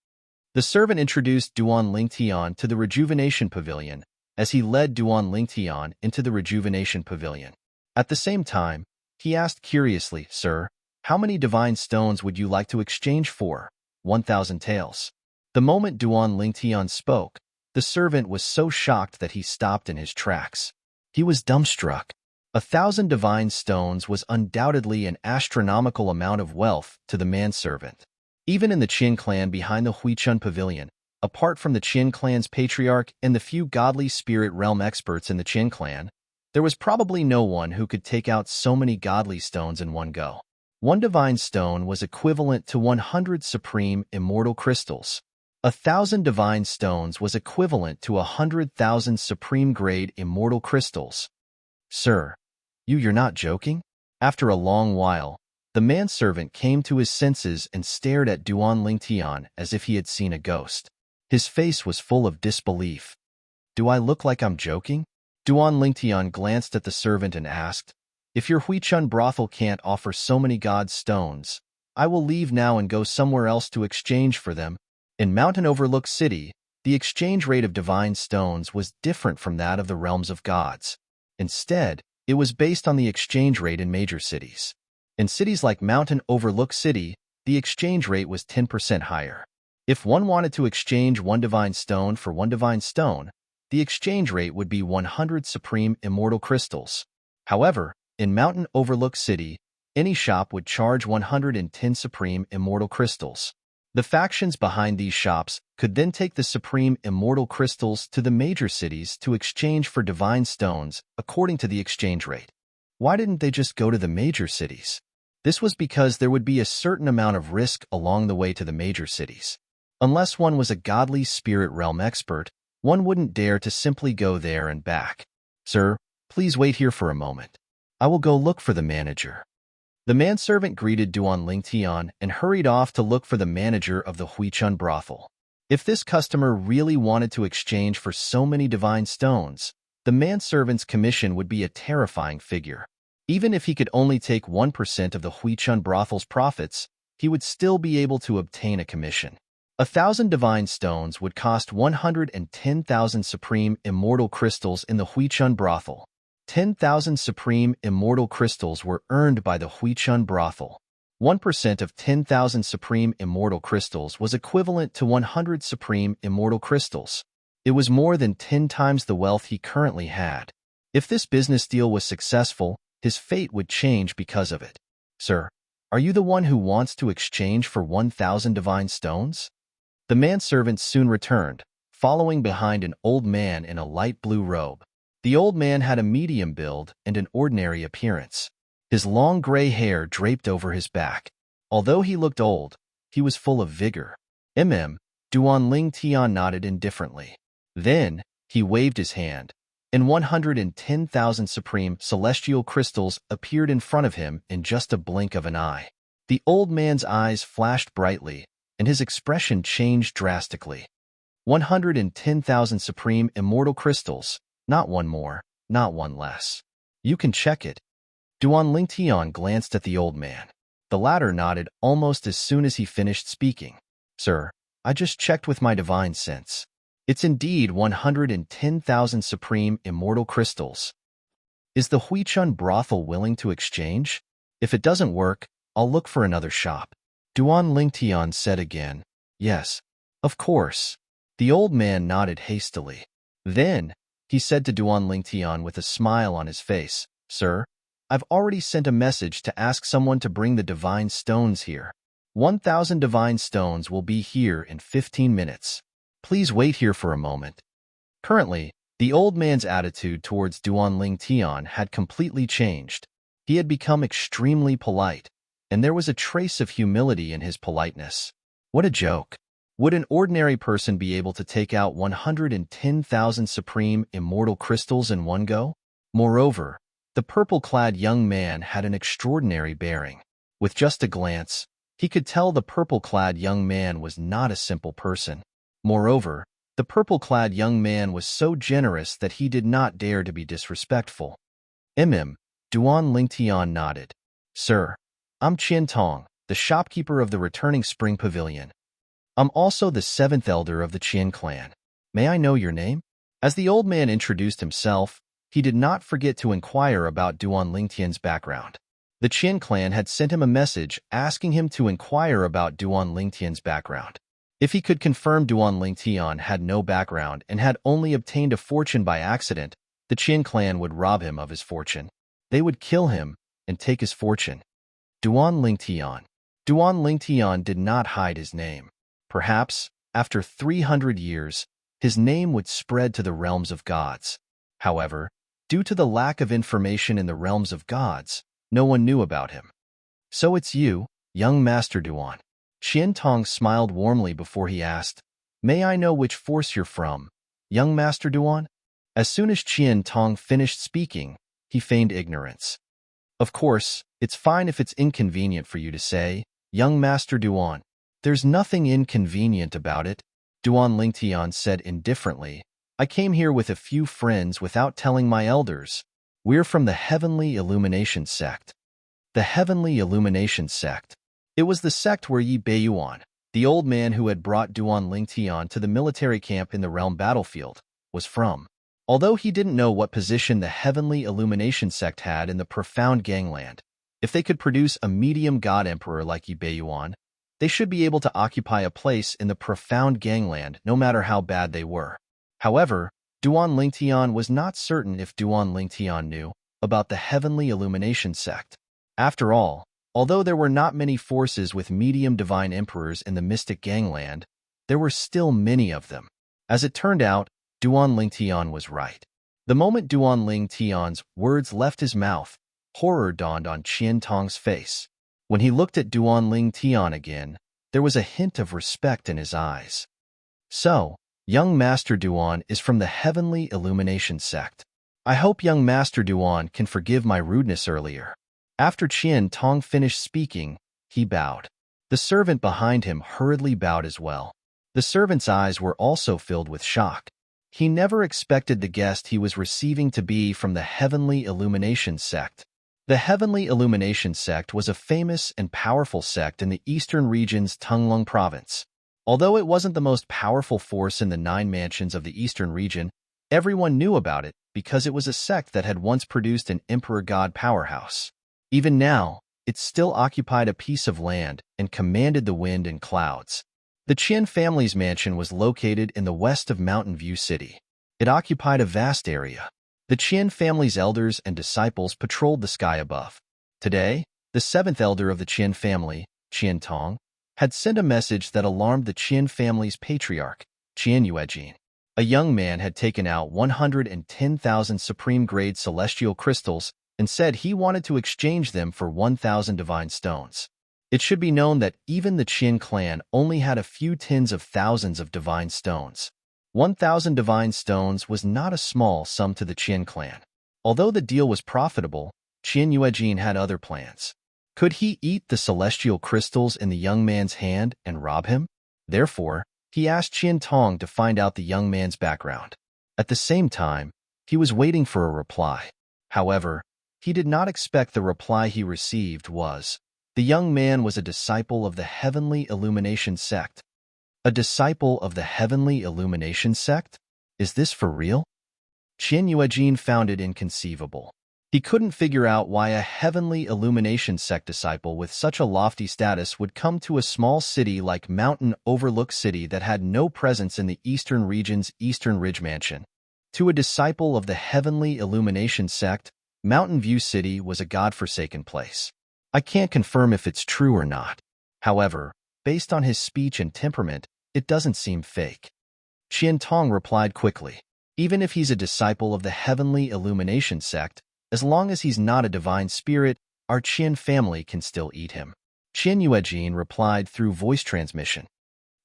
The servant introduced Duan Lingtian to the Rejuvenation Pavilion as he led Duan Lingtian into the Rejuvenation Pavilion. At the same time, he asked curiously, "Sir, how many divine stones would you like to exchange for?" 1,000 taels. The moment Duan Lingtian spoke, the servant was so shocked that he stopped in his tracks. He was dumbstruck. 1,000 divine stones was undoubtedly an astronomical amount of wealth to the manservant. Even in the Qin clan behind the Huichun Pavilion, apart from the Qin clan's patriarch and the few godly spirit realm experts in the Qin clan, there was probably no one who could take out so many godly stones in one go. 1 divine stone was equivalent to 100 supreme immortal crystals. 1,000 divine stones was equivalent to 100,000 supreme-grade immortal crystals. "Sir, you're not joking?" After a long while, the manservant came to his senses and stared at Duan Lingtian as if he had seen a ghost. His face was full of disbelief. "Do I look like I'm joking?" Duan Lingtian glanced at the servant and asked, "If your Huichun brothel can't offer so many god stones, I will leave now and go somewhere else to exchange for them." In Mountain Overlook City, the exchange rate of divine stones was different from that of the realms of gods. Instead, it was based on the exchange rate in major cities. In cities like Mountain Overlook City, the exchange rate was 10% higher. If one wanted to exchange 1 divine stone for 1 divine stone, the exchange rate would be 100 supreme immortal crystals. However, in Mountain Overlook City, any shop would charge 110 supreme immortal crystals. The factions behind these shops could then take the supreme immortal crystals to the major cities to exchange for divine stones according to the exchange rate. Why didn't they just go to the major cities? This was because there would be a certain amount of risk along the way to the major cities. Unless one was a godly spirit realm expert, one wouldn't dare to simply go there and back. "Sir, please wait here for a moment. I will go look for the manager." The manservant greeted Duan Lingtian and hurried off to look for the manager of the Huichun brothel. If this customer really wanted to exchange for so many divine stones, the manservant's commission would be a terrifying figure. Even if he could only take 1% of the Huichun brothel's profits, he would still be able to obtain a commission. 1,000 divine stones would cost 110,000 supreme immortal crystals in the Huichun brothel. 10,000 supreme immortal crystals were earned by the Huichun brothel. 1% of 10,000 supreme immortal crystals was equivalent to 100 supreme immortal crystals. It was more than 10 times the wealth he currently had. If this business deal was successful, his fate would change because of it. Sir, are you the one who wants to exchange for 1,000 divine stones? The manservant soon returned, following behind an old man in a light blue robe. The old man had a medium build and an ordinary appearance. His long gray hair draped over his back. Although he looked old, he was full of vigor. Duan Ling Tian nodded indifferently. Then, he waved his hand, and 110,000 supreme celestial crystals appeared in front of him in just a blink of an eye. The old man's eyes flashed brightly, and his expression changed drastically. 110,000 supreme immortal crystals, not one more, not one less. You can check it. Duan Ling Tian glanced at the old man. The latter nodded almost as soon as he finished speaking. Sir, I just checked with my divine sense. It's indeed 110,000 supreme immortal crystals. Is the Huichun brothel willing to exchange? If it doesn't work, I'll look for another shop. Duan Ling Tian said again. Yes, of course. The old man nodded hastily. Then, he said to Duan Ling Tian with a smile on his face, Sir, I've already sent a message to ask someone to bring the divine stones here. 1,000 divine stones will be here in 15 minutes. Please wait here for a moment. Currently, the old man's attitude towards Duan Ling Tian had completely changed. He had become extremely polite, and there was a trace of humility in his politeness. What a joke. Would an ordinary person be able to take out 110,000 supreme immortal crystals in one go? Moreover, the purple-clad young man had an extraordinary bearing. With just a glance, he could tell the purple-clad young man was not a simple person. Moreover, the purple-clad young man was so generous that he did not dare to be disrespectful. Duan Ling Tian nodded. Sir, I'm Qian Tong, the shopkeeper of the returning spring pavilion. I'm also the 7th elder of the Qian clan. May I know your name? As the old man introduced himself, he did not forget to inquire about Duan Ling Tian's background. The Qian clan had sent him a message asking him to inquire about Duan Ling Tian's background. If he could confirm Duan Ling Tian had no background and had only obtained a fortune by accident, the Qian clan would rob him of his fortune. They would kill him and take his fortune. Duan Ling Tian. Duan Ling Tian did not hide his name. Perhaps, after 300 years, his name would spread to the realms of gods. However, due to the lack of information in the realms of gods, no one knew about him. So it's you, young Master Duan. Qian Tong smiled warmly before he asked, May I know which force you're from, young Master Duan? As soon as Qian Tong finished speaking, he feigned ignorance. Of course, it's fine if it's inconvenient for you to say, young Master Duan. There's nothing inconvenient about it, Duan Ling Tian said indifferently. I came here with a few friends without telling my elders. We're from the Heavenly Illumination sect. The Heavenly Illumination sect. It was the sect where Yi Beiyuan, the old man who had brought Duan Ling Tian to the military camp in the realm battlefield, was from. Although he didn't know what position the Heavenly Illumination sect had in the profound gangland, if they could produce a medium god emperor like Yi Beiyuan, they should be able to occupy a place in the profound gangland no matter how bad they were. However, Duan Ling Tian was not certain if Duan Ling Tian knew about the Heavenly Illumination sect. After all, although there were not many forces with medium divine emperors in the mystic gangland, there were still many of them. As it turned out, Duan Ling Tian was right. The moment Duan Ling Tian's words left his mouth, horror dawned on Qian Tong's face. When he looked at Duan Ling Tian again, there was a hint of respect in his eyes. So, young Master Duan is from the Heavenly Illumination sect. I hope young Master Duan can forgive my rudeness earlier. After Qian Tong finished speaking, he bowed. The servant behind him hurriedly bowed as well. The servant's eyes were also filled with shock. He never expected the guest he was receiving to be from the Heavenly Illumination sect. The Heavenly Illumination sect was a famous and powerful sect in the eastern region's Tunglung province. Although it wasn't the most powerful force in the 9 mansions of the eastern region, everyone knew about it because it was a sect that had once produced an emperor god powerhouse. Even now, it still occupied a piece of land and commanded the wind and clouds. The Qian family's mansion was located in the west of Mountain View City. It occupied a vast area. The Qian family's elders and disciples patrolled the sky above. Today, the 7th elder of the Qian family, Qian Tong, had sent a message that alarmed the Qian family's patriarch, Qian Yuejin. A young man had taken out 110,000 supreme-grade celestial crystals and said he wanted to exchange them for 1,000 divine stones. It should be known that even the Qian clan only had a few tens of thousands of divine stones. 1,000 divine stones was not a small sum to the Qian clan. Although the deal was profitable, Qian Yuejin had other plans. Could he eat the celestial crystals in the young man's hand and rob him? Therefore, he asked Qian Tong to find out the young man's background. At the same time, he was waiting for a reply. However, he did not expect the reply he received was, the young man was a disciple of the Heavenly Illumination sect. A disciple of the Heavenly Illumination sect? Is this for real? Qian Yuejin found it inconceivable. He couldn't figure out why a Heavenly Illumination sect disciple with such a lofty status would come to a small city like Mountain Overlook City that had no presence in the eastern region's Eastern Ridge Mansion. To a disciple of the Heavenly Illumination sect, Mountain View City was a godforsaken place. I can't confirm if it's true or not. However, based on his speech and temperament, it doesn't seem fake. Qian Tong replied quickly. Even if he's a disciple of the Heavenly Illumination sect, as long as he's not a divine spirit, our Qian family can still eat him. Qian Yuejin replied through voice transmission.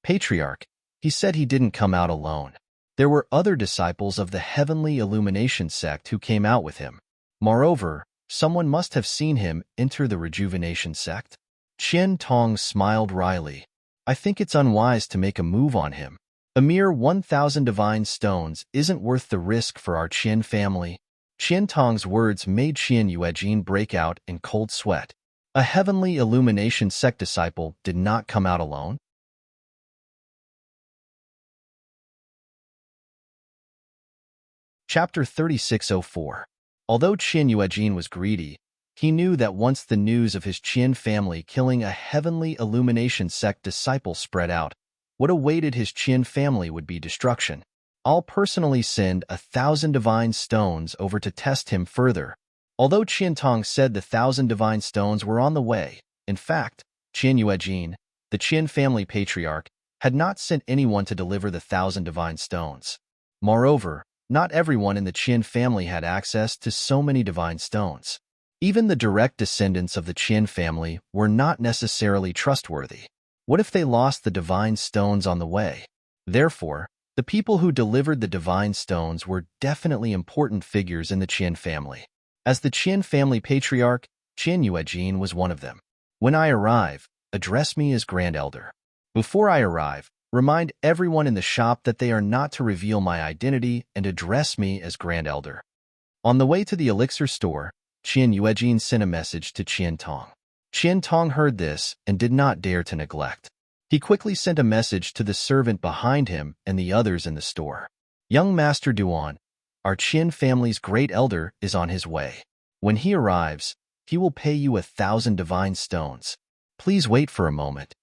Patriarch, he said he didn't come out alone. There were other disciples of the Heavenly Illumination sect who came out with him. Moreover, someone must have seen him enter the Rejuvenation sect. Qian Tong smiled wryly. I think it's unwise to make a move on him. A mere 1,000 divine stones isn't worth the risk for our Qian family. Qian Tong's words made Qian Yuejin break out in cold sweat. A Heavenly Illumination sect disciple did not come out alone? Chapter 3604. Although Qian Yuejin was greedy, he knew that once the news of his Qian family killing a Heavenly Illumination sect disciple spread out, what awaited his Qian family would be destruction. I'll personally send 1,000 divine stones over to test him further. Although Qian Tong said the 1,000 divine stones were on the way, in fact, Qian Yuejin, the Qian family patriarch, had not sent anyone to deliver the 1,000 divine stones. Moreover, not everyone in the Qian family had access to so many divine stones. Even the direct descendants of the Qian family were not necessarily trustworthy. What if they lost the divine stones on the way? Therefore, the people who delivered the divine stones were definitely important figures in the Qian family. As the Qian family patriarch, Qian Yuejin was one of them. When I arrive, address me as Grand Elder. Before I arrive, remind everyone in the shop that they are not to reveal my identity and address me as Grand Elder. On the way to the elixir store, Qian Yuejin sent a message to Qian Tong. Qian Tong heard this and did not dare to neglect. He quickly sent a message to the servant behind him and the others in the store. Young Master Duan, our Qian family's great elder is on his way. When he arrives, he will pay you 1,000 divine stones. Please wait for a moment.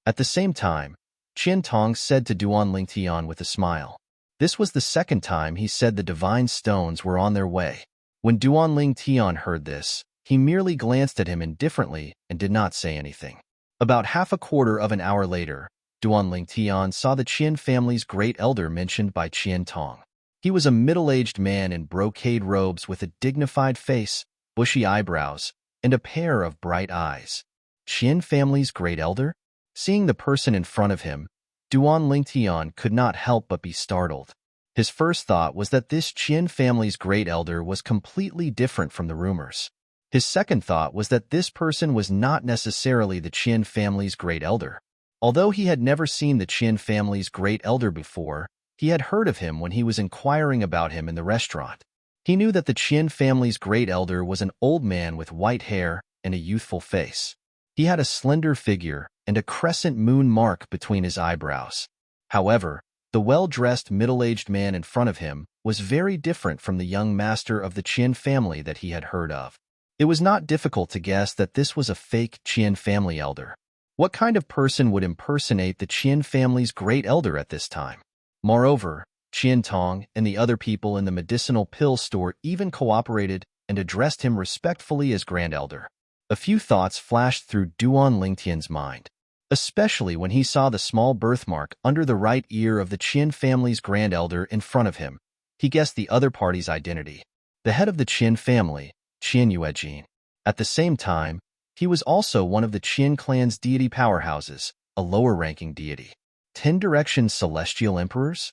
At the same time, Qian Tong said to Duan Lingtian with a smile. This was the second time he said the divine stones were on their way. When Duan Lingtian heard this, he merely glanced at him indifferently and did not say anything. About half a quarter of an hour later, Duan Lingtian saw the Qian family's great elder mentioned by Qian Tong. He was a middle-aged man in brocade robes with a dignified face, bushy eyebrows, and a pair of bright eyes. Qian family's great elder? Seeing the person in front of him, Duan Lingtian could not help but be startled. His first thought was that this Qian family's great elder was completely different from the rumors. His second thought was that this person was not necessarily the Qian family's great elder. Although he had never seen the Qin family's great elder before, he had heard of him when he was inquiring about him in the restaurant. He knew that the Qin family's great elder was an old man with white hair and a youthful face. He had a slender figure and a crescent moon mark between his eyebrows. However, the well-dressed middle-aged man in front of him was very different from the young master of the Qin family that he had heard of. It was not difficult to guess that this was a fake Qin family elder. What kind of person would impersonate the Qin family's great elder at this time? Moreover, Qian Tong and the other people in the medicinal pill store even cooperated and addressed him respectfully as Grand Elder. A few thoughts flashed through Duan Lingtian's mind, especially when he saw the small birthmark under the right ear of the Qin family's Grand Elder in front of him. He guessed the other party's identity, the head of the Qin family, Qin Yuejin. At the same time, he was also one of the Qin clan's deity powerhouses, a lower-ranking deity. 10 Direction Celestial Emperors?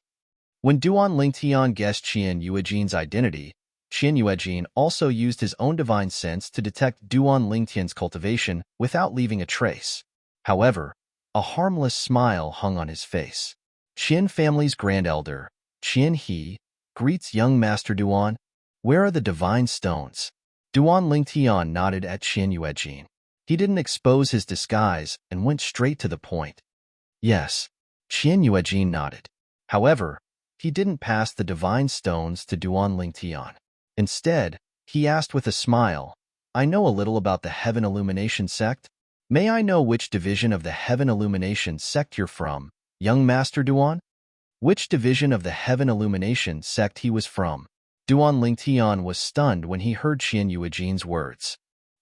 When Duan Lingtian guessed Qin Yuejin's identity, Qin Yuejin also used his own divine sense to detect Duan Lingtian's cultivation without leaving a trace. However, a harmless smile hung on his face. Qin family's Grand Elder, Qin He, greets young Master Duan. Where are the divine stones? Duan Lingtian nodded at Qin Yuejin. He didn't expose his disguise and went straight to the point. Yes, Qin Yuejin nodded. However, he didn't pass the divine stones to Duan Lingtian. Instead, he asked with a smile, I know a little about the Heaven Illumination sect. May I know which division of the Heaven Illumination sect you're from, young Master Duan? Which division of the Heaven Illumination sect he was from? Duan Lingtian was stunned when he heard Qin Yuejin's words.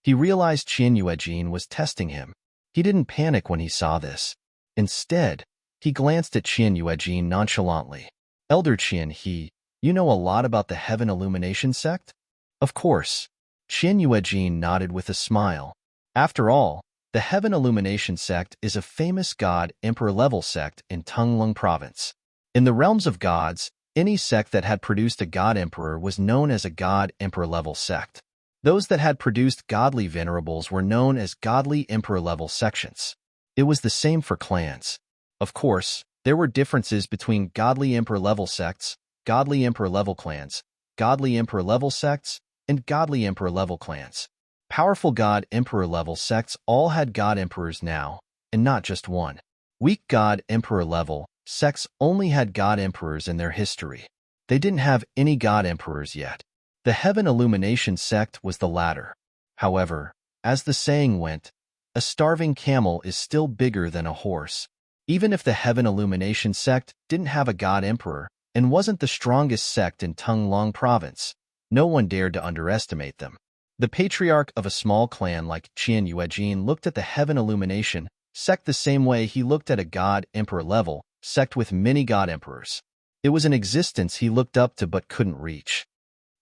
He realized Qin Yuejin was testing him. He didn't panic when he saw this. Instead, he glanced at Qin Yuejin nonchalantly. Elder Qin He, you know a lot about the Heaven Illumination sect? Of course. Qin Yuejin nodded with a smile. After all, the Heaven Illumination sect is a famous God-Emperor-level sect in Tunglung Province. In the realms of gods, any sect that had produced a God-Emperor was known as a God-Emperor-level sect. Those that had produced godly venerables were known as godly Emperor-level sections. It was the same for clans. Of course, there were differences between godly Emperor-level sects, godly Emperor-level clans, godly Emperor-level sects, and godly Emperor-level clans. Powerful God-Emperor-level sects all had God-Emperors now, and not just one. Weak God-Emperor-level sects only had God-Emperors in their history. They didn't have any God-Emperors yet. The Heaven Illumination sect was the latter. However, as the saying went, a starving camel is still bigger than a horse. Even if the Heaven Illumination sect didn't have a God-Emperor and wasn't the strongest sect in Tunglung Province, no one dared to underestimate them. The patriarch of a small clan like Qin Yuejin looked at the Heaven Illumination sect the same way he looked at a God-Emperor level sect with many God-Emperors. It was an existence he looked up to but couldn't reach.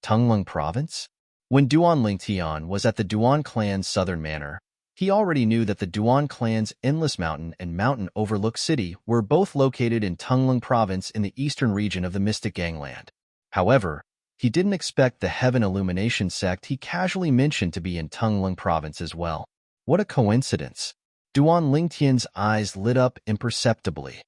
Tunglung Province? When Duan Lingtian was at the Duan clan's southern manor, he already knew that the Duan clan's Endless Mountain and Mountain Overlook City were both located in Tunglung Province in the eastern region of the Mystic Gangland. However, he didn't expect the Heaven Illumination sect he casually mentioned to be in Tunglung Province as well. What a coincidence! Duan Lingtian's eyes lit up imperceptibly.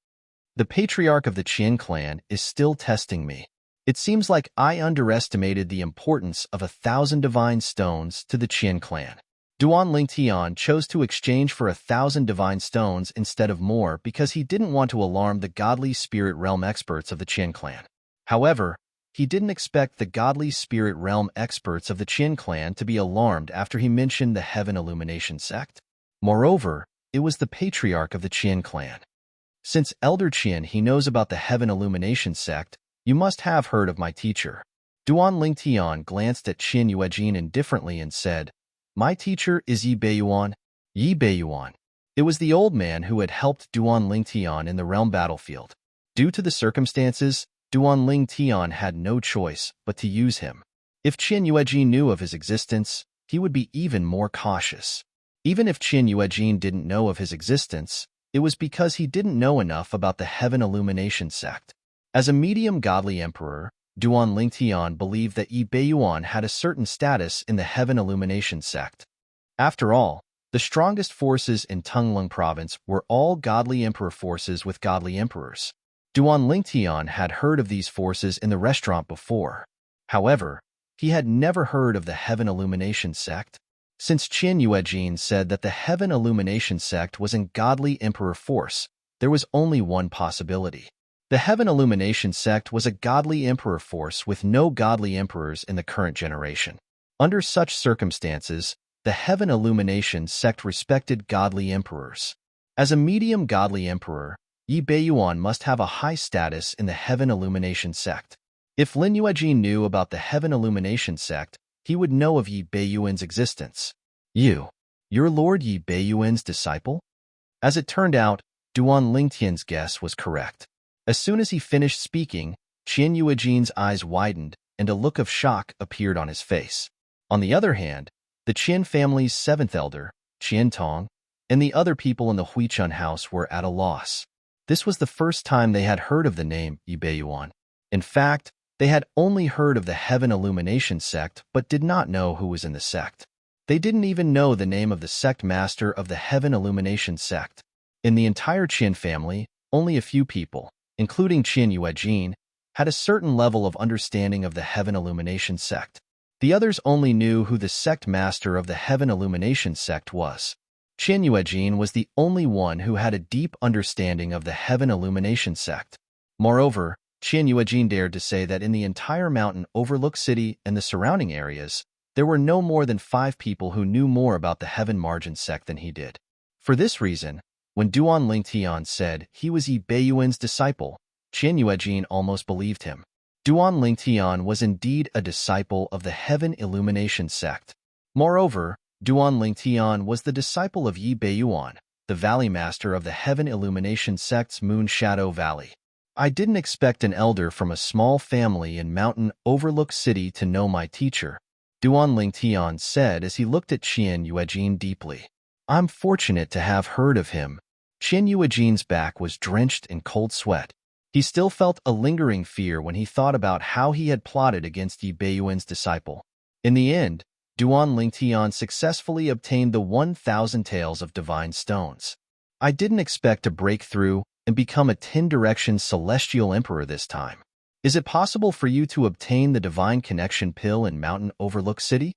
The patriarch of the Qin clan is still testing me. It seems like I underestimated the importance of 1,000 divine stones to the Qin clan. Duan Lingtian chose to exchange for 1,000 divine stones instead of more because he didn't want to alarm the godly spirit realm experts of the Qin clan. However, he didn't expect the godly spirit realm experts of the Qin clan to be alarmed after he mentioned the Heaven Illumination sect. Moreover, it was the patriarch of the Qin clan. Since Elder Qin he knows about the Heaven Illumination sect, you must have heard of my teacher. Duan Lingtian glanced at Qin Yuejin indifferently and said, My teacher is Yi Beiyuan. Yi Beiyuan. It was the old man who had helped Duan Lingtian in the realm battlefield. Due to the circumstances, Duan Lingtian had no choice but to use him. If Qin Yuejin knew of his existence, he would be even more cautious. Even if Qin Yuejin didn't know of his existence, it was because he didn't know enough about the Heaven Illumination sect. As a medium godly emperor, Duan Lingtian believed that Yi Beiyuan had a certain status in the Heaven Illumination sect. After all, The strongest forces in Tunglung province were all godly emperor forces with godly emperors. Duan Lingtian had heard of these forces in the restaurant before. However, he had never heard of the Heaven Illumination sect. Since Qin Yuejin said that the Heaven Illumination sect was in godly emperor force, there was only one possibility. The Heaven Illumination sect was a godly emperor force with no godly emperors in the current generation. Under such circumstances, the Heaven Illumination sect respected godly emperors. As a medium godly emperor, Yi Beiyuan must have a high status in the Heaven Illumination sect. If Lin Yuejin knew about the Heaven Illumination sect, he would know of Yi Beiyuan's existence. You're Lord Yi Beiyuan's disciple? As it turned out, Duan Lingtian's guess was correct. As soon as he finished speaking, Qin Yuejin's eyes widened and a look of shock appeared on his face. On the other hand, the Qin family's seventh elder, Qian Tong, and the other people in the Huichun house were at a loss. This was the first time they had heard of the name Yi Beiyuan. In fact, they had only heard of the Heaven Illumination sect but did not know who was in the sect. They didn't even know the name of the sect master of the Heaven Illumination sect. In the entire Qin family, only a few people, including Qin Yuejin, had a certain level of understanding of the Heaven Illumination sect. The others only knew who the sect master of the Heaven Illumination sect was. Qin Yuejin was the only one who had a deep understanding of the Heaven Illumination sect. Moreover, Qin Yuejin dared to say that in the entire mountain overlook city and the surrounding areas, there were no more than 5 people who knew more about the Heaven Margin sect than he did. For this reason, when Duan Lingtian said he was Yi Beiyuan's disciple, Qin Yuejin almost believed him. Duan Lingtian was indeed a disciple of the Heaven Illumination sect. Moreover, Duan Lingtian was the disciple of Yi Beiyuan, the Valley Master of the Heaven Illumination sect's Moon Shadow Valley. I didn't expect an elder from a small family in Mountain Overlook City to know my teacher, Duan Lingtian said as he looked at Qin Yuejin deeply. I'm fortunate to have heard of him. Qin Yuejin's back was drenched in cold sweat. He still felt a lingering fear when he thought about how he had plotted against Yi Beiyuan's disciple. In the end, Duan Lingtian successfully obtained the 1,000 taels of divine stones. I didn't expect to break through and become a 10-direction celestial emperor this time. Is it possible for you to obtain the divine connection pill in Mountain Overlook City?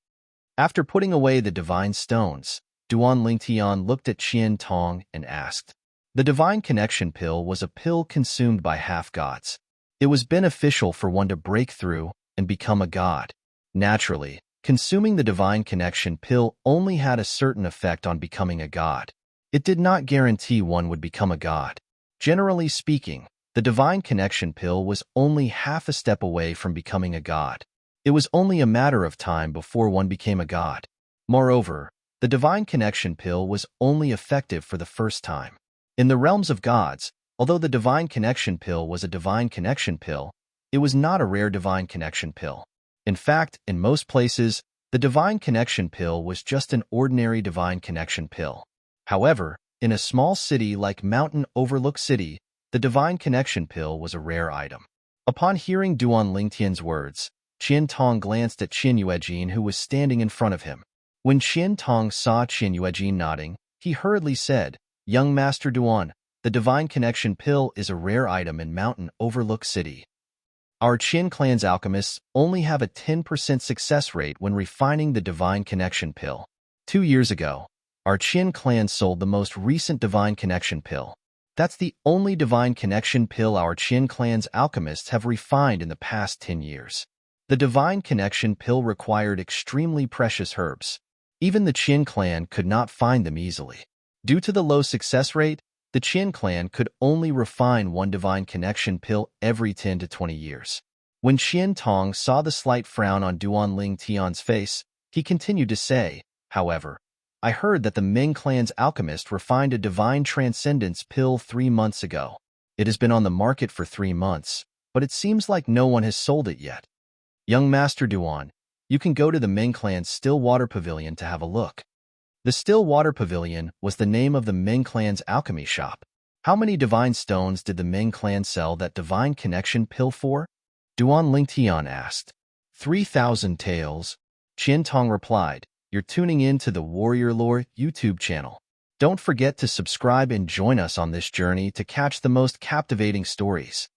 After putting away the divine stones, Duan Lingtian looked at Qian Tong and asked. The divine connection pill was a pill consumed by half-gods. It was beneficial for one to break through and become a god. Naturally, consuming the divine connection pill only had a certain effect on becoming a god. It did not guarantee one would become a god. Generally speaking, the divine connection pill was only half a step away from becoming a god. It was only a matter of time before one became a god. Moreover, the divine connection pill was only effective for the first time. In the realms of gods, although the divine connection pill was a divine connection pill, it was not a rare divine connection pill. In fact, in most places, the divine connection pill was just an ordinary divine connection pill. However, in a small city like Mountain Overlook City, the divine connection pill was a rare item. Upon hearing Duan Lingtian's words, Qian Tong glanced at Qin Yuejin who was standing in front of him. When Qian Tong saw Qin Yuejin nodding, he hurriedly said, Young Master Duan, the divine connection pill is a rare item in Mountain Overlook City. Our Qin clan's alchemists only have a 10% success rate when refining the divine connection pill. 2 years ago, our Qin clan sold the most recent divine connection pill. That's the only divine connection pill our Qin clan's alchemists have refined in the past 10 years. The divine connection pill required extremely precious herbs. Even the Qin clan could not find them easily. Due to the low success rate, the Qin clan could only refine one divine connection pill every 10 to 20 years. When Qian Tong saw the slight frown on Duan Lingtian's face, he continued to say, however, I heard that the Ming clan's alchemist refined a divine transcendence pill 3 months ago. It has been on the market for 3 months, but it seems like no one has sold it yet. Young Master Duan, you can go to the Ming clan's Still Water Pavilion to have a look. The Still Water Pavilion was the name of the Ming clan's alchemy shop. How many divine stones did the Ming clan sell that divine connection pill for? Duan Lingtian asked. 3,000 taels, Qian Tong replied. You're tuning in to the Warrior Lore YouTube channel. Don't forget to subscribe and join us on this journey to catch the most captivating stories.